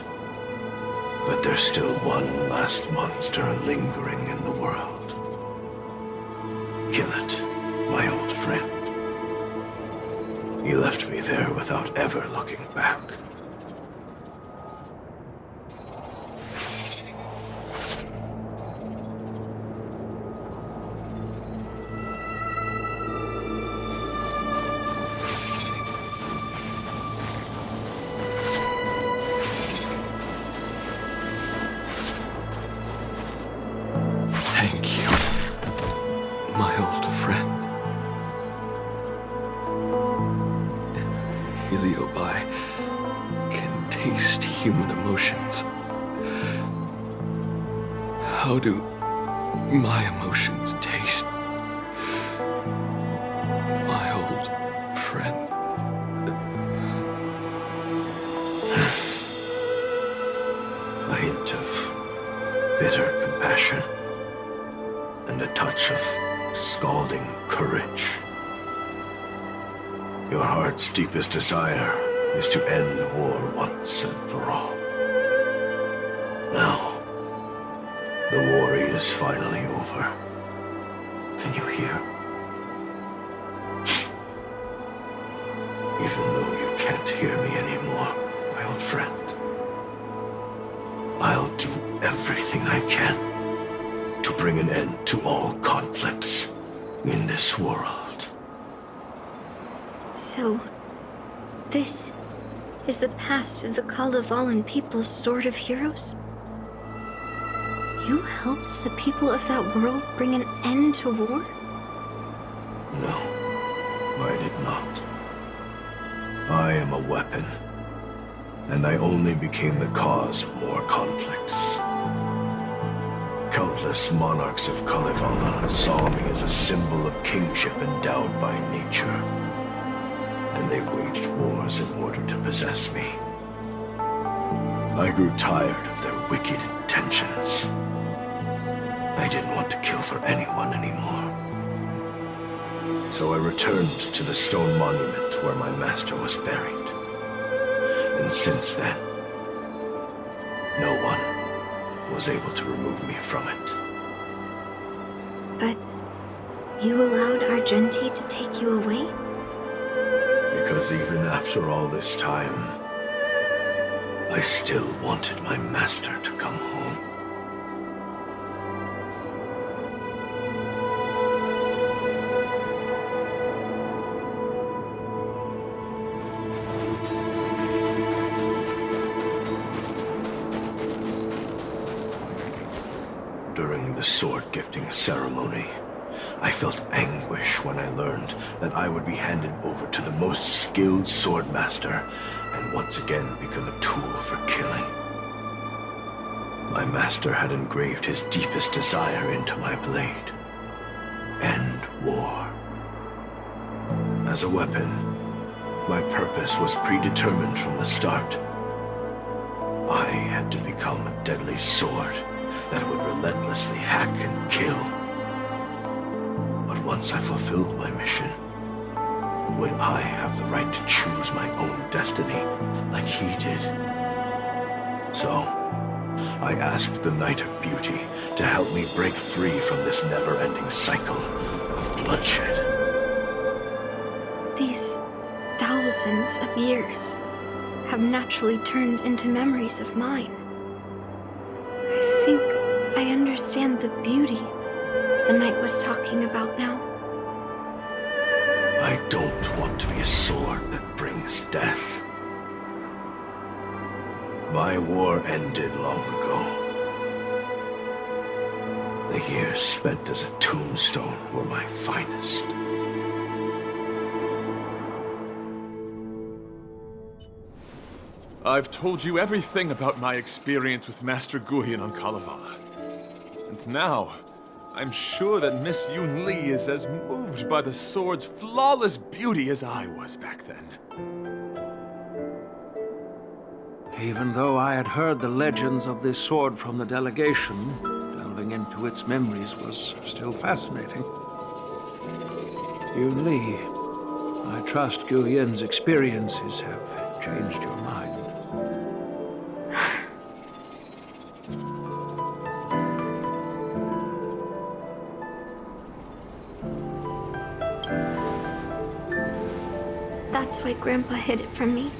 But there's still one last monster lingering in the world. Kill it, my old friend. He left me there without ever looking back.
Thank you, my old friend. Heliobi can taste human emotions. How do my emotions taste? My old friend.
A hint of bitter compassion. And a touch of scalding courage. Your heart's deepest desire is to end war once and for all. Now, the war is finally over. Can you hear? Even though you can't hear me anymore, my old friend, I'll do everything I can to bring an end to all conflicts in this world.
So, this is the past of the Kalevalan people's Sword of Heroes? You helped the people of that world bring an end to war?
No, I did not. I am a weapon, and I only became the cause of more conflicts. Countless monarchs of Kalevala saw me as a symbol of kingship endowed by nature, and they waged wars in order to possess me. I grew tired of their wicked intentions. I didn't want to kill for anyone anymore. So I returned to the stone monument where my master was buried. And since then, no one was able to remove me from it.
But you allowed Argenti to take you away?
Because even after all this time, I still wanted my master to come home. During the sword gifting ceremony, I felt anguish when I learned that I would be handed over to the most skilled swordmaster and once again become a tool for killing. My master had engraved his deepest desire into my blade. End war. As a weapon, my purpose was predetermined from the start. I had to become a deadly sword that would relentlessly hack and kill. But once I fulfilled my mission, would I have the right to choose my own destiny like he did? So, I asked the Knight of Beauty to help me break free from this never-ending cycle of bloodshed.
These thousands of years have naturally turned into memories of mine. I think I understand the beauty the knight was talking about now.
I don't want to be a sword that brings death. My war ended long ago. The years spent as a tombstone were my finest.
I've told you everything about my experience with Master Guyan on Kalevala. And now, I'm sure that Miss Yun Li is as moved by the sword's flawless beauty as I was back then.
Even though I had heard the legends of this sword from the delegation, delving into its memories was still fascinating. Yun Li, I trust Guyan's experiences have changed your mind.
That's why Grandpa hid it from me,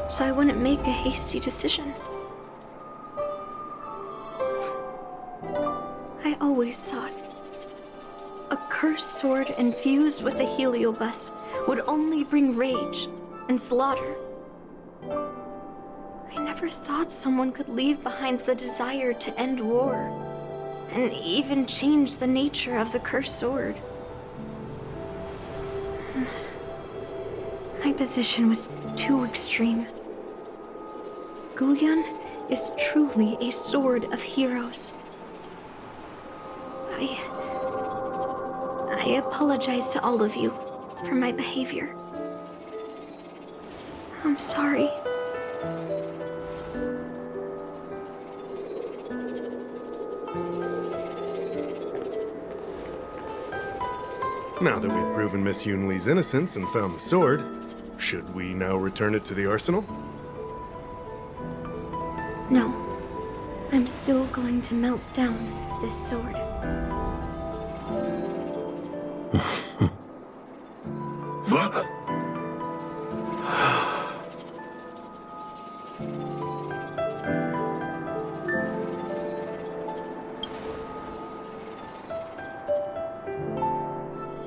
so I wouldn't make a hasty decision. I always thought a cursed sword infused with a heliobus would only bring rage and slaughter. I never thought someone could leave behind the desire to end war, and even change the nature of the cursed sword. My position was too extreme. Guyan is truly a sword of heroes. I apologize to all of you for my behavior. I'm sorry.
Now that we've proven Miss Yun Li's innocence and found the sword, should we now return it to the arsenal?
No. I'm still going to melt down this sword.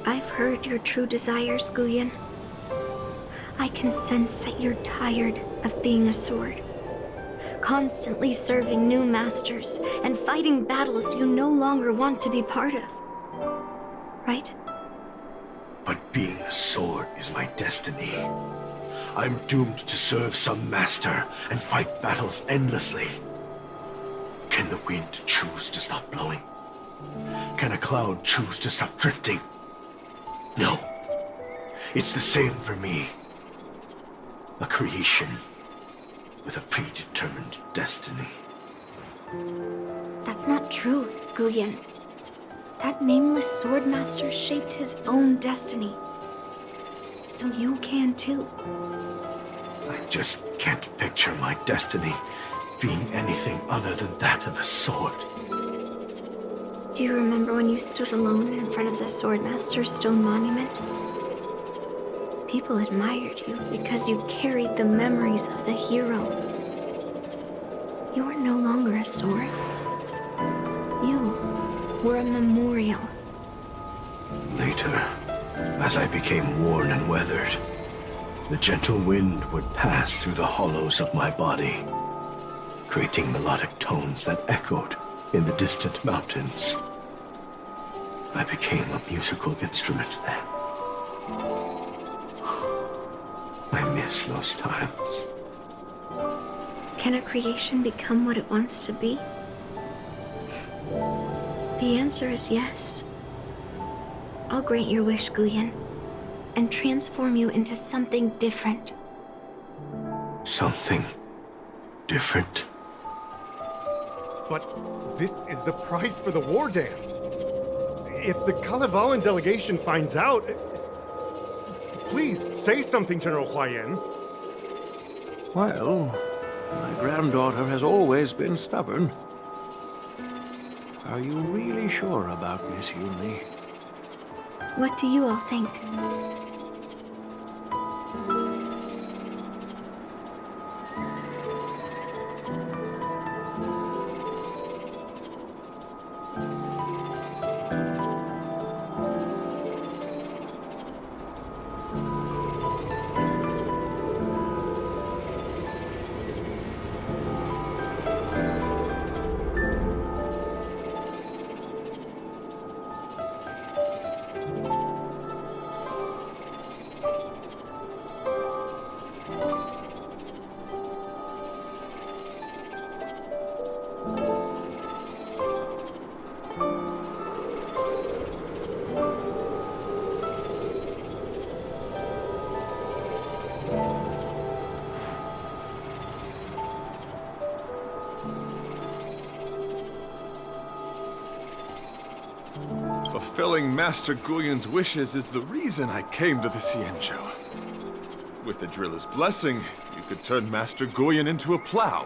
I've heard your true desires, Guyan. I can sense that you're tired of being a sword. Constantly serving new masters and fighting battles you no longer want to be part of. Right?
But being a sword is my destiny. I'm doomed to serve some master and fight battles endlessly. Can the wind choose to stop blowing? Can a cloud choose to stop drifting? No. It's the same for me. A creation with a predetermined destiny.
That's not true, Guyan. That nameless swordmaster shaped his own destiny. So you can too.
I just can't picture my destiny being anything other than that of a sword.
Do you remember when you stood alone in front of the swordmaster's stone monument? People admired you because you carried the memories of the hero. You were no longer a sword. You were a memorial.
Later, as I became worn and weathered, the gentle wind would pass through the hollows of my body, creating melodic tones that echoed in the distant mountains.
I became a musical instrument then. I miss those times.
Can a creation become what it wants to be? The answer is yes. I'll grant your wish, Guyen, and transform you into something different.
Something different.
But this is the price for the war dance. If the Kalevalan delegation finds out... Please, say something, General Huayan.
Well, my granddaughter has always been stubborn. Are you really sure about Miss Yunli?
What do you all think?
Fulfilling Master Guyen's wishes is the reason I came to the Xianzhou. With the driller's blessing, you could turn Master Guyen into a plow.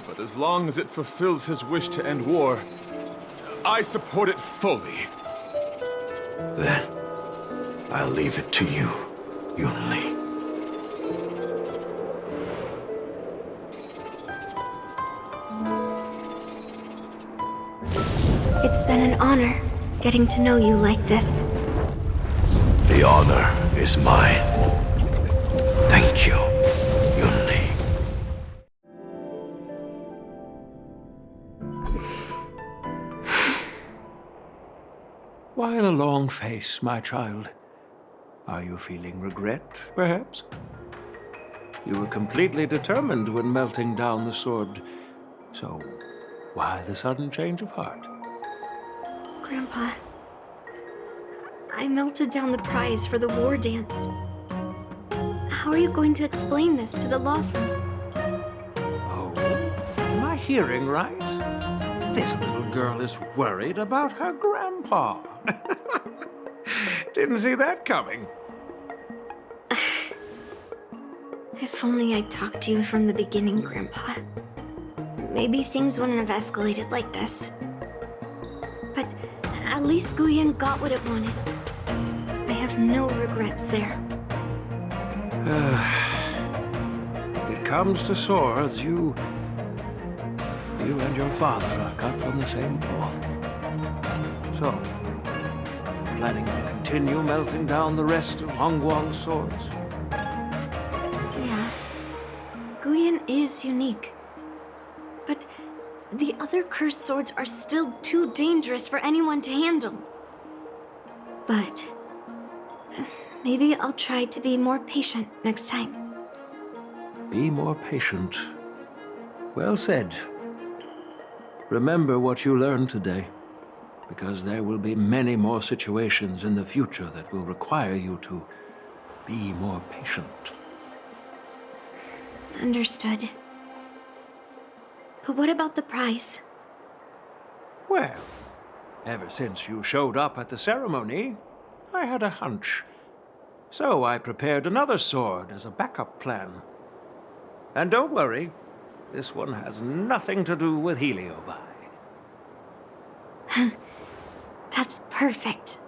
But as long as it fulfills his wish to end war, I support it fully.
Then, I'll leave it to you, Yunli.
It's been an honor getting to know you like this.
The honor is mine. Thank you, Yunli. Why the long face, my child? Are you feeling regret, perhaps? You were completely determined when melting down the sword. So, why the sudden change of heart?
Grandpa, I melted down the prize for the war dance. How are you going to explain this to the law firm?
Oh, am I hearing right? This little girl is worried about her grandpa. Didn't see that coming.
If only I'd talked to you from the beginning, Grandpa. Maybe things wouldn't have escalated like this. But at least Guyen got what it wanted. I have no regrets there.
When it comes to swords, you and your father are cut from the same cloth. So, are you planning to continue melting down the rest of Hongguang's swords?
Yeah. Guyen is unique. But the other cursed swords are still too dangerous for anyone to handle. But maybe I'll try to be more patient next time.
Be more patient. Well said. Remember what you learned today, because there will be many more situations in the future that will require you to be more patient.
Understood. But what about the prize?
Well, ever since you showed up at the ceremony, I had a hunch. So I prepared another sword as a backup plan. And don't worry, this one has nothing to do with Heliobi.
That's perfect.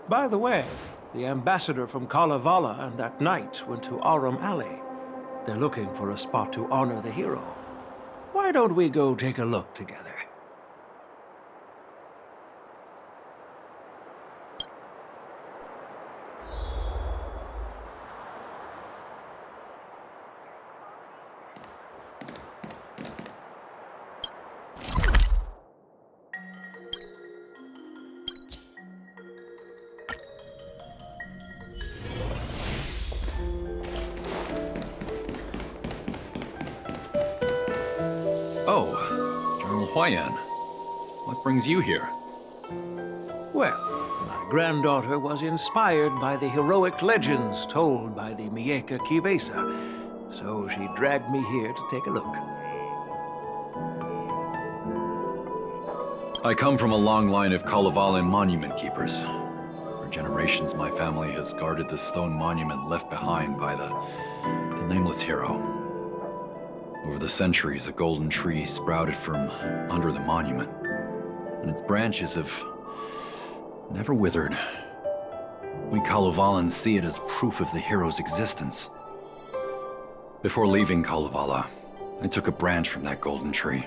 By the way, the ambassador from Kalevala and that knight went to Arum Alley. They're looking for a spot to honor the hero. Why don't we go take a look together?
So, General Huayan, what brings you here?
Well, my granddaughter was inspired by the heroic legends told by the Mieka Kivesa, so she dragged me here to take a look.
I come from a long line of Kalevala monument keepers. For generations, my family has guarded the stone monument left behind by the nameless hero. Over the centuries, a golden tree sprouted from under the monument, and its branches have never withered. We Kalevalans see it as proof of the hero's existence. Before leaving Kalevala, I took a branch from that golden tree,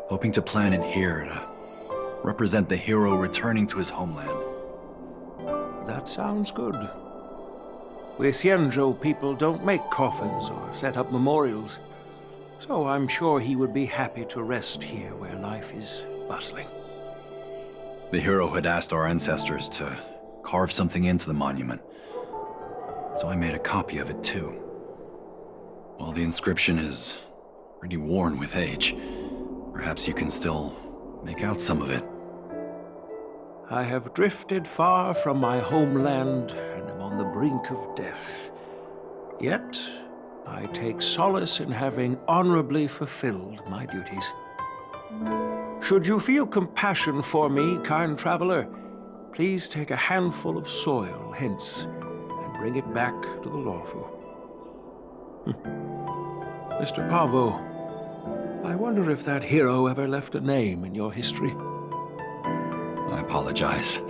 hoping to plant it here to represent the hero returning to his homeland.
That sounds good. We Xianzhou people don't make coffins or set up memorials, so I'm sure he would be happy to rest here where life is bustling.
The hero had asked our ancestors to carve something into the monument, so I made a copy of it too. While the inscription is pretty worn with age, perhaps you can still make out some of it.
I have drifted far from my homeland and am on the brink of death. Yet, I take solace in having honorably fulfilled my duties. Should you feel compassion for me, kind traveler, please take a handful of soil hence and bring it back to the Lawfu. Mr. Pavo, I wonder if that hero ever left a name in your history.
I apologize,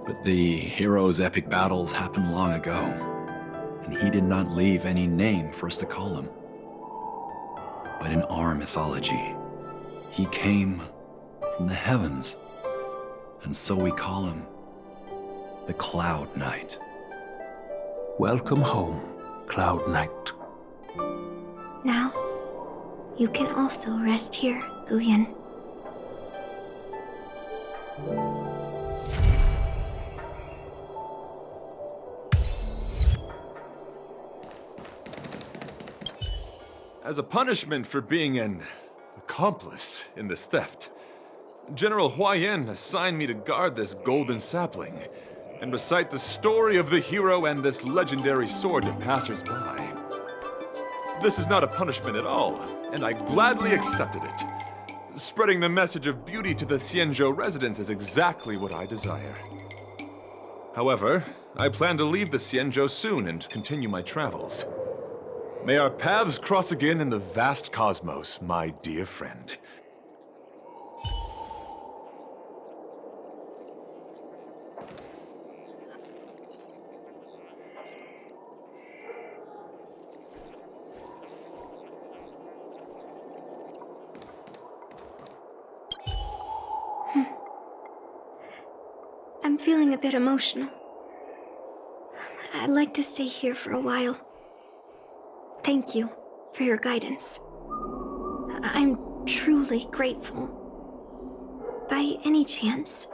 but the hero's epic battles happened long ago, and he did not leave any name for us to call him. But in our mythology, he came from the heavens, and so we call him the Cloud Knight.
Welcome home, Cloud Knight.
Now, you can also rest here, Guyan.
As a punishment for being an accomplice in this theft, General Huayan assigned me to guard this golden sapling and recite the story of the hero and this legendary sword to passers-by. This is not a punishment at all, and I gladly accepted it. Spreading the message of beauty to the Xianzhou residents is exactly what I desire. However, I plan to leave the Xianzhou soon and continue my travels. May our paths cross again in the vast cosmos, my dear friend.
I'm feeling a bit emotional. I'd like to stay here for a while. Thank you for your guidance. I'm truly grateful. By any chance,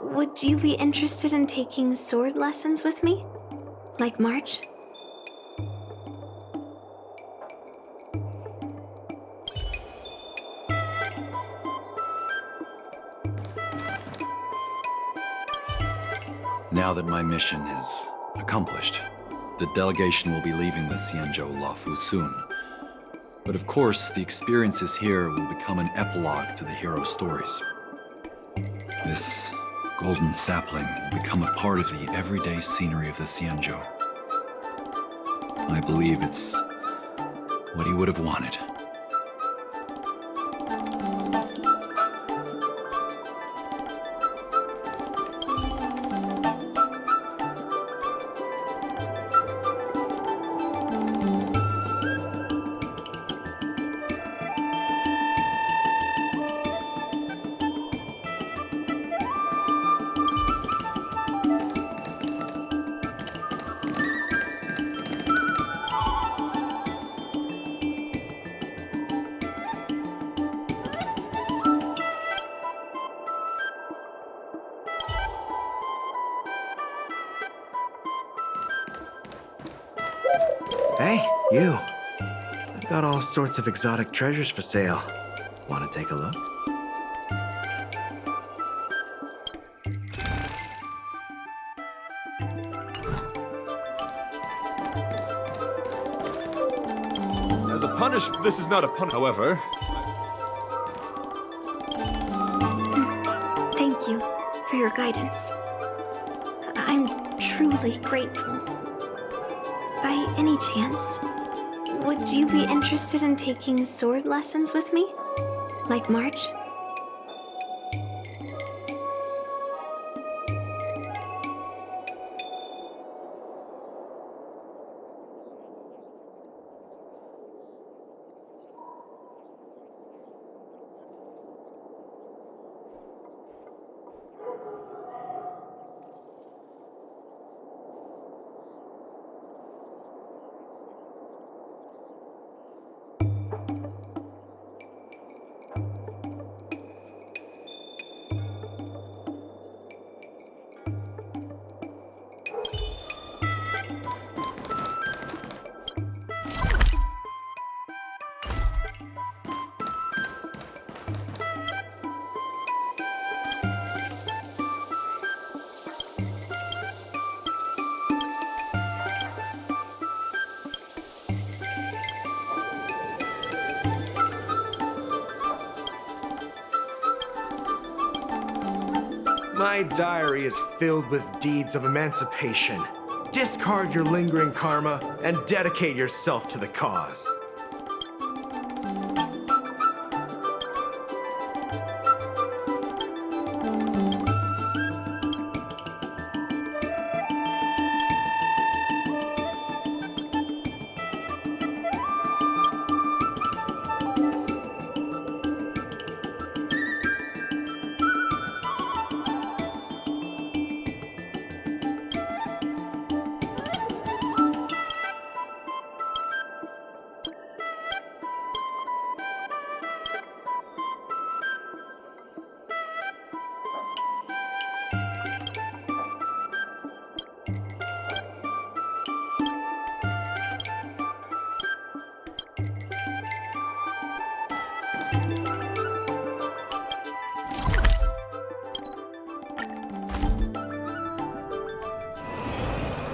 would you be interested in taking sword lessons with me? Like March?
Now that my mission is accomplished, the delegation will be leaving the Xianzhou Lawfu soon. But of course, the experiences here will become an epilogue to the hero stories. This golden sapling will become a part of the everyday scenery of the Xianzhou. I believe it's what he would have wanted.
Hey, you. I've got all sorts of exotic treasures for sale. Want to take a look?
As a punishment, this is not a punish. However,
Thank you for your guidance. I'm truly grateful. By any chance, would you be interested in taking sword lessons with me? Like March?
My diary is filled with deeds of emancipation. Discard your lingering karma and dedicate yourself to the cause.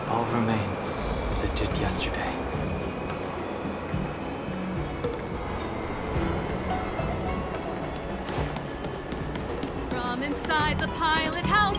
All remains as it did yesterday.
From inside the pilot house.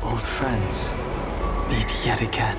Old friends meet yet again.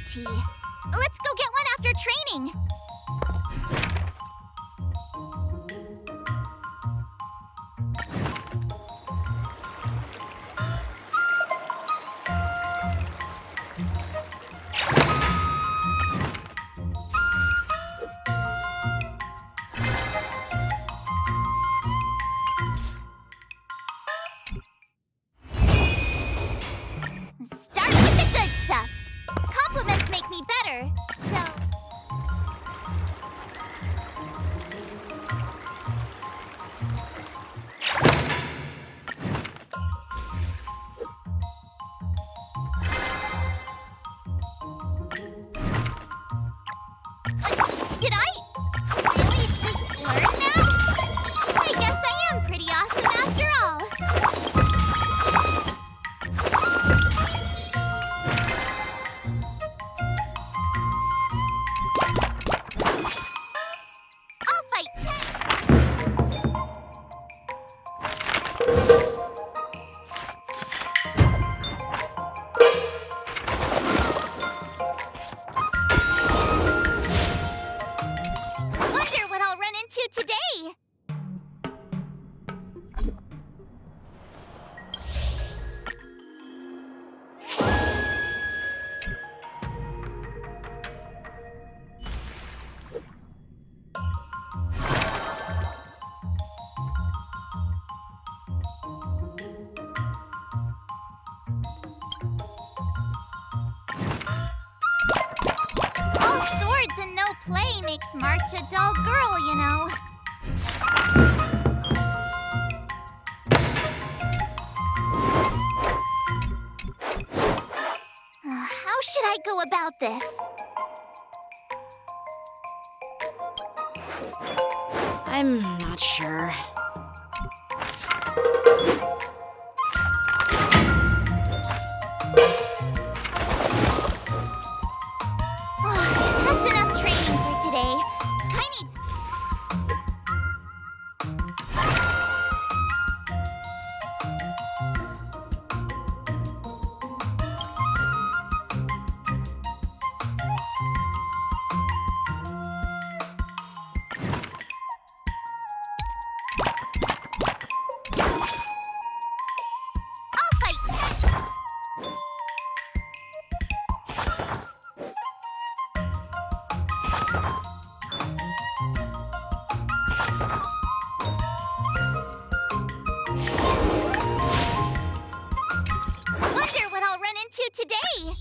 tea. Let's go get one after training. Start with the good stuff. Compliments make me better, so... Did I really just learn that? I guess I am pretty awesome after all. I'll fight 10. Wonder what I'll run into today. All swords and no play makes March a dull girl, you know. How should I go about this?
I'm not sure.
That's enough training for today. I need I'll fight 10. Wonder what I'll run into today.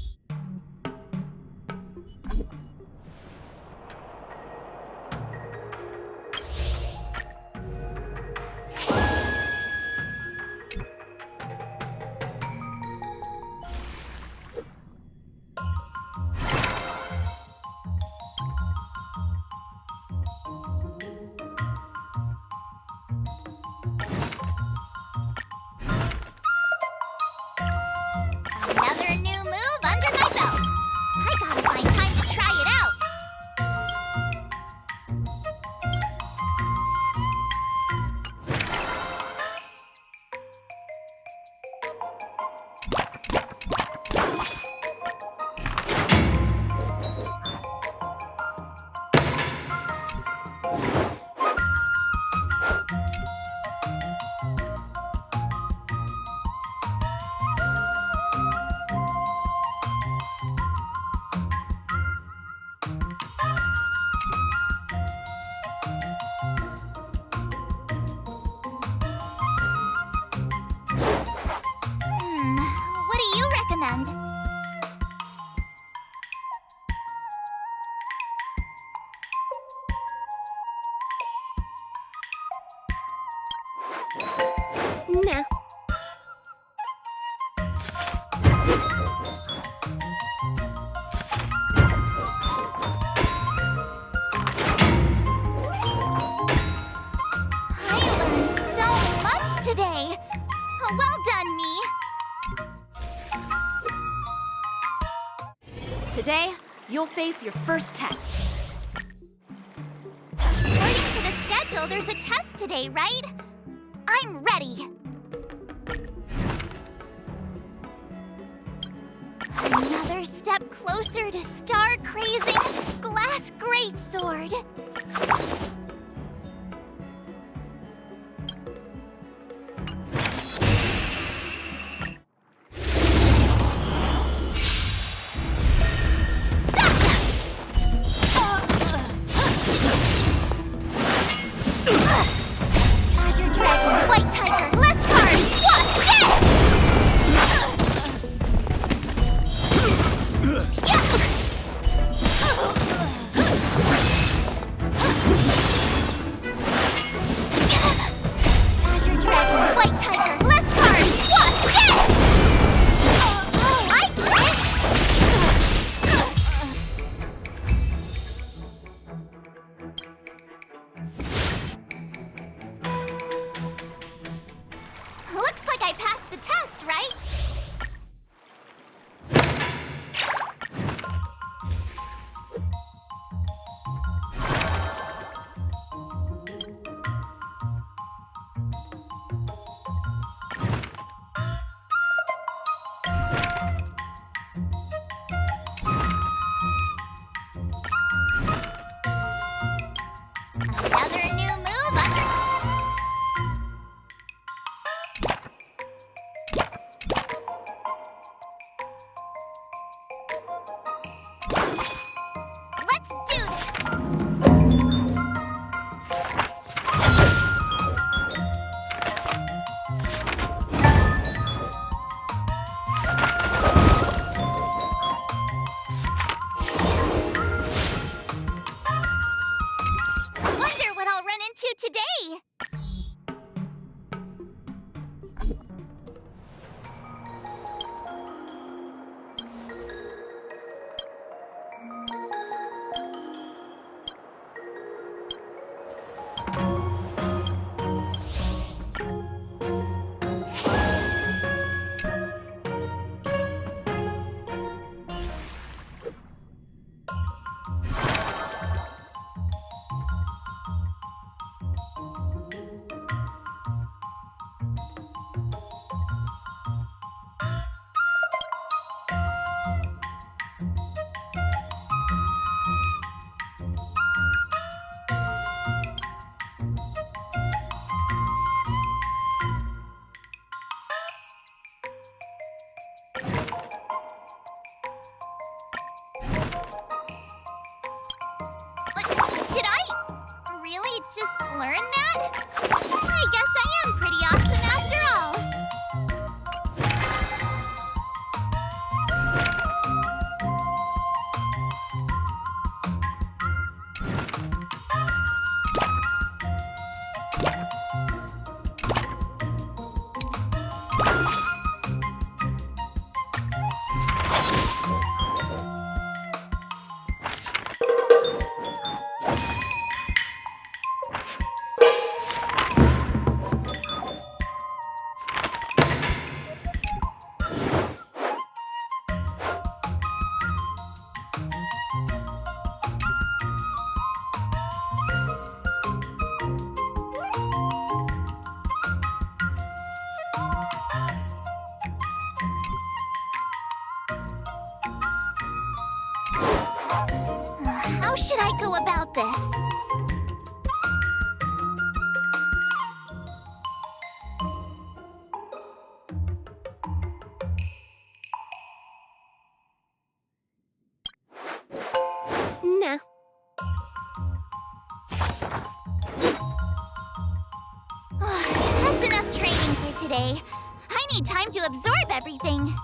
Another new move under my belt. I gotta find time to try it out. What do you recommend?
Nah.
I learned so much today. Well done, me.
Today, you'll face your first test.
According to the schedule, there's a test today, right? I'm ready. Another another step closer to star-crazing glass greatsword. Azure Dragon, White Tiger, less cards! What's this? Azure Dragon, White Tiger, less cards! What's this? I get it! Looks like I passed the test, right? Another new move under... Let's do this! Wonder what I'll run into today! Did I really just learn that? I guess I am pretty awesome after all. How should I go about this?
Nah.
That's enough training for today. I need time to absorb everything.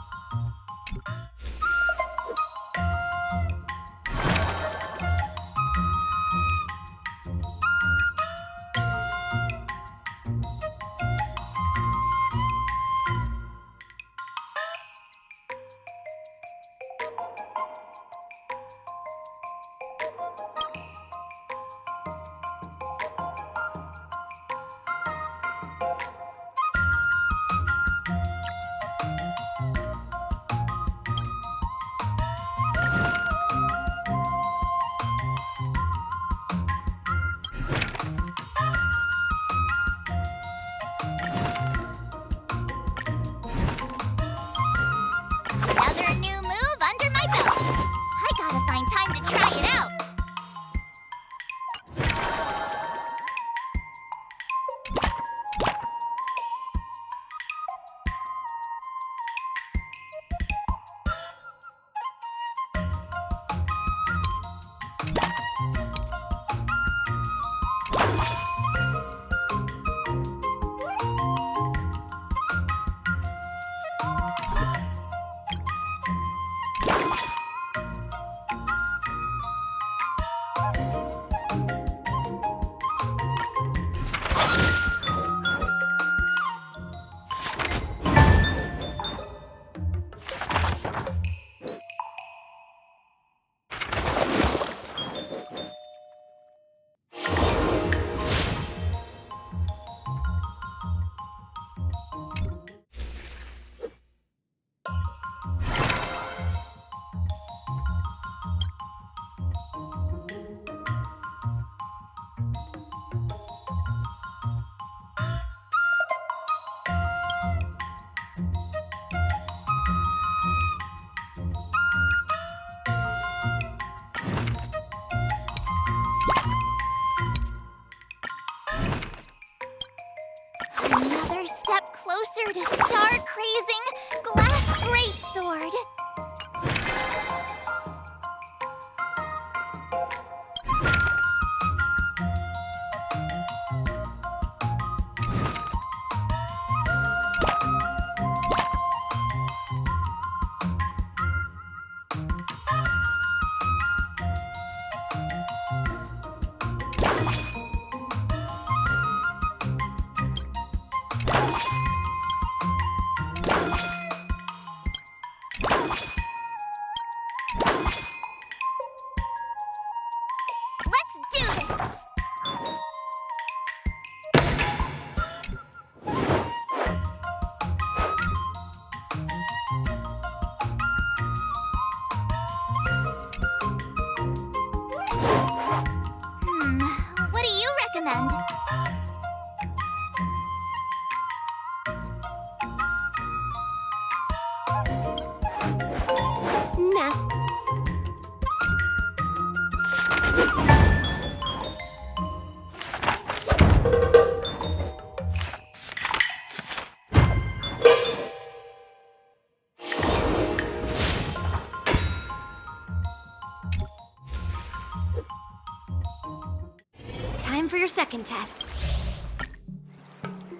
Time for your second test.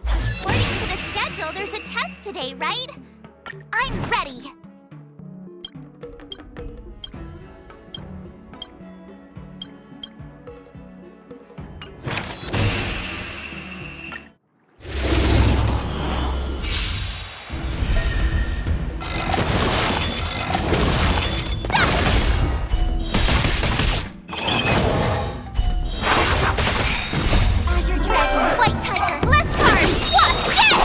According to the schedule, there's a test today, right? I'm ready. Azure Dragon, White Tiger, less cards! What? Yes!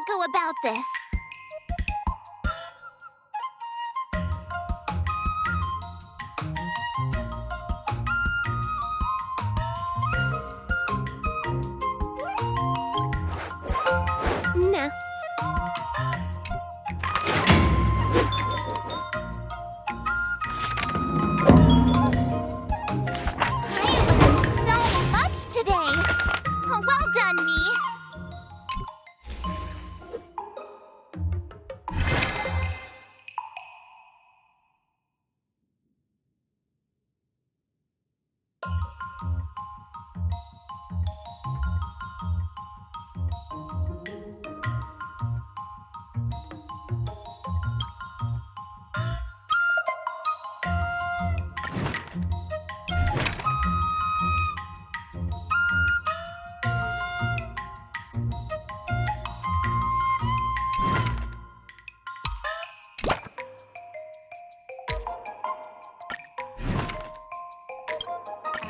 I go about this?
Nah.
So much today! Oh, well done, me!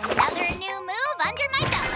Another new move under my belt.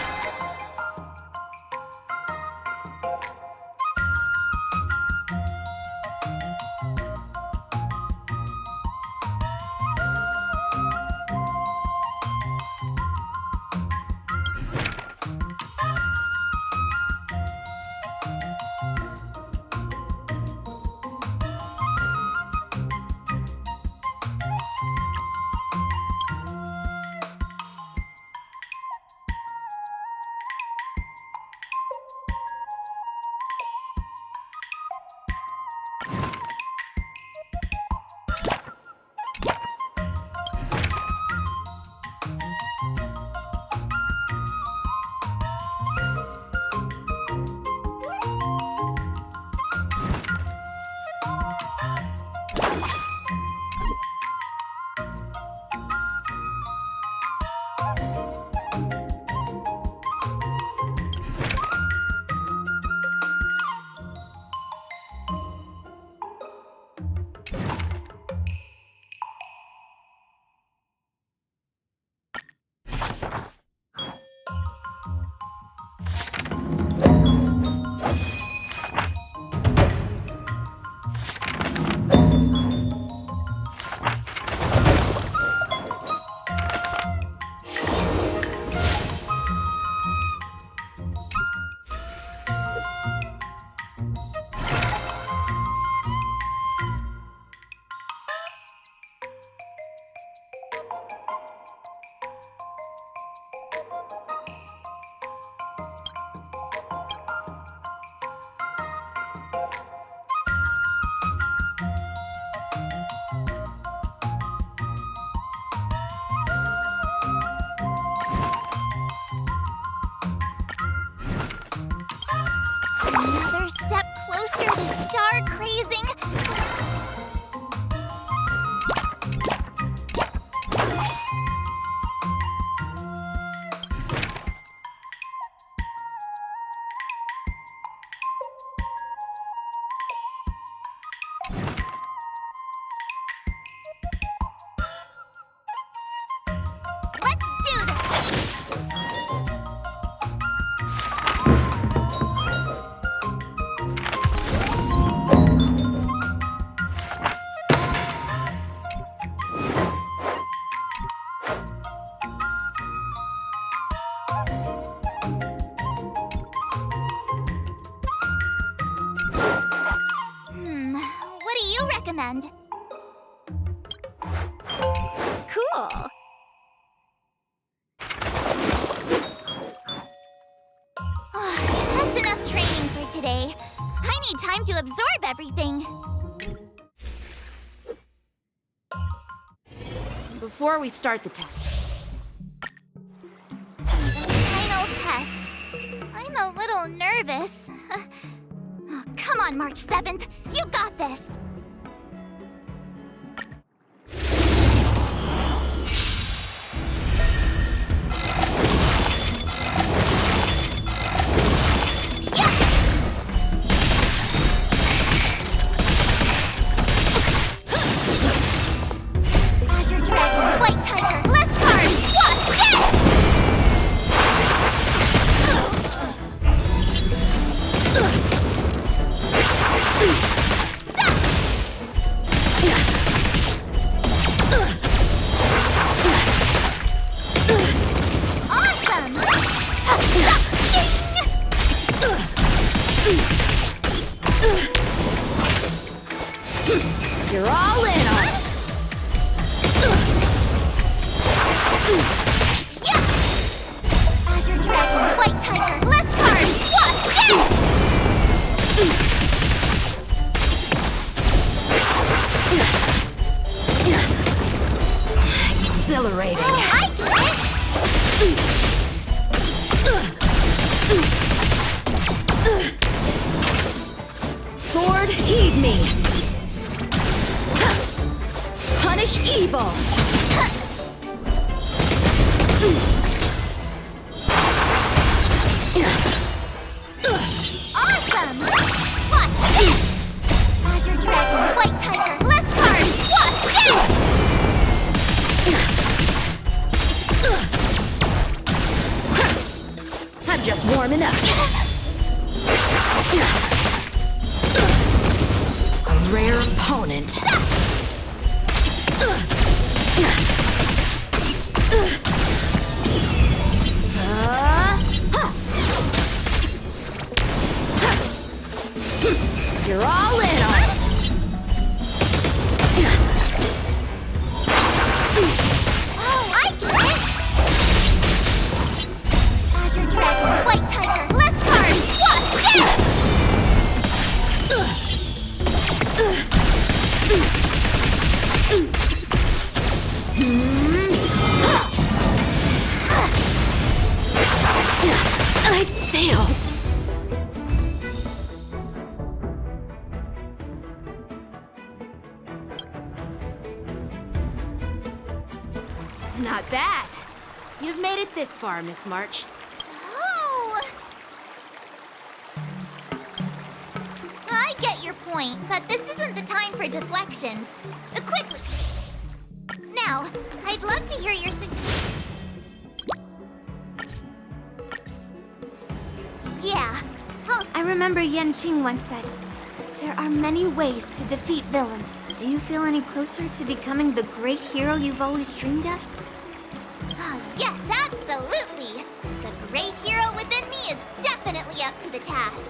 Another step closer to star crazing. Let's do this! What do you recommend?
Cool.
That's enough training for today. I need time to absorb everything.
Before we start the test,
Final test. I'm a little nervous. Oh, come on, March 7th. You got this. Azure Dragon, White Tiger, less cards! What's this?
You're all in on it.
Azure Dragon, White Tiger, less cards! What?
Exhilarating.
I
Sword, heed me. Punish evil.
Awesome! Watch this! Azure Dragon, White Tiger, less cards! Watch this!
I'm just warming up. A rare opponent. You're all in on it.
Oh, I get it! Azure Dragon, White Tiger, less cards! Watch this!
I failed. Not bad. You've made it this far, Miss March.
Oh! I get your point, but this isn't the time for deflections. Quickly! Now, I'd love to hear your Yeah.
I remember Yanqing once said, there are many ways to defeat villains. Do you feel any closer to becoming the great hero you've always dreamed of?
Yes, absolutely! The great hero within me is definitely up to the task.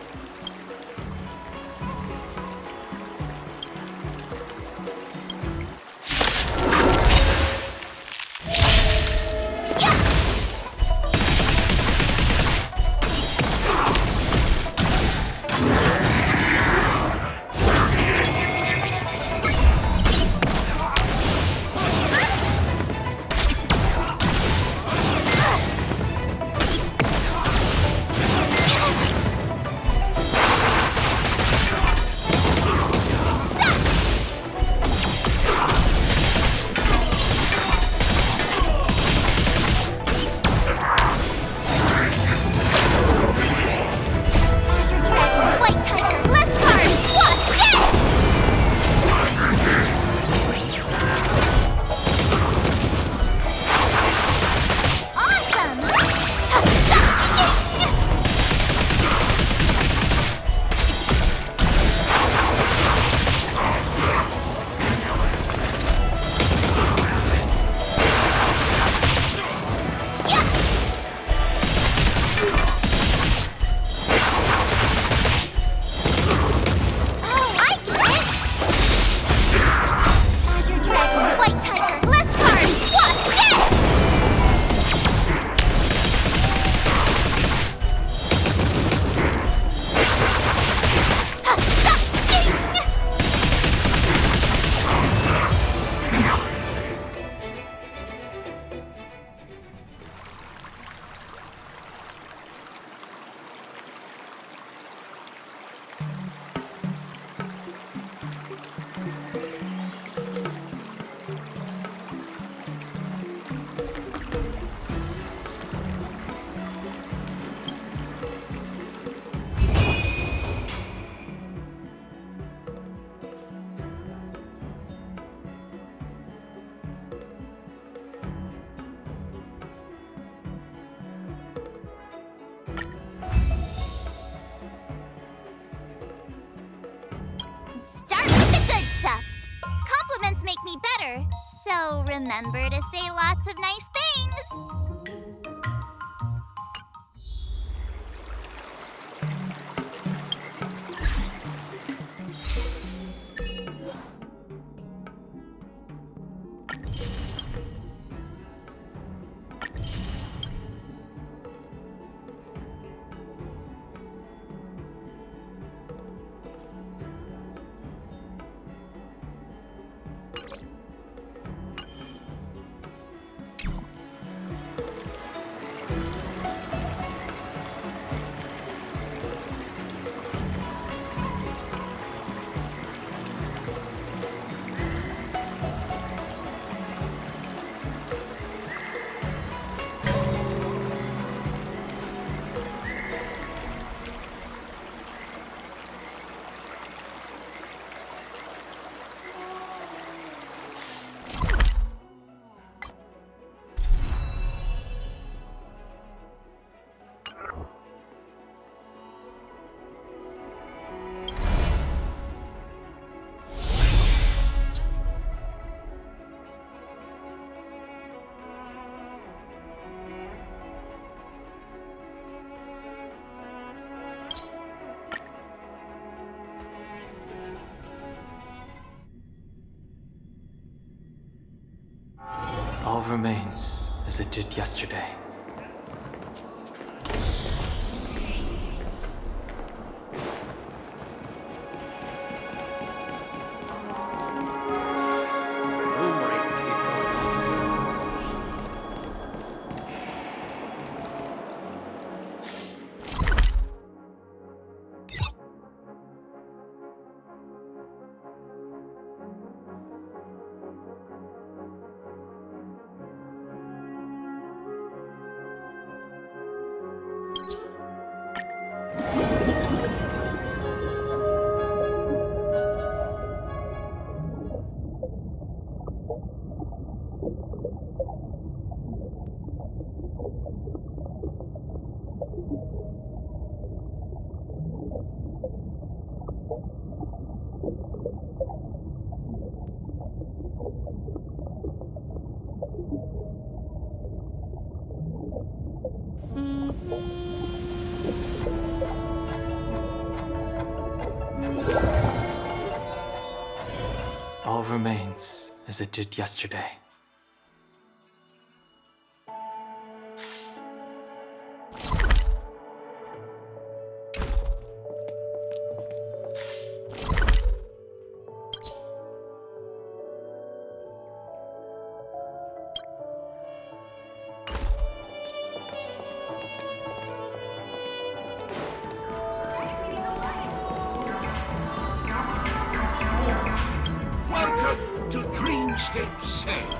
make me better, so remember to say lots of nice things.
remains as it did yesterday.
Room rates keep going up.
All remains as it did yesterday.
Welcome to Dreamscape Sails.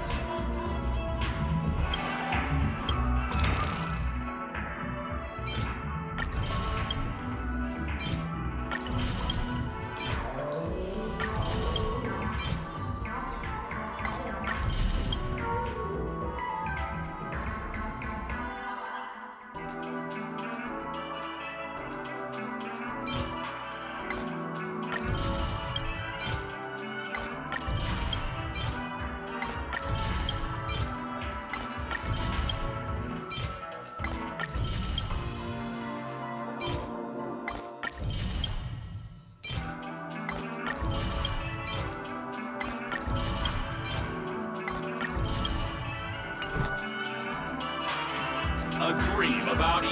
A dream about eons?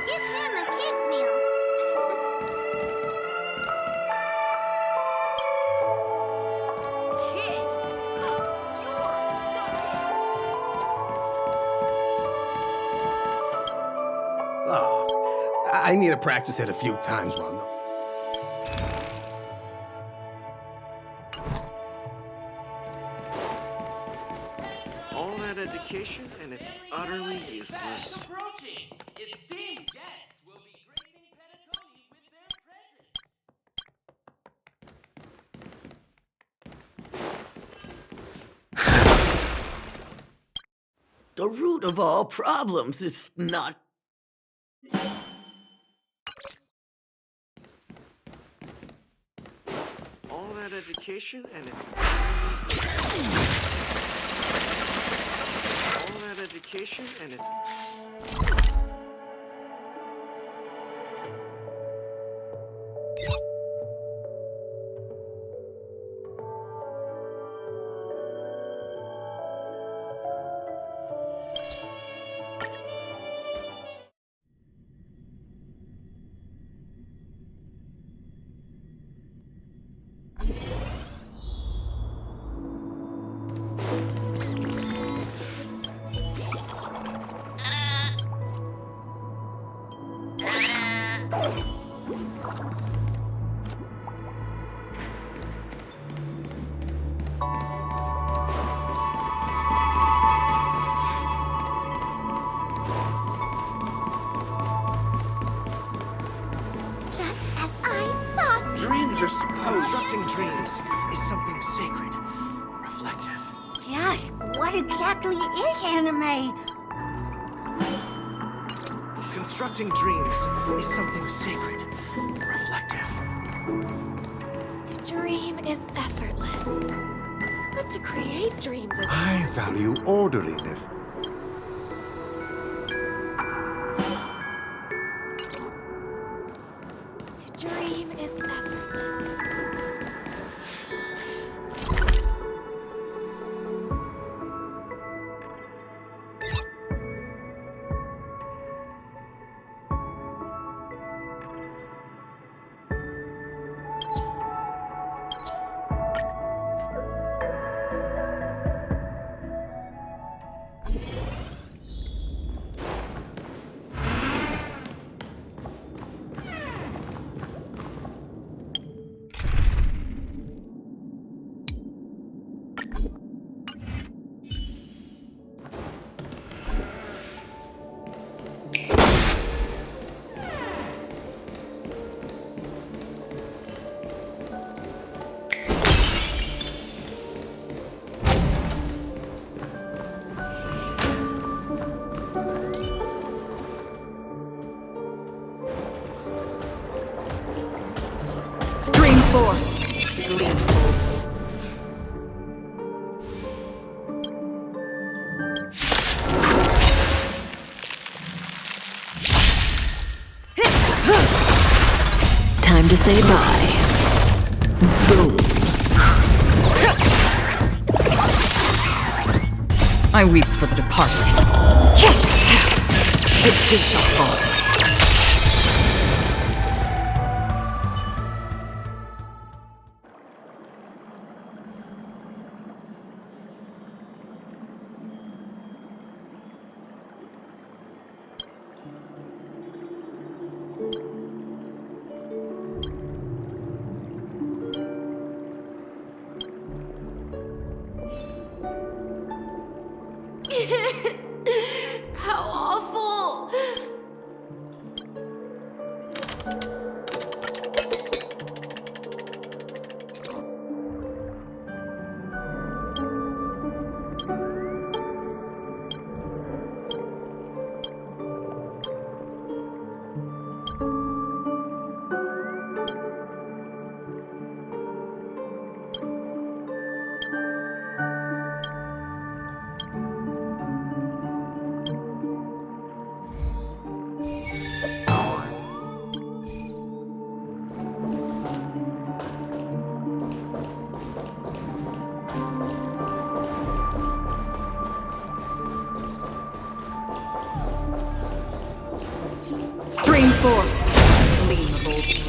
Give him a kid's meal.
Oh, I need to practice it a few times, Ron.
All that education and it's utterly useless.
Approaching! Esteemed guests will be gracing Penacony with their presence.
The root of all problems is not...
All that education and it's... All that education and it's...
Dreams are supposed... Constructing dreams is something sacred, reflective.
Just what exactly is anime?
Constructing dreams is something sacred, reflective.
To dream is effortless. But to create dreams is...
I value orderliness.
to say bye. Boom.
I weep for the departed. It takes a fall.
How awful!
Stream forward. Gleam of old flame.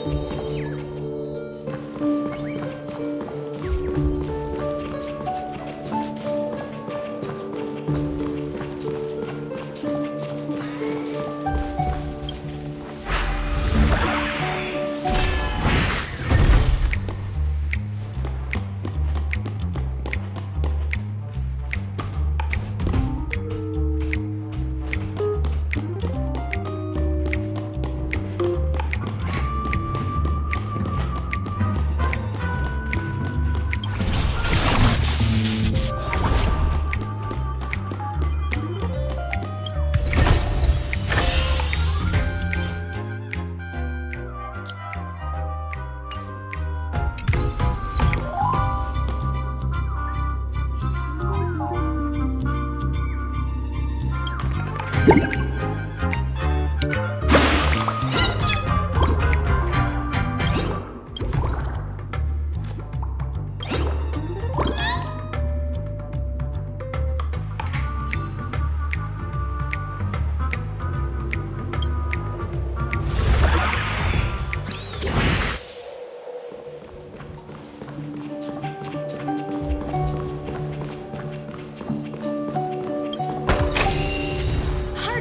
Hard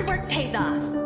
work pays off.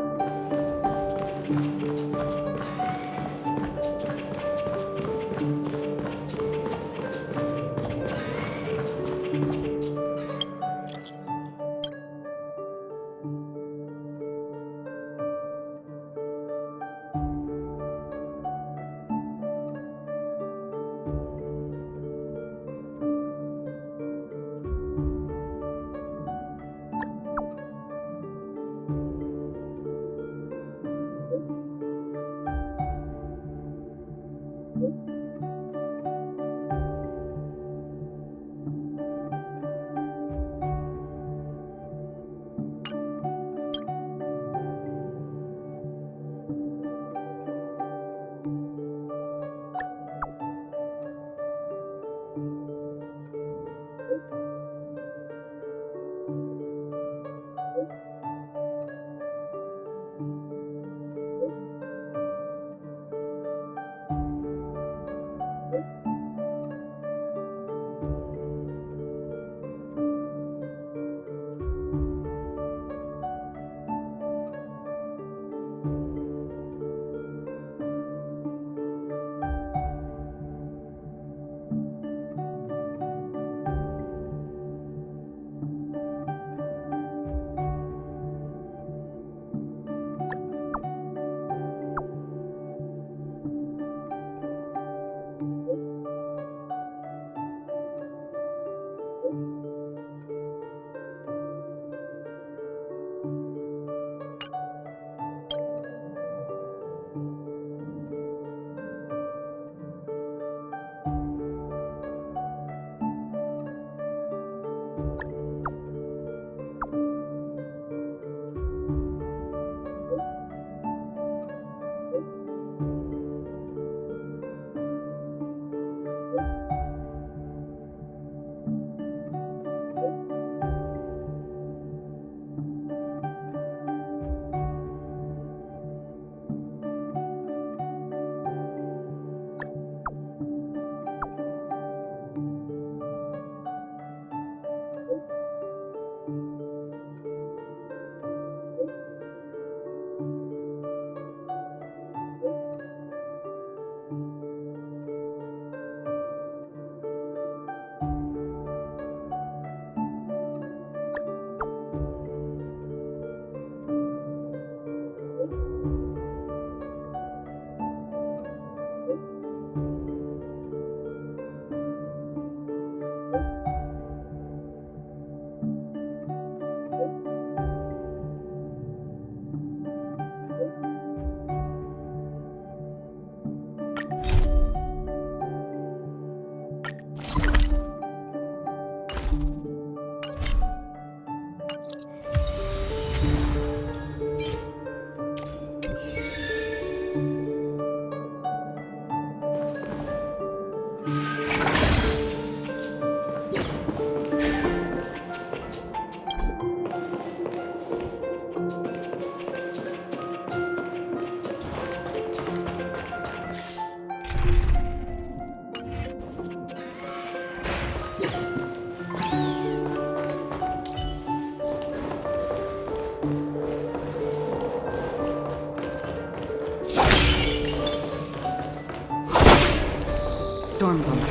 storms on the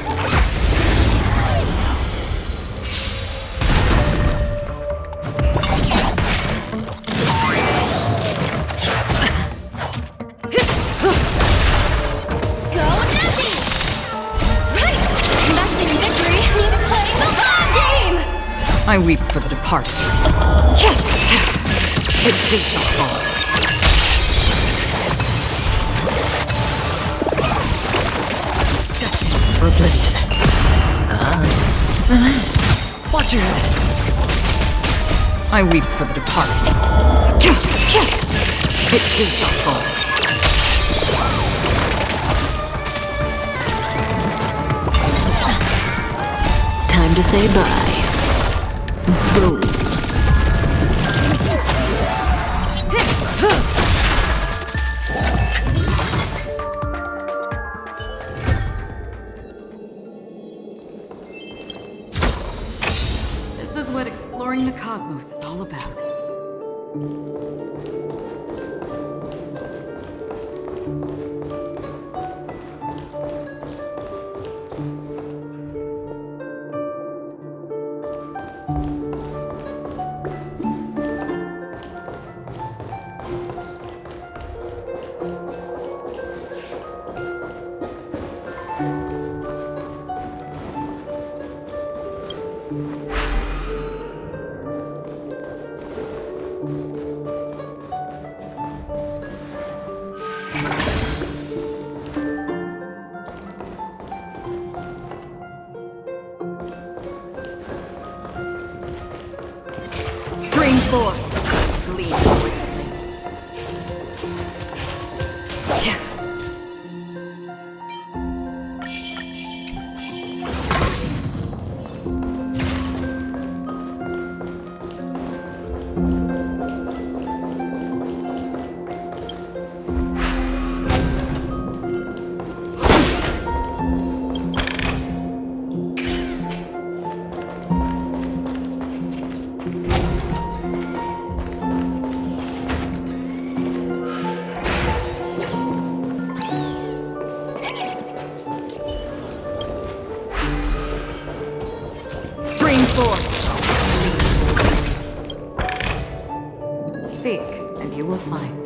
Go Nessie! Right! Investing in victory means playing the long game!
I weep for the departed. It too shall fall. Destined for oblivion. Watch your head. I weep for the departed. It too shall fall. Time to say bye. Boom. This is what exploring the cosmos is all about. Stream 4. Lead the way. Stream 4. Seek, and you will find.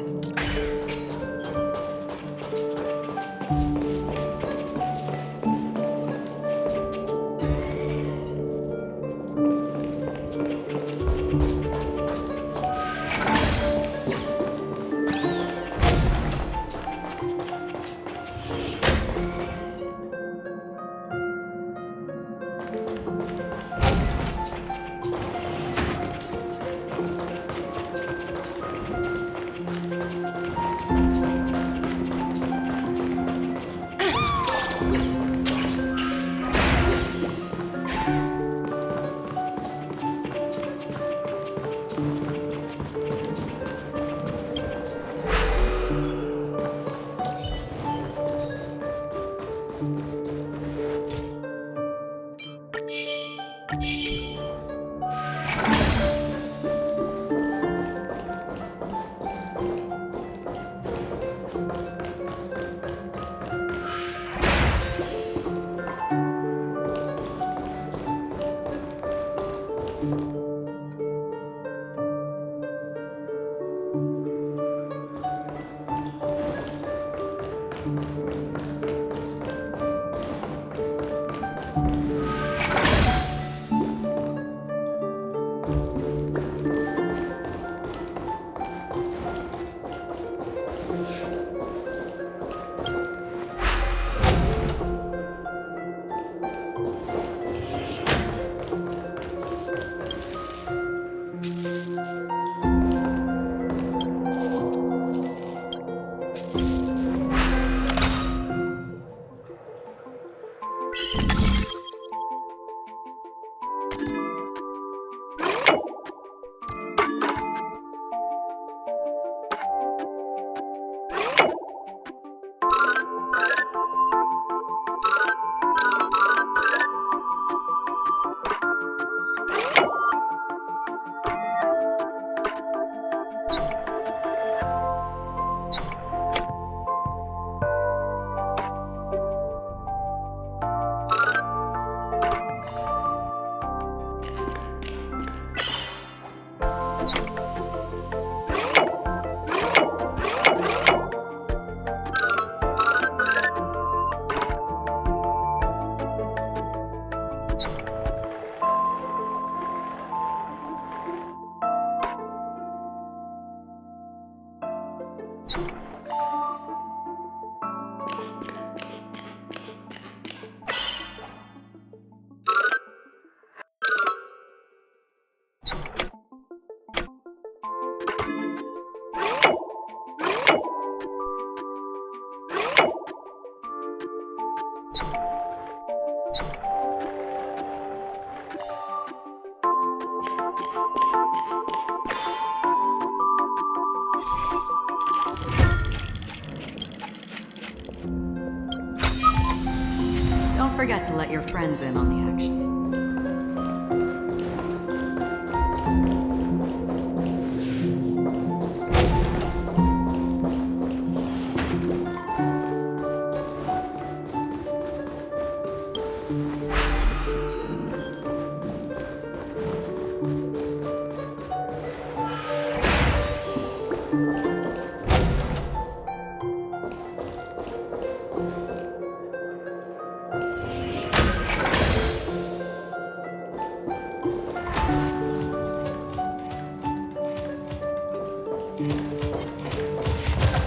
forget to let your friends in on the action.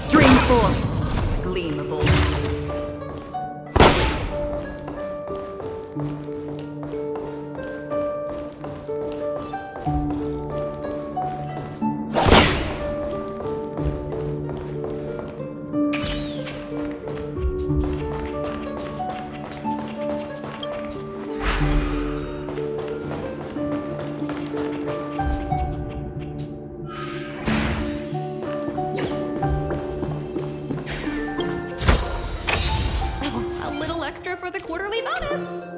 Stream 4. Gleam of old blades.
A little extra for the quarterly bonus.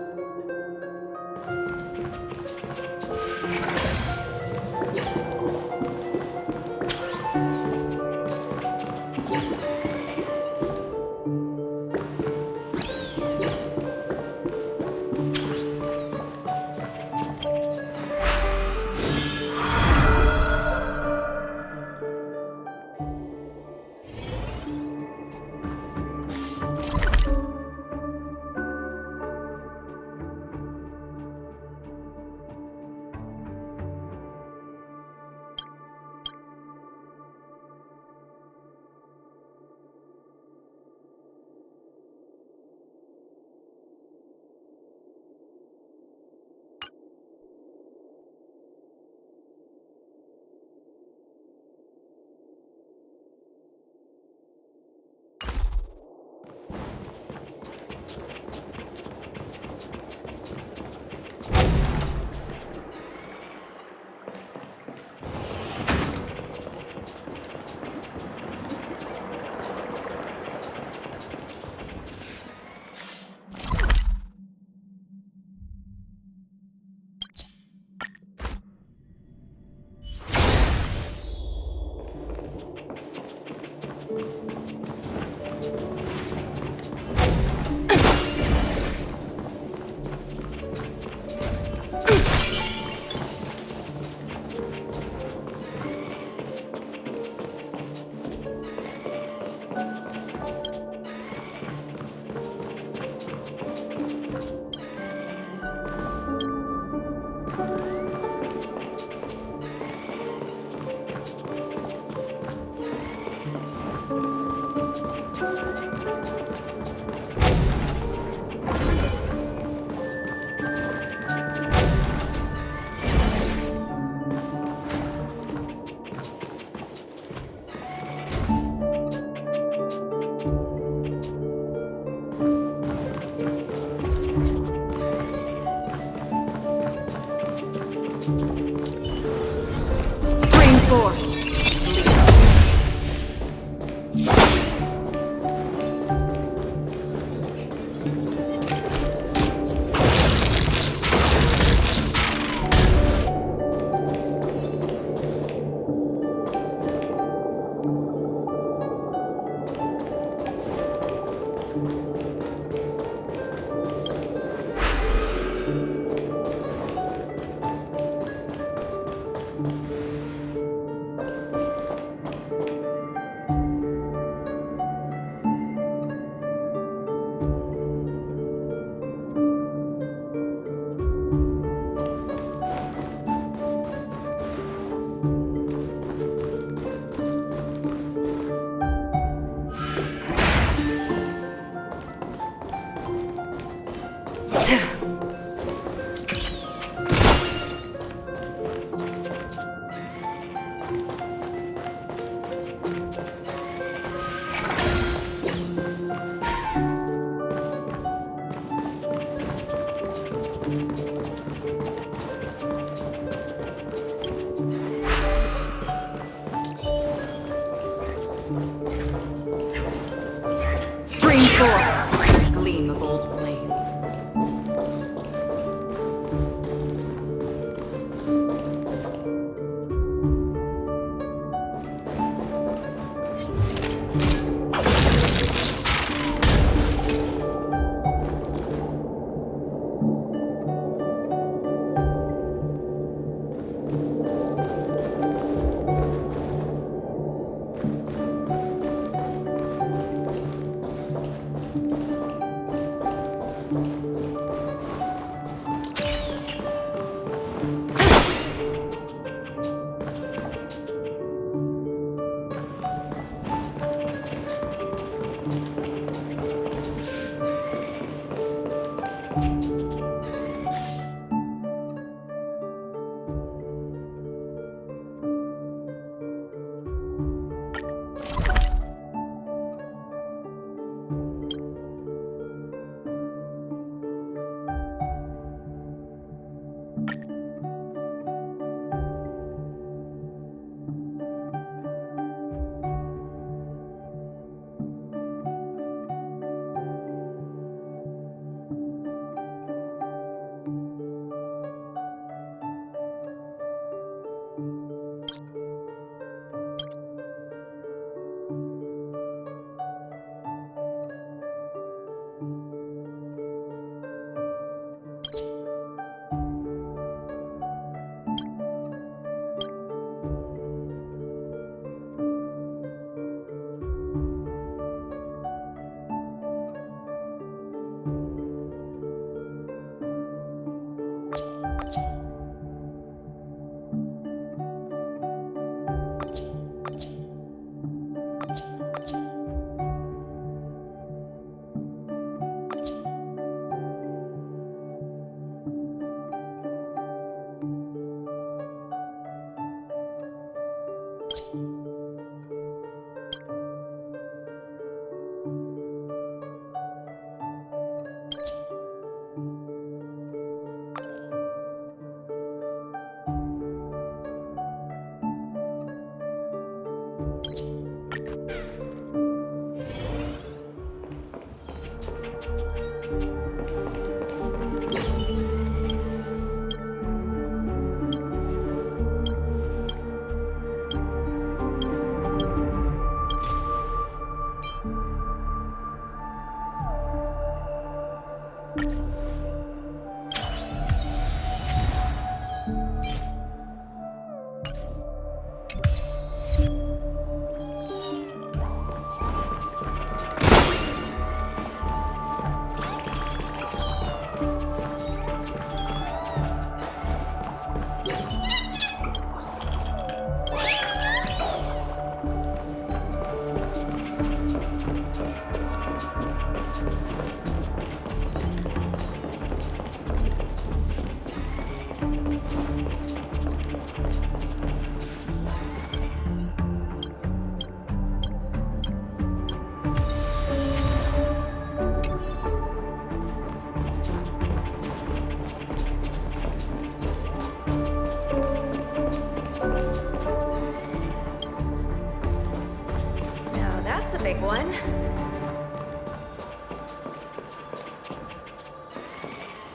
Stream 4. Stream 4. Gleam of old blades.
Now that's a big one.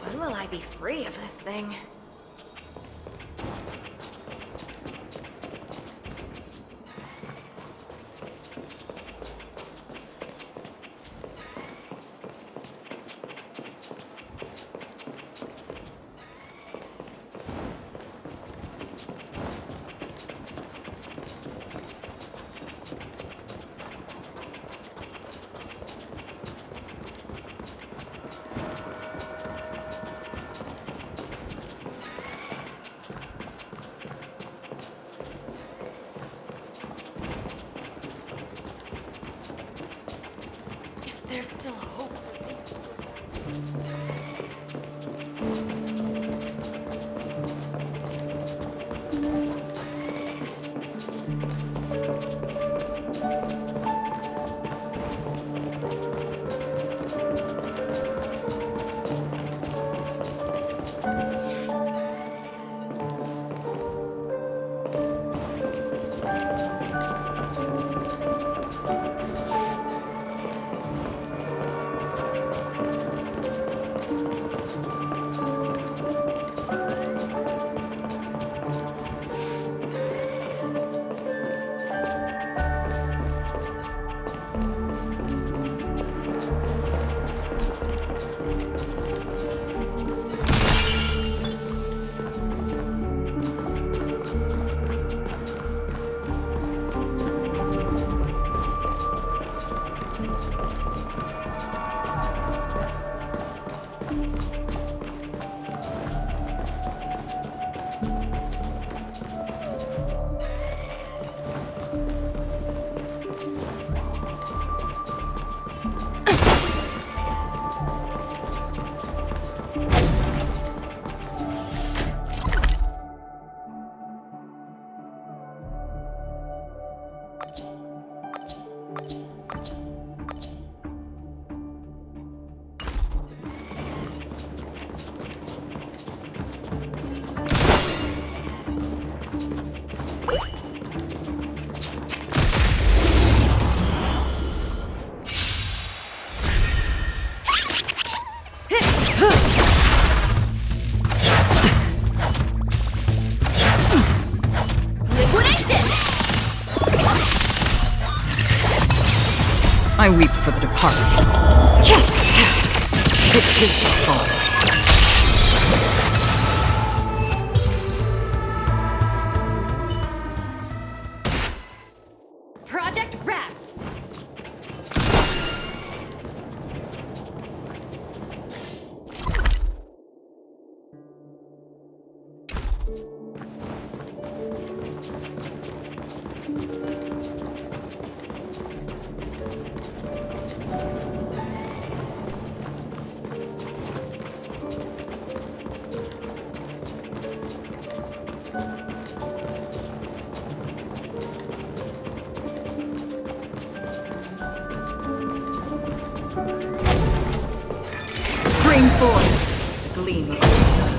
When will I be free of this thing? There's still hope for things.
I weep for the departed. It is the fall.
Project wrapped.
Bring forth the gleam of the sun.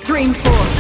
Stream forth.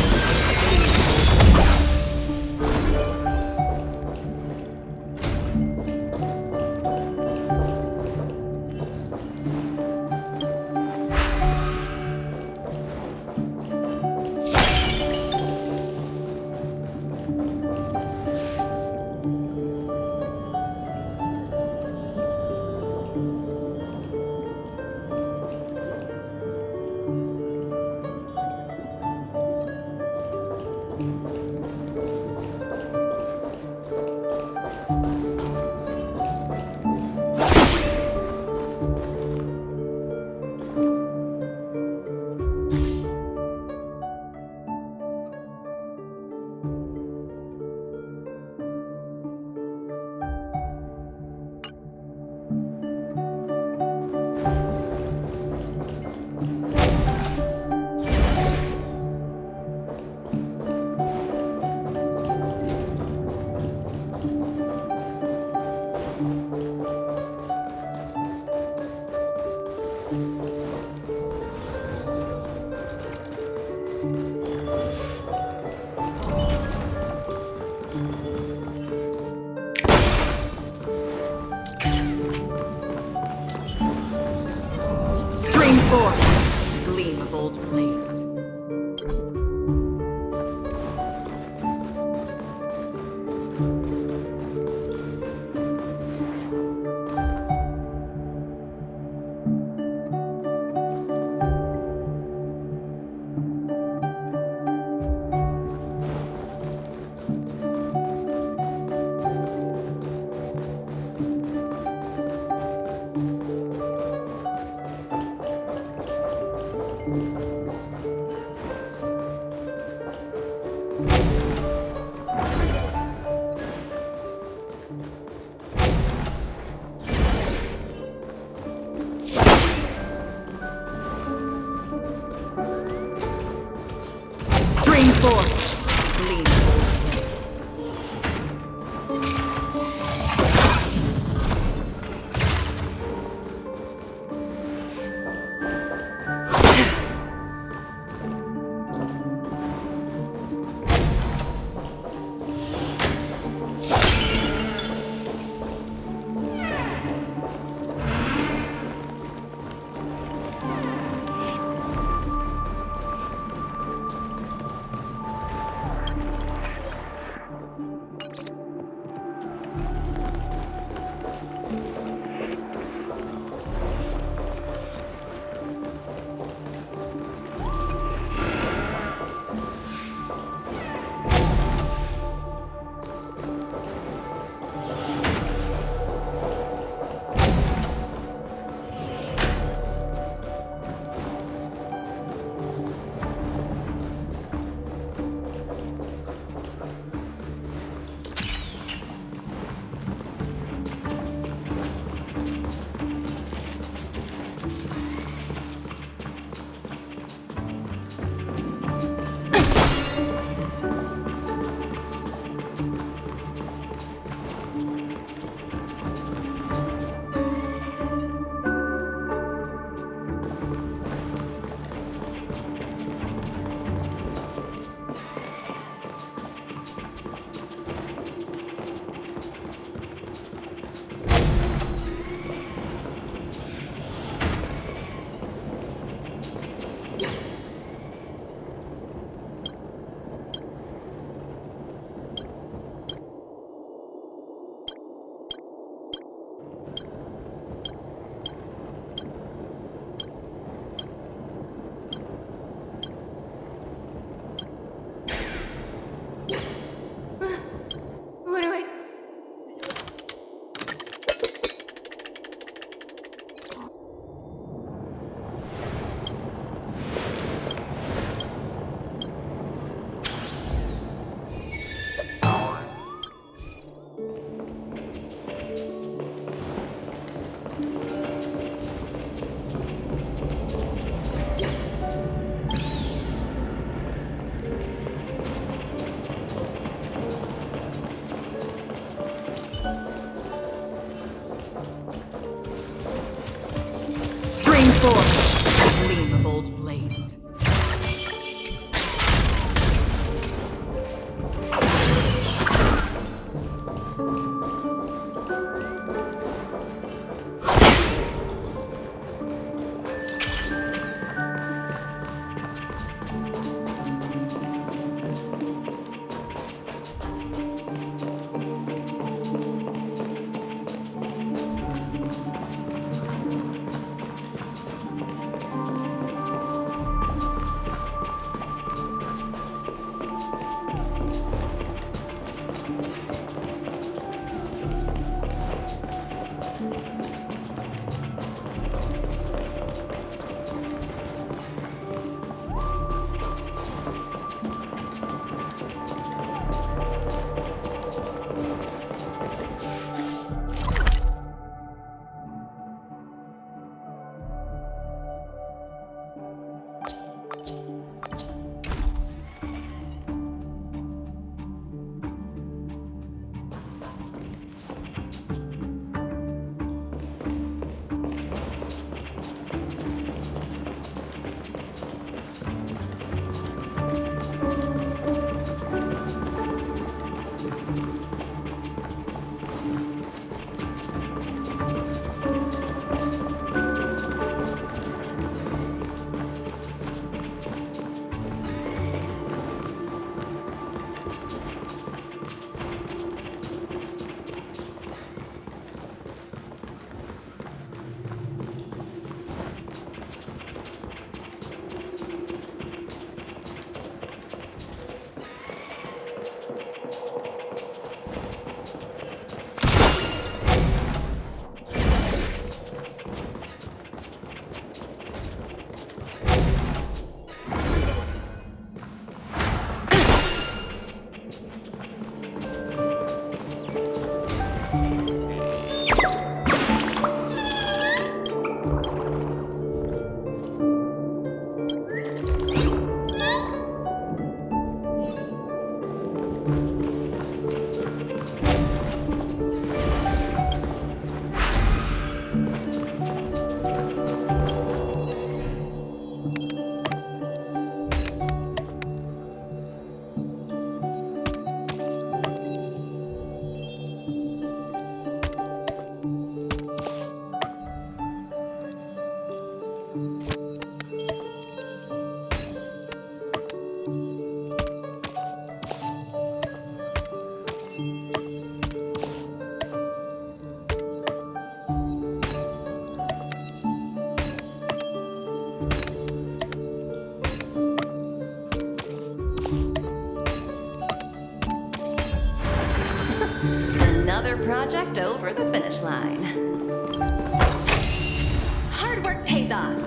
Gleam of old blades. Stream forth. Gleam of old blades.
What do I do?
Stream forth. Gleam of old blades.
Another project over the finish line. Hard work pays off.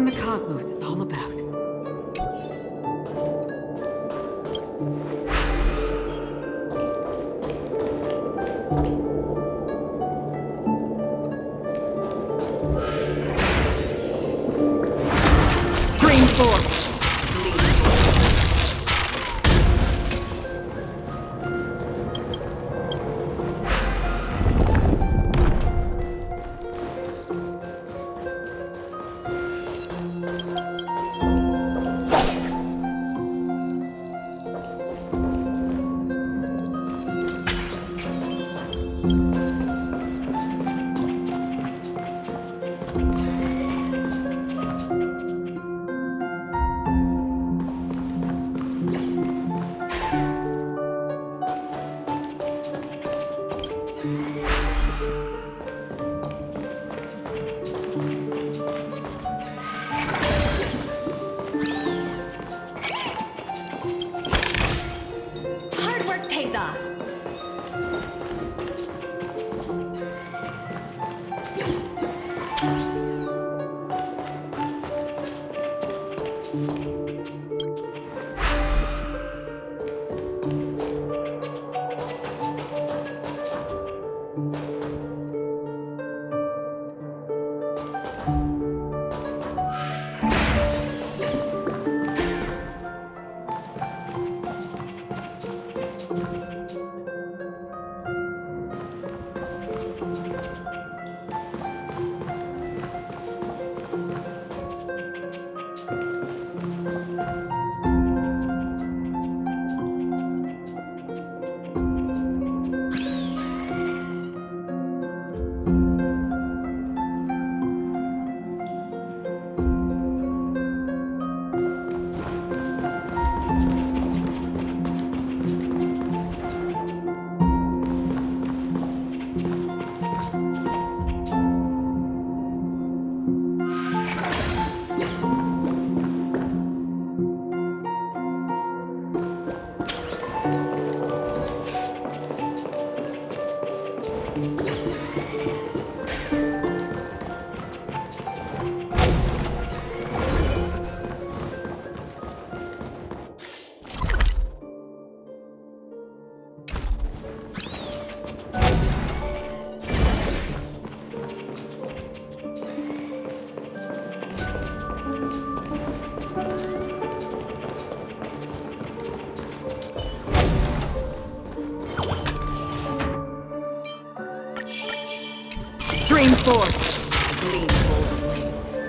The cosmos is all about. Stream 4.
Stream forth. Gleam gold blades.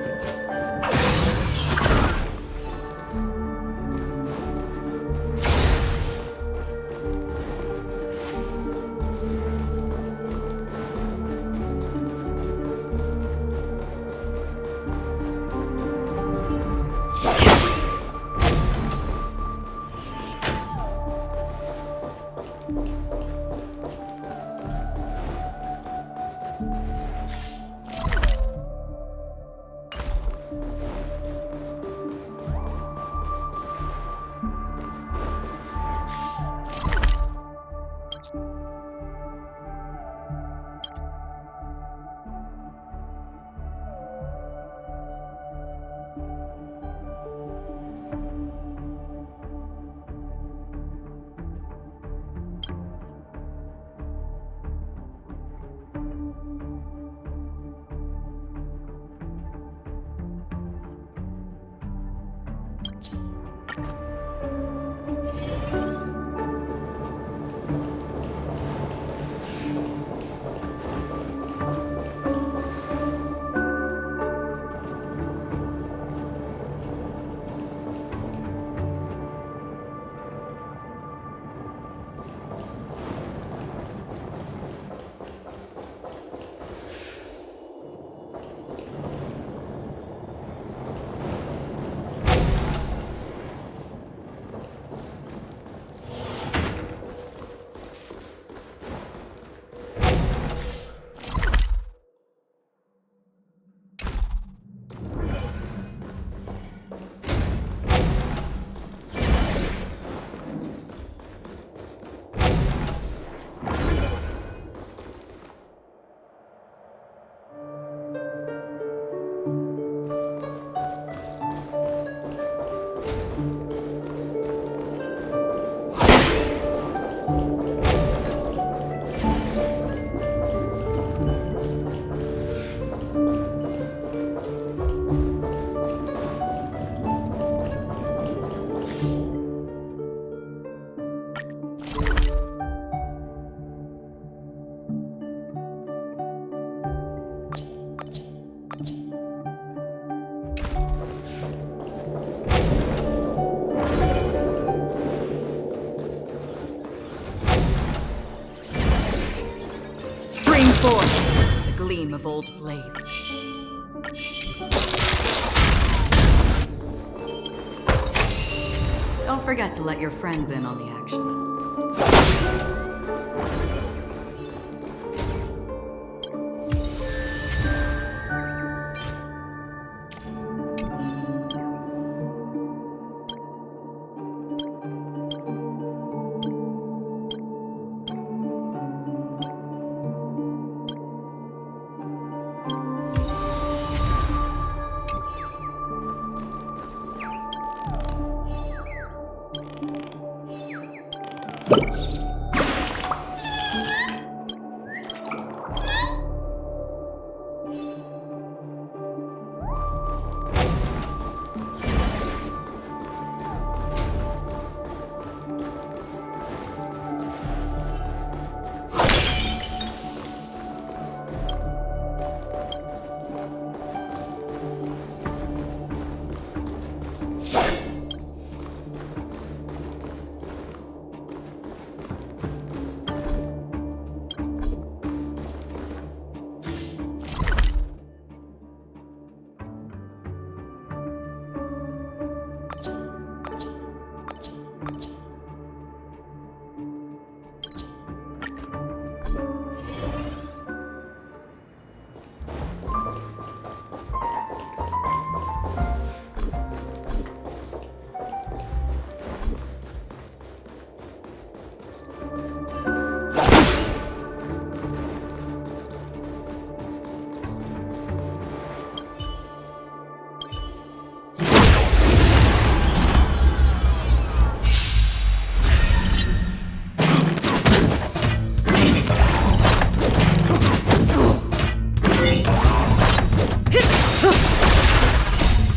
Forth, the gleam of old blades.
Don't forget to let your friends in on the action.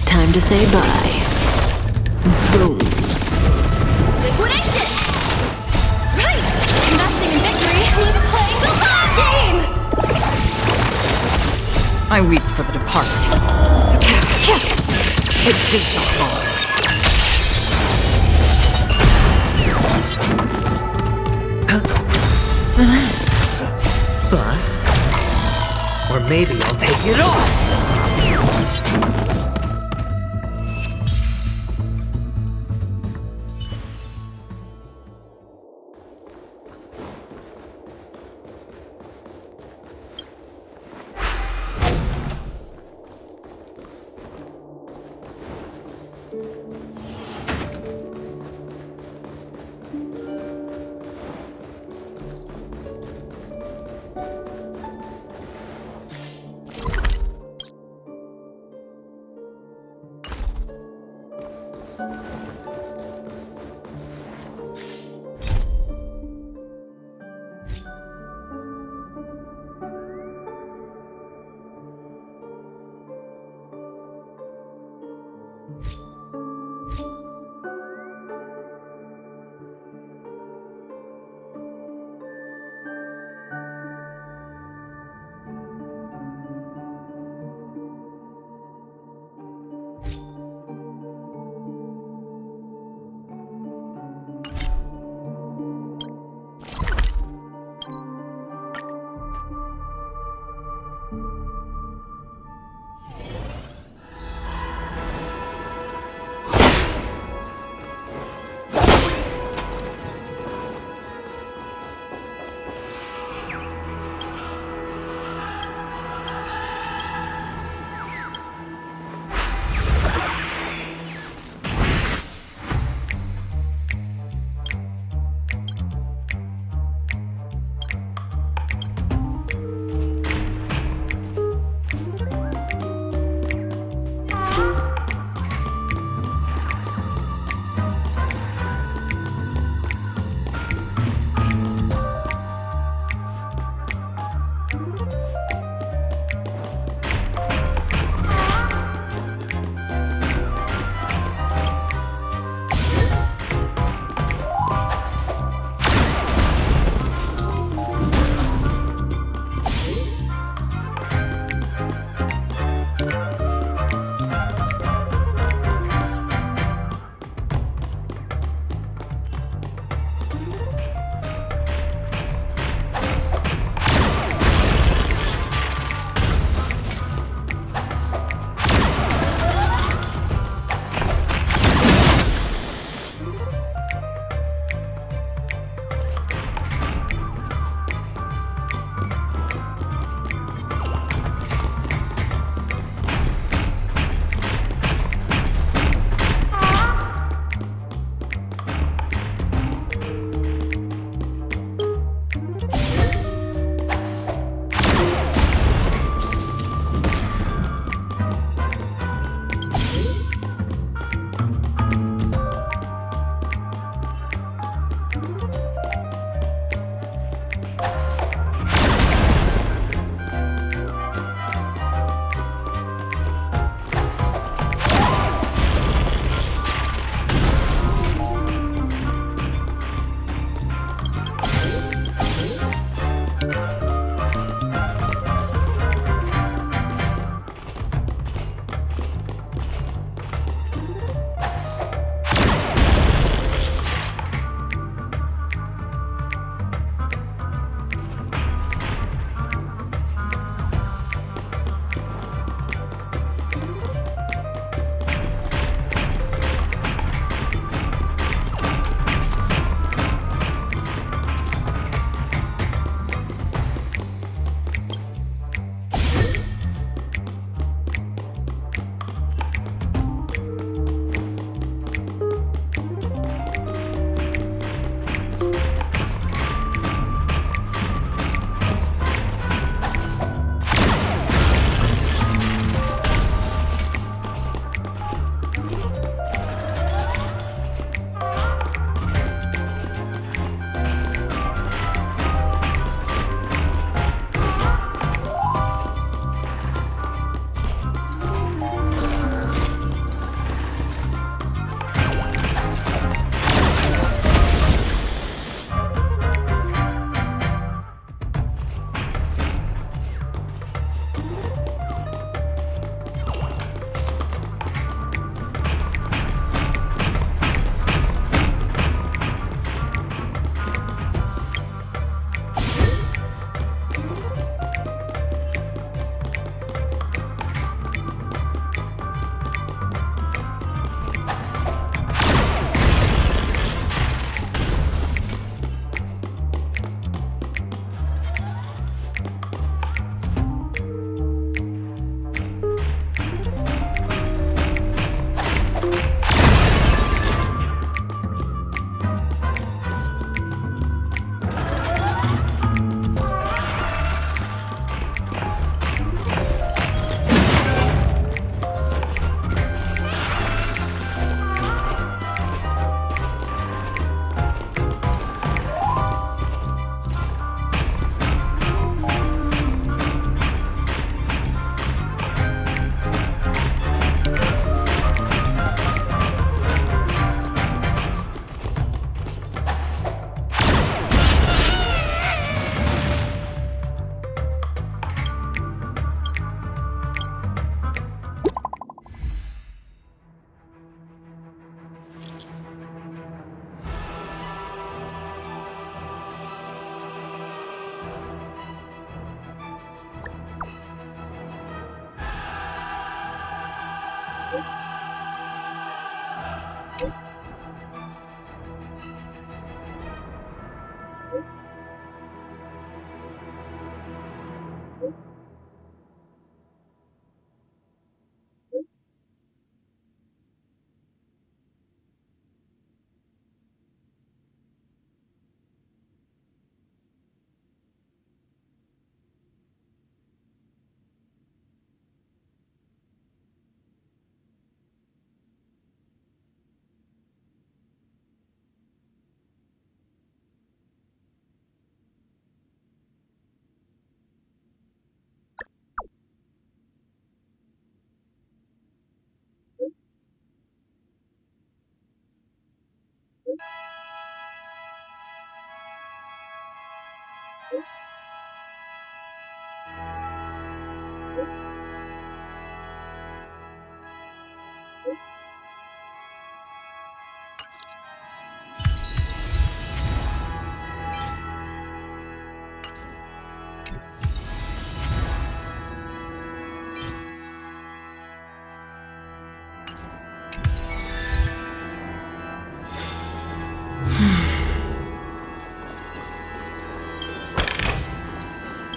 Time to say bye. Boom.
Liquidation! Right! Investing in victory was playing the long game!
I weep for the departed. It too shall fall.
Bust? Or maybe I'll take it off!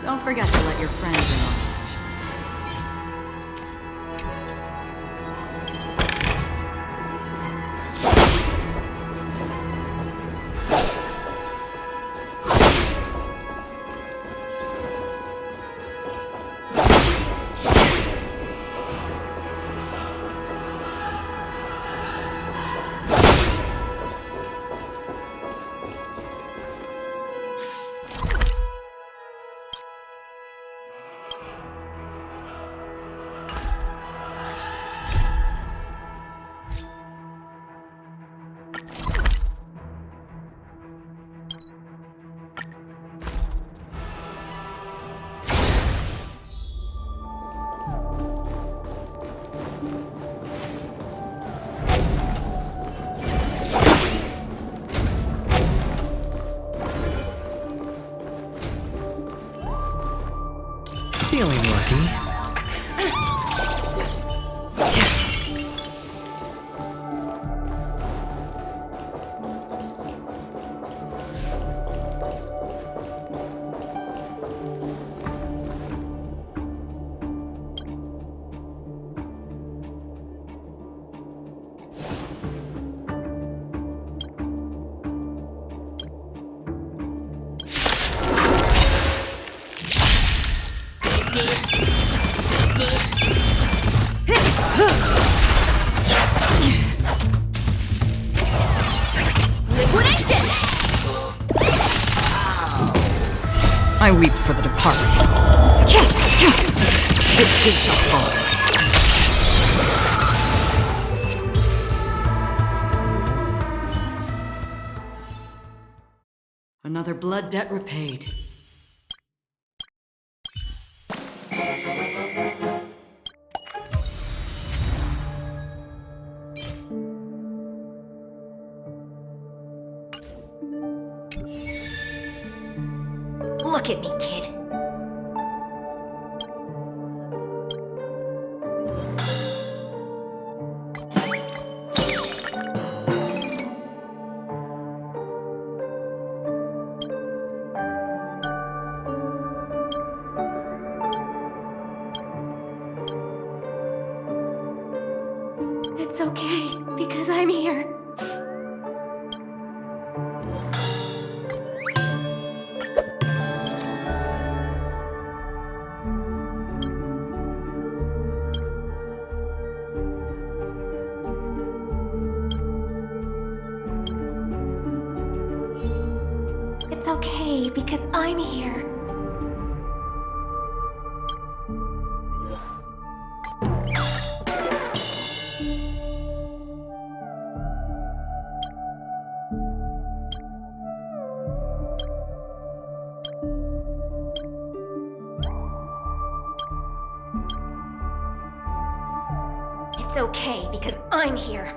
Don't forget to let your friends in on it.
Feeling lucky.
I weep for the departed. This gate shall fall. Another blood debt repaid.
Look at me, kid. It's okay, because I'm here. It's okay, because I'm here. It's okay, because I'm here.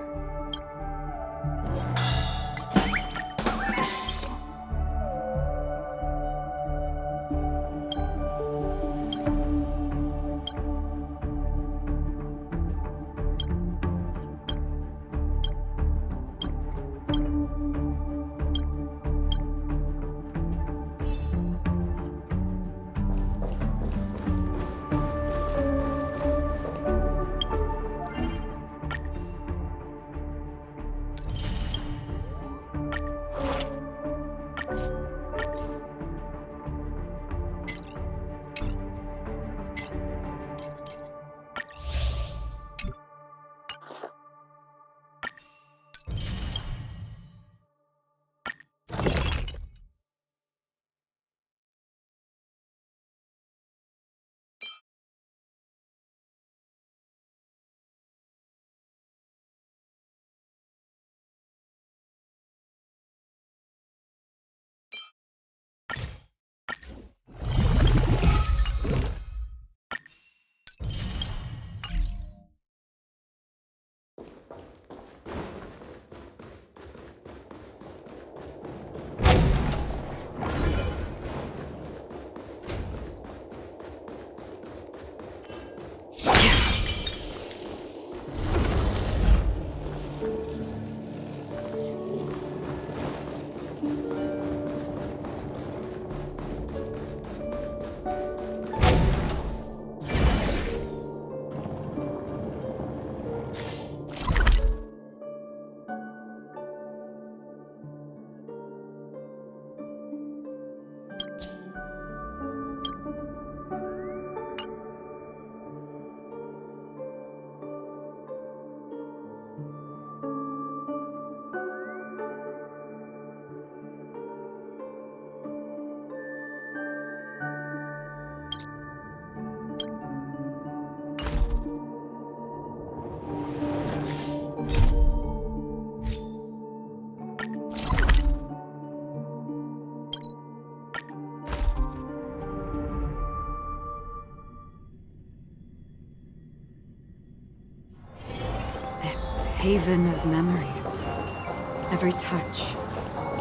haven of memories. Every touch,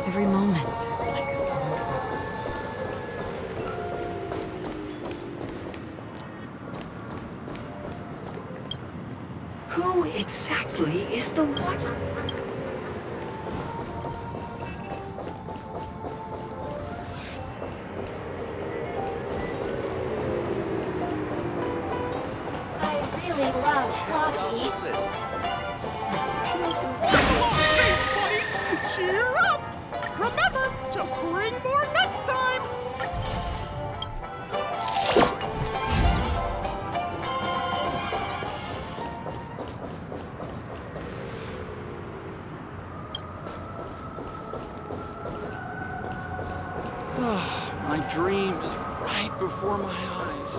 every moment is like a thorn rose.
Who exactly is the what?
I really love Clocky.
Cheer up! Remember to bring more next time!
My dream is right before my eyes.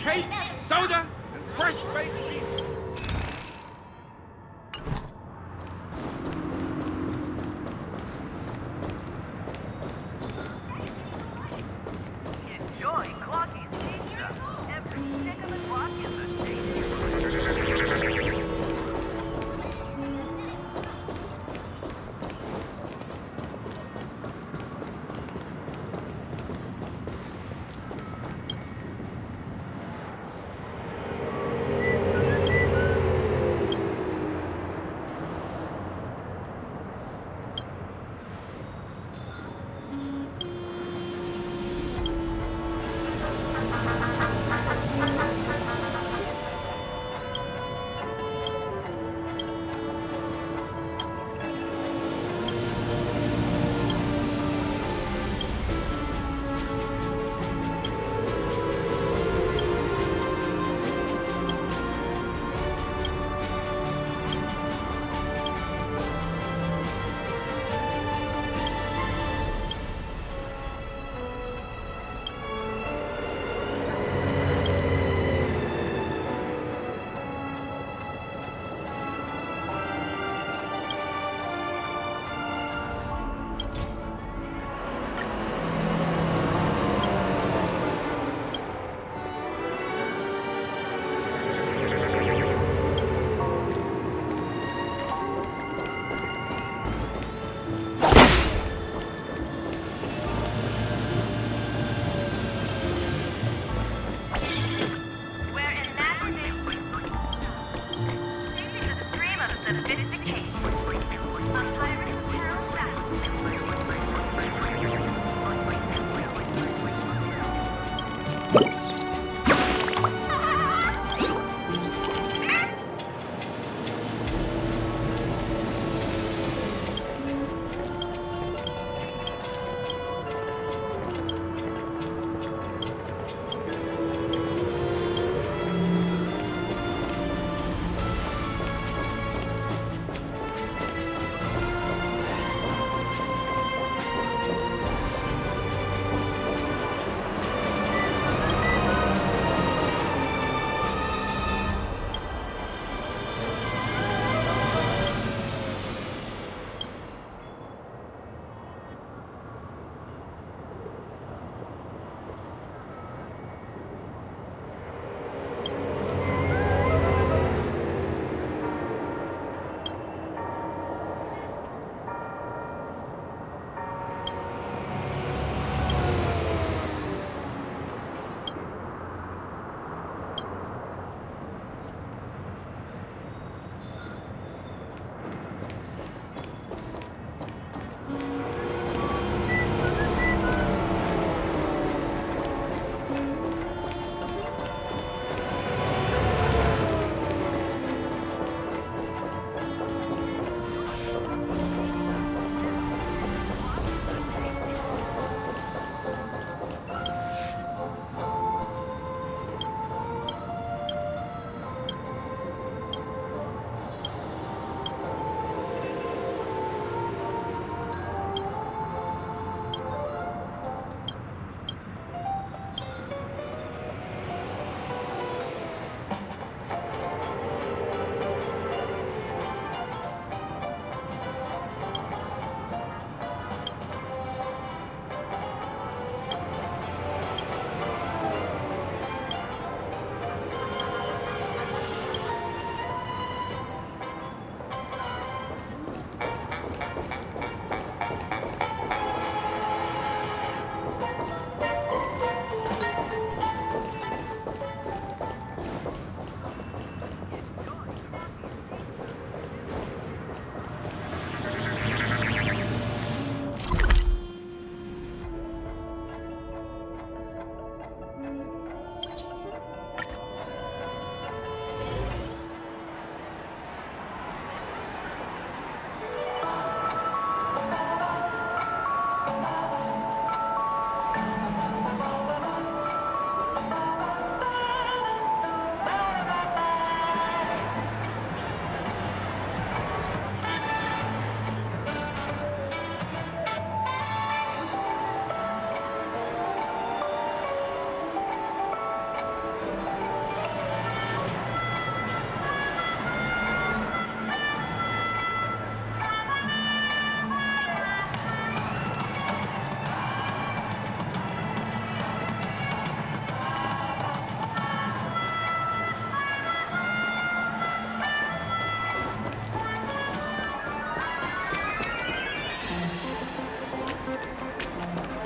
Cake, soda, and fresh baked beans.
Enjoy Clocky's pizza. Every stick of the clock is a tasty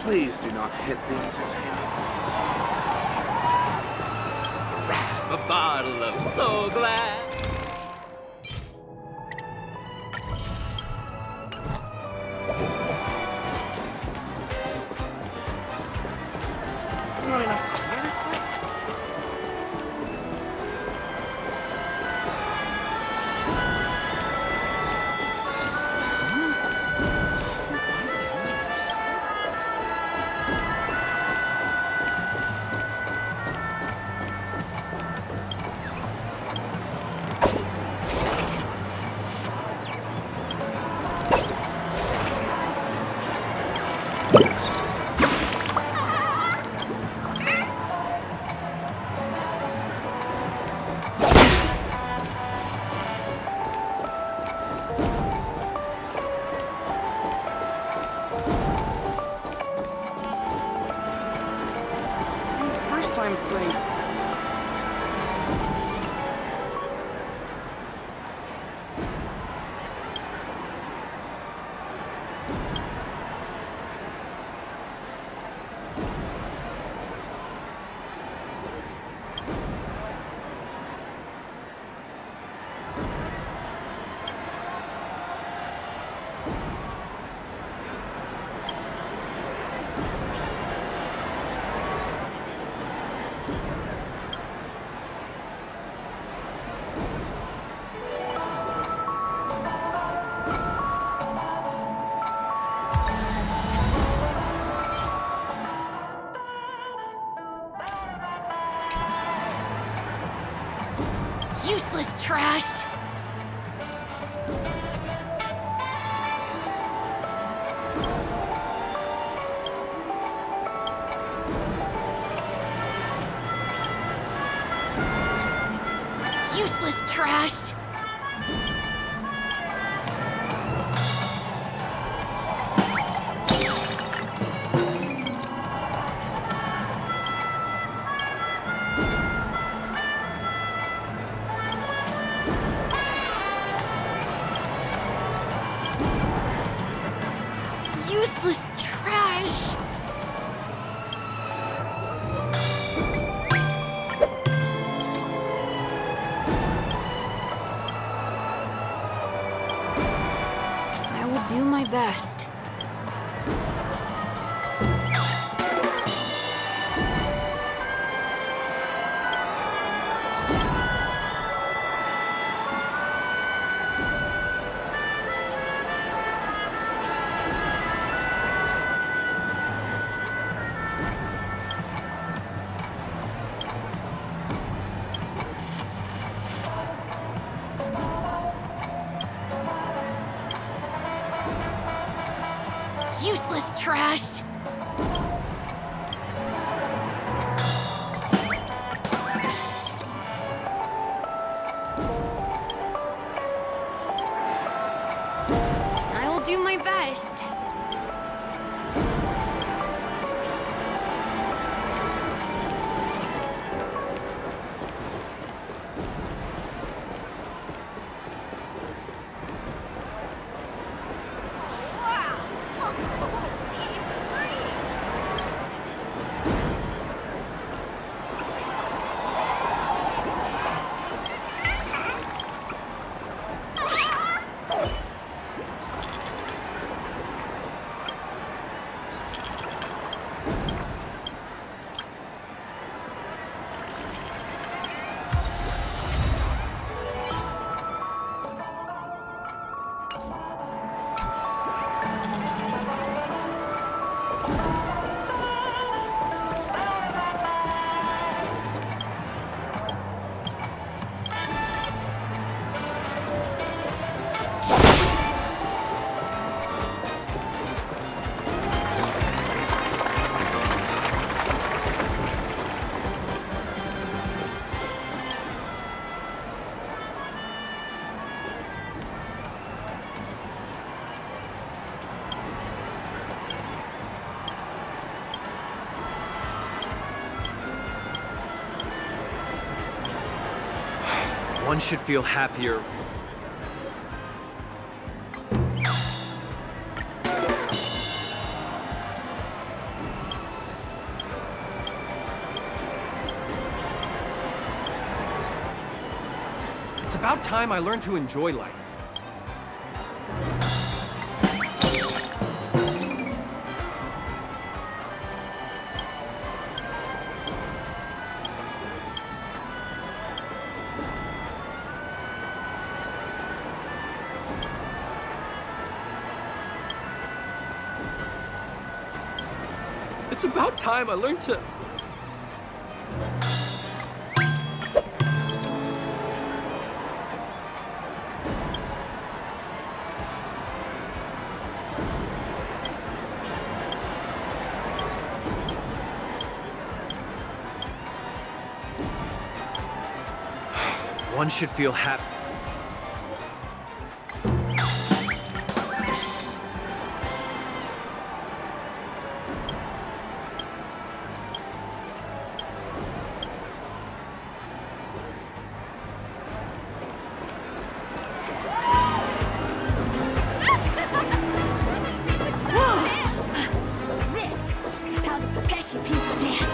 Please do not hit the entertainment facilities.
Grab a bottle of So Glad.
Not enough credits left? First time playing.
Useless trash! Useless trash! Useless trash!
I will do my best.
Useless trash!
I will do my best.
One should feel happier. time I learned to enjoy life. It's about time I learned to... One should feel happy.
This is how the Pesci people dance.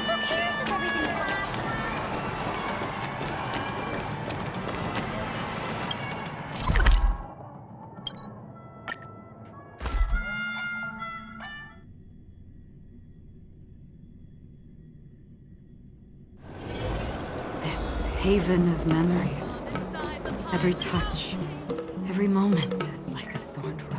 Who cares if everything's fine?
This haven of memories. Every touch, every moment is like a thorned road.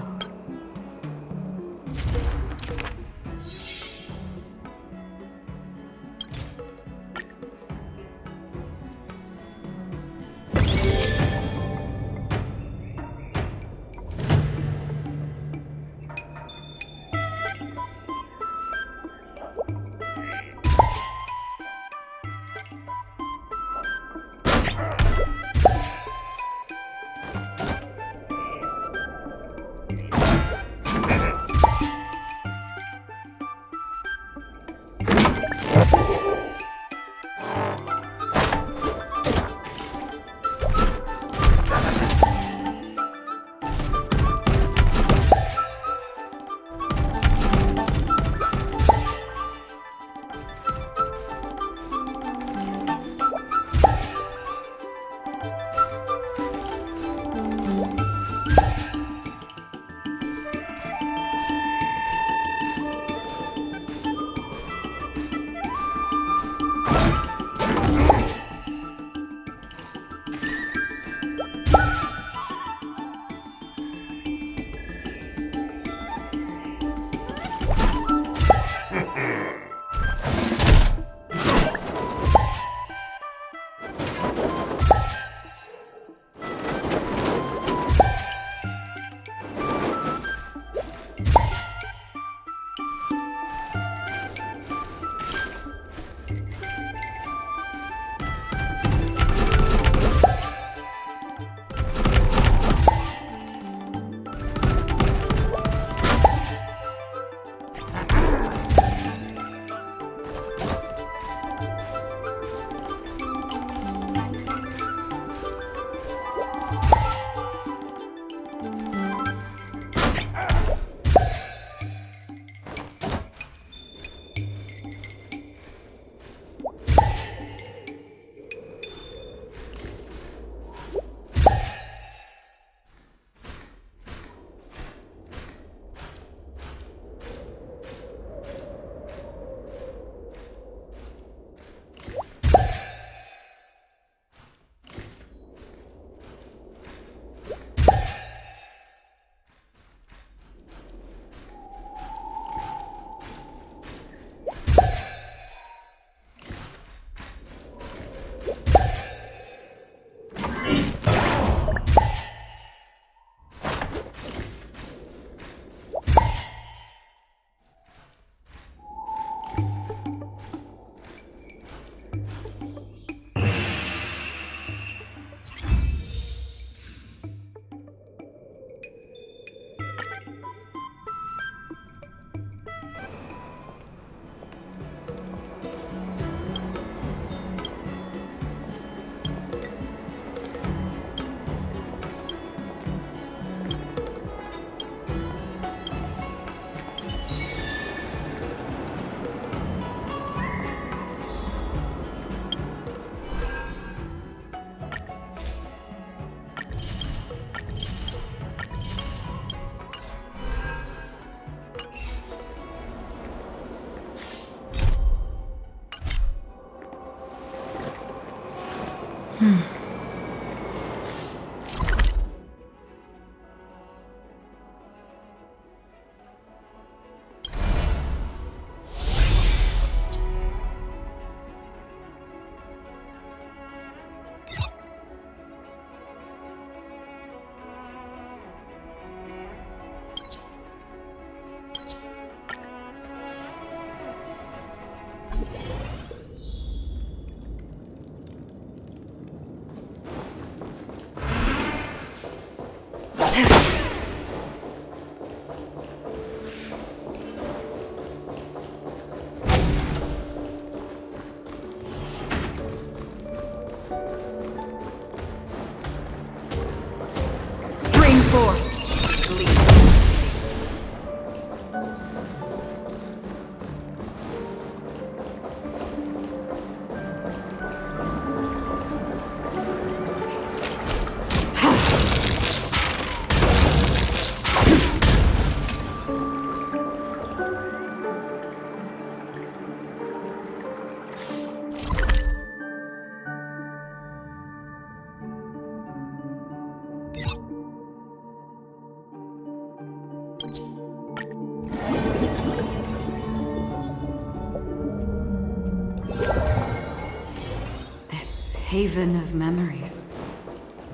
haven of memories.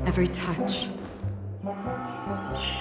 Every touch. Thorned rose.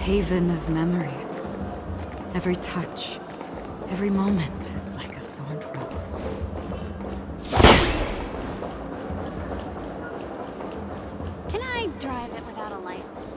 Haven of memories. Every touch, every moment is like a thorned rose.
Can I drive it without a license?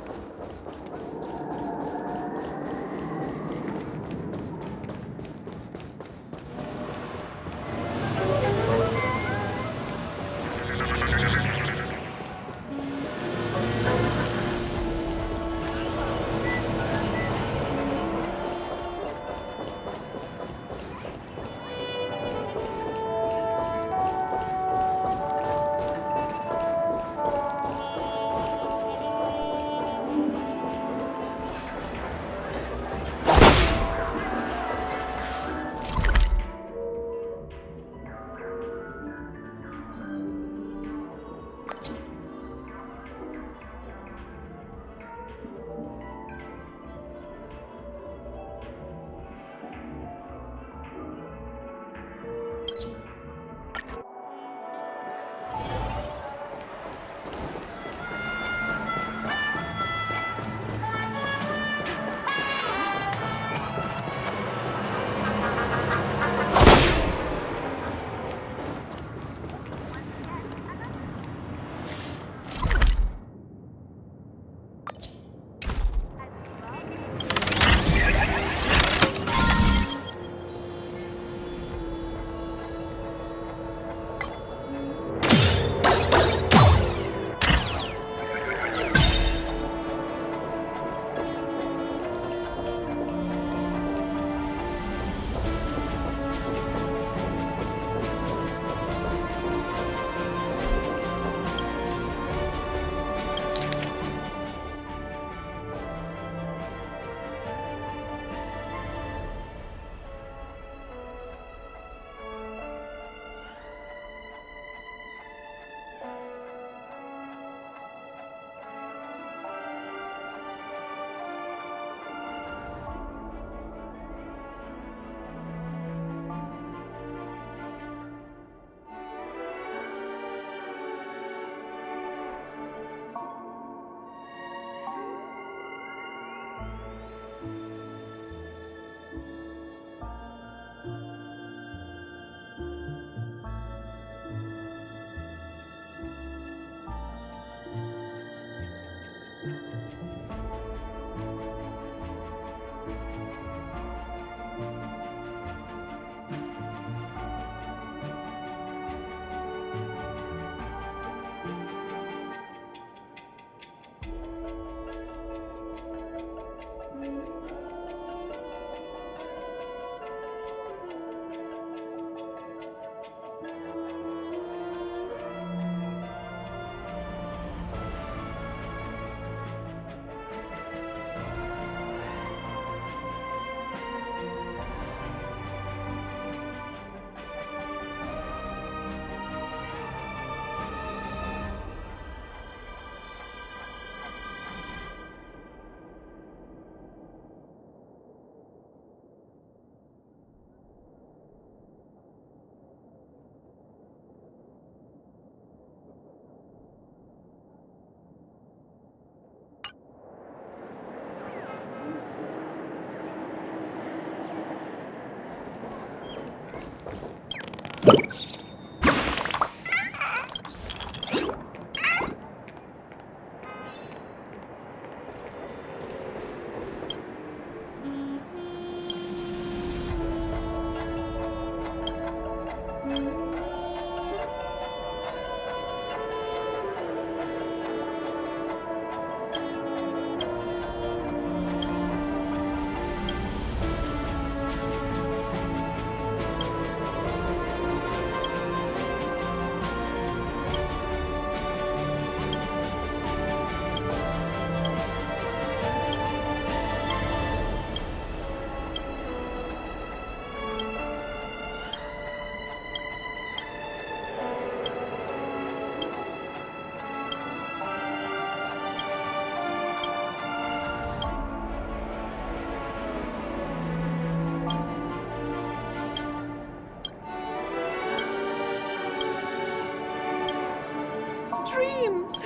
dreams.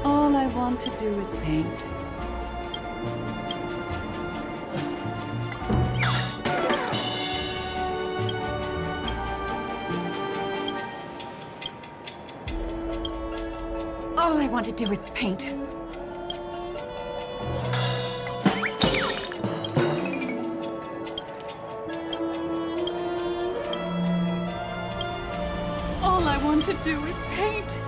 All I want to do is paint. All I want to do is paint. All I want to do is paint.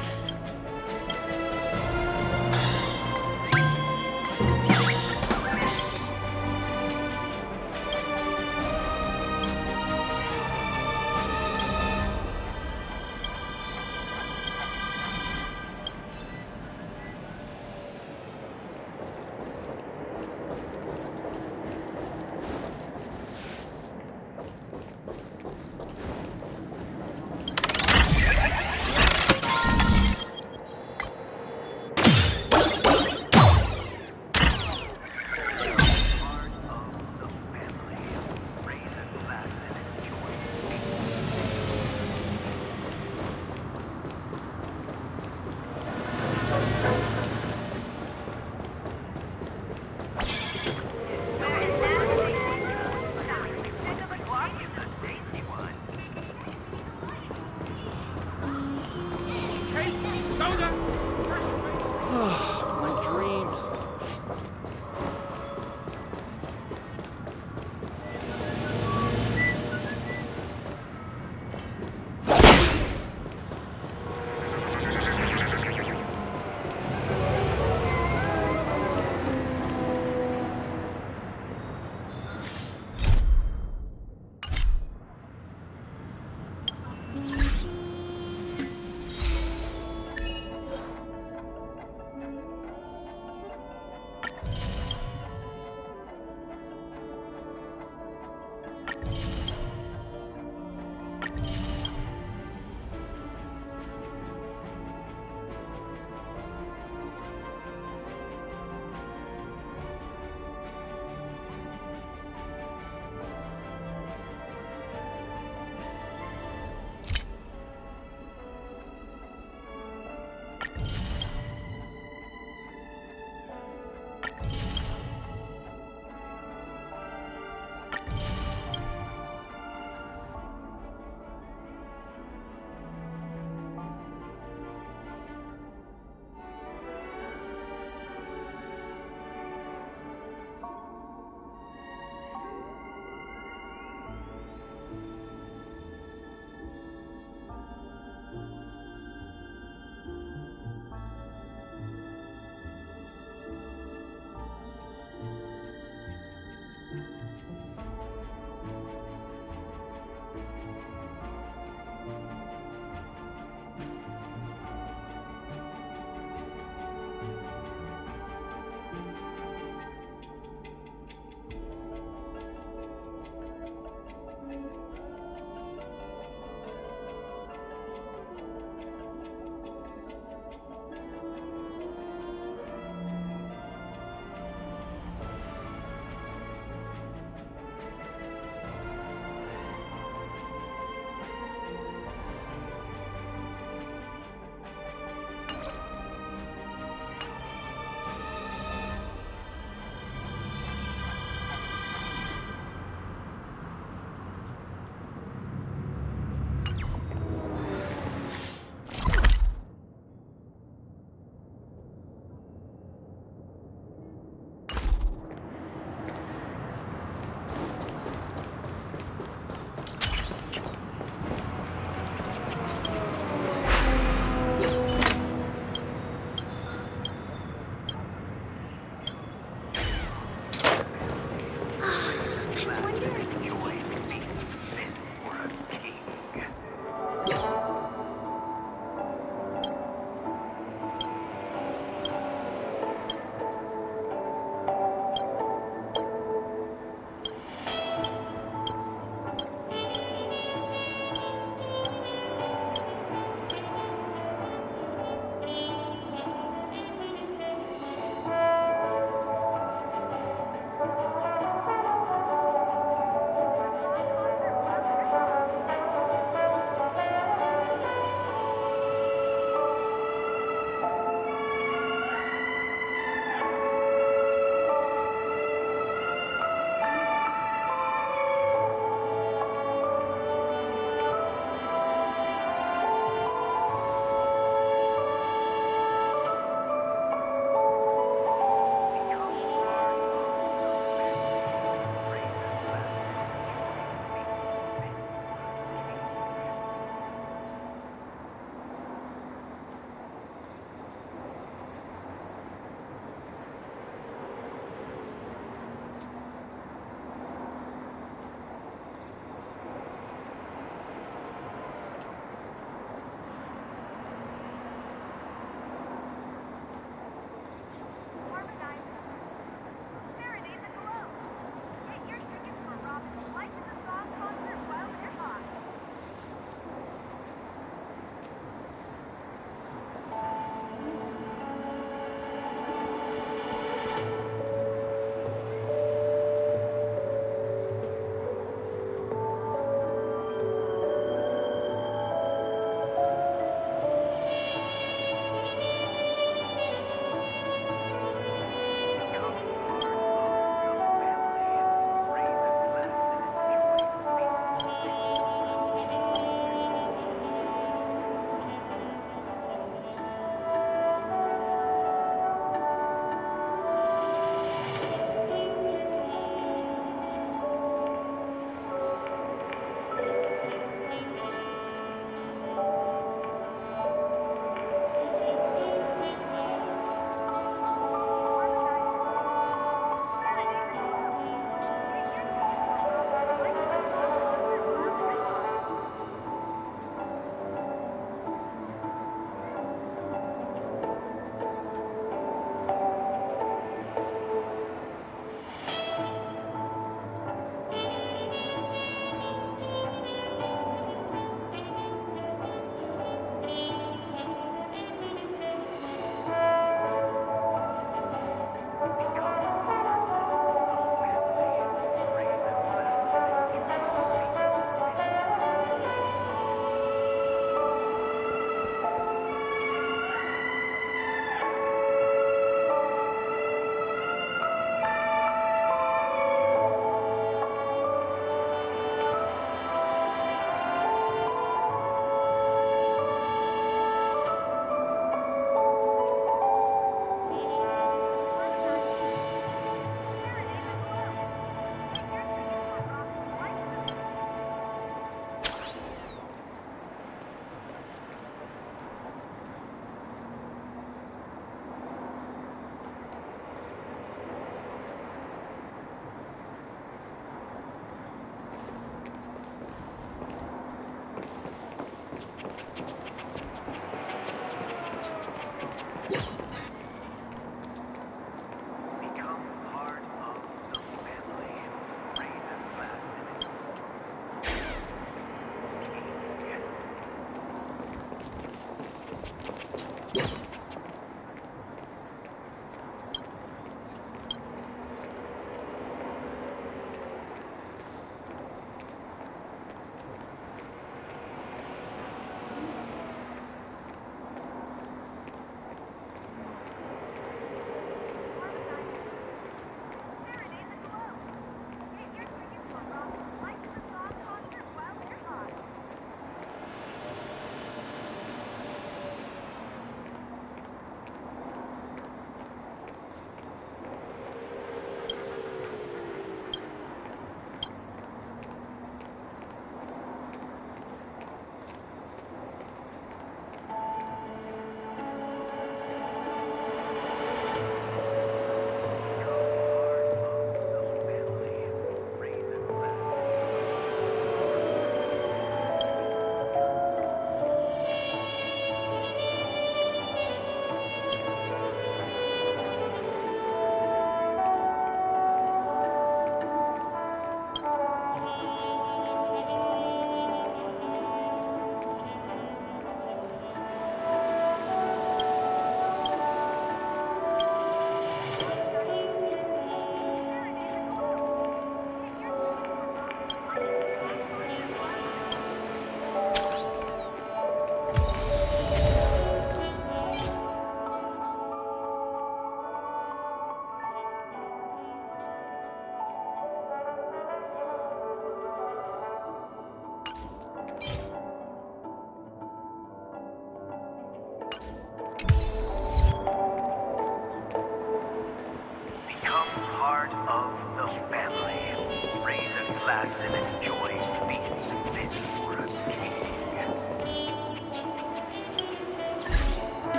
My dreams.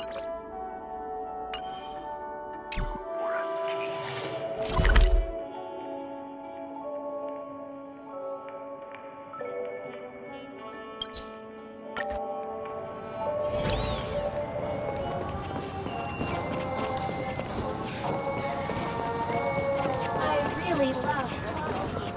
I really love coffee.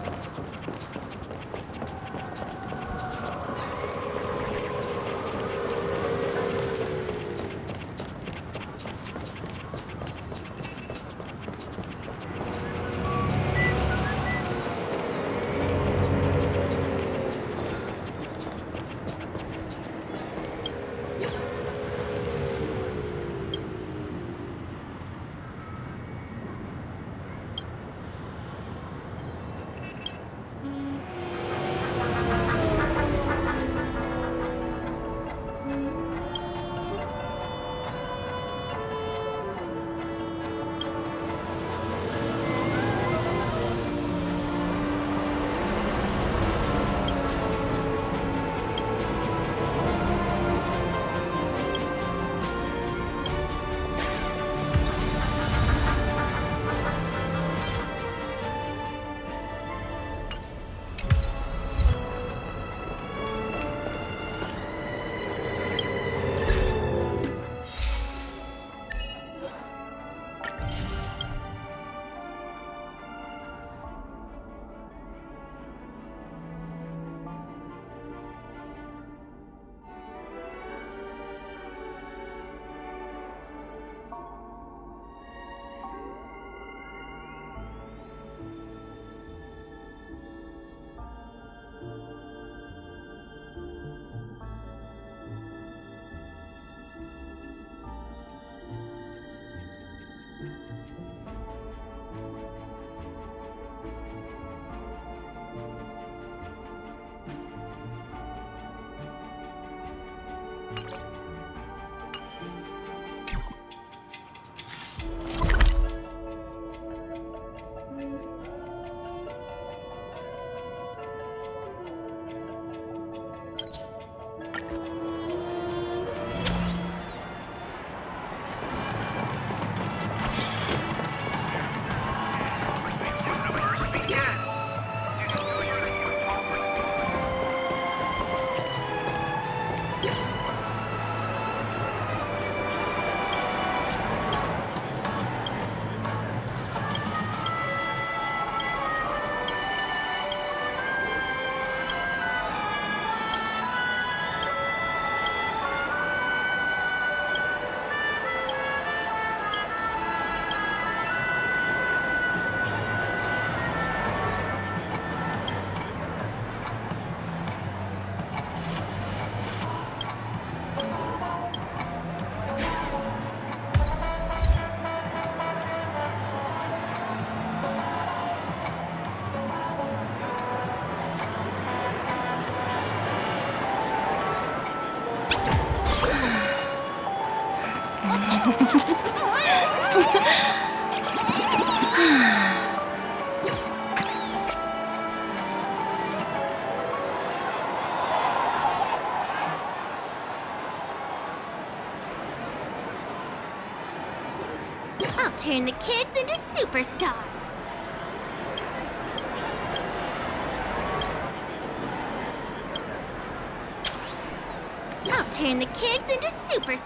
I'll turn the kids into superstars. I'll turn the kids into superstars.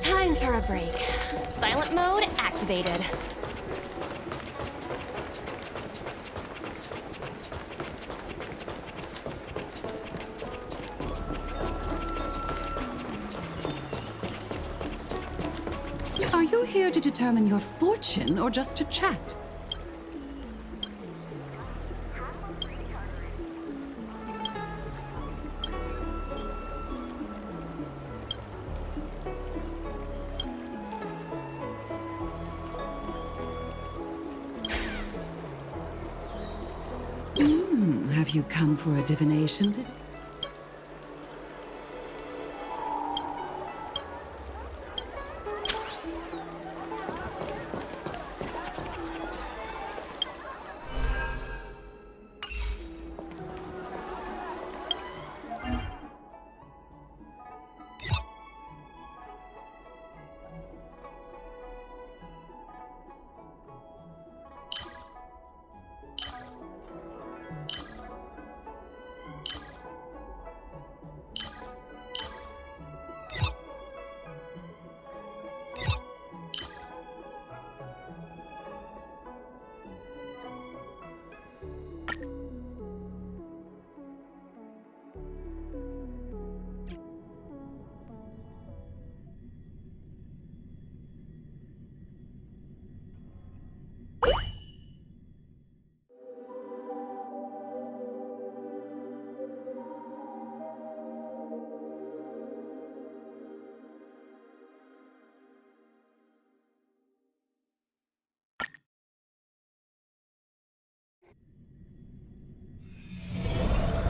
Time for a break. Silent mode activated.
Are you here to determine your fortune or just to chat? Have you come for a divination today?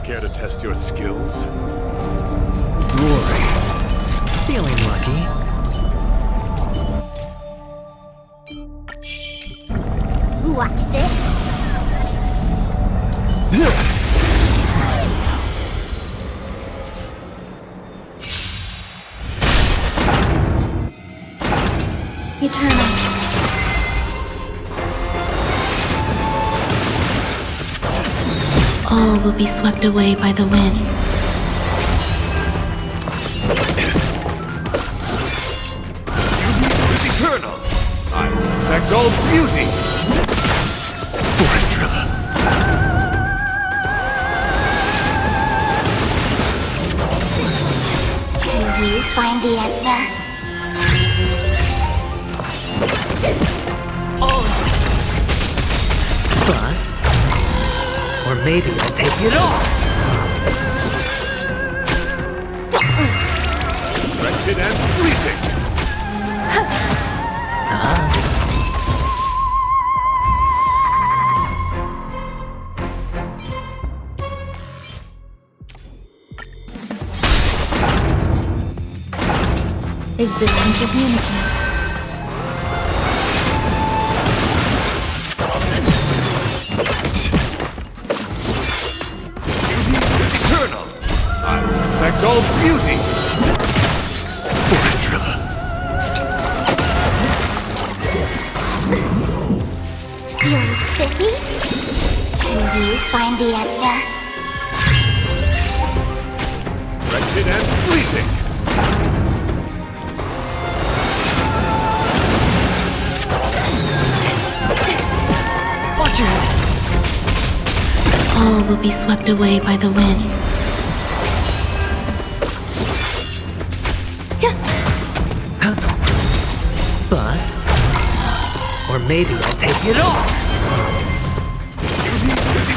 Care to test your skills?
Glory. Feeling lucky.
Watch this.
Eternal. All will be swept away by the wind.
Beauty is eternal. I will protect all beauty. Forandrilla.
Can you find the answer?
Bust. Or maybe I'll take it all.
Wretched and freezing.
Existence is unity.
Eternal. I will protect all beauty. Forandrilla.
You're spiffy? Can you find the answer?
Wretched and freezing.
Watch your head.
All will be swept away by the wind.
Bust. Or maybe I'll take it all.
Beauty is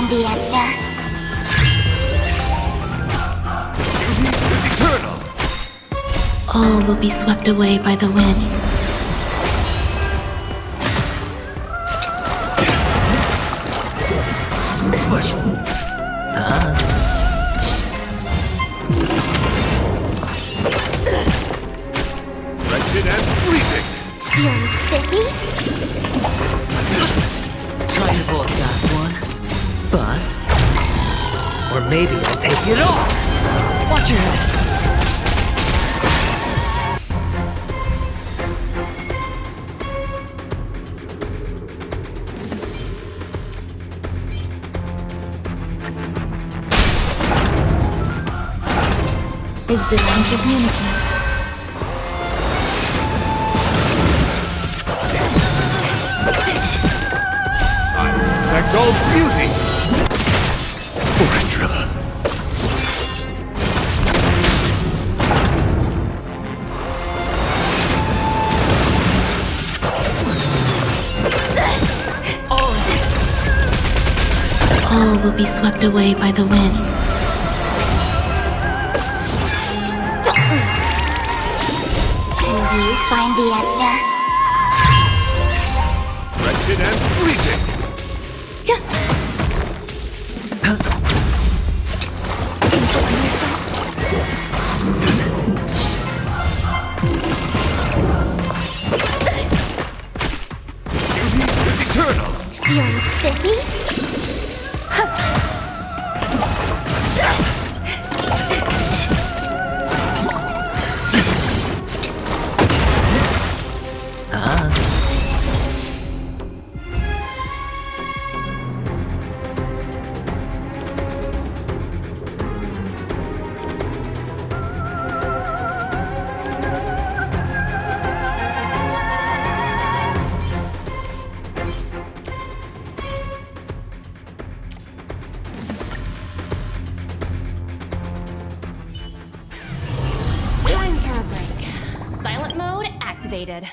find the answer.
Beauty is eternal.
All will be swept away by the wind.
Flesh. Wretched and bleeding.
Feeling spiffy?
Try to pull a fast one. Bust. Or maybe I'll take it all. Watch your head.
Existing community.
I protect all beauty. Forandrilla.
All will be swept away by the wind.
Can you find the answer?
Wretched and bleeding. Beauty is eternal.
Feeling spiffy?
Time for a break. Silent mode activated.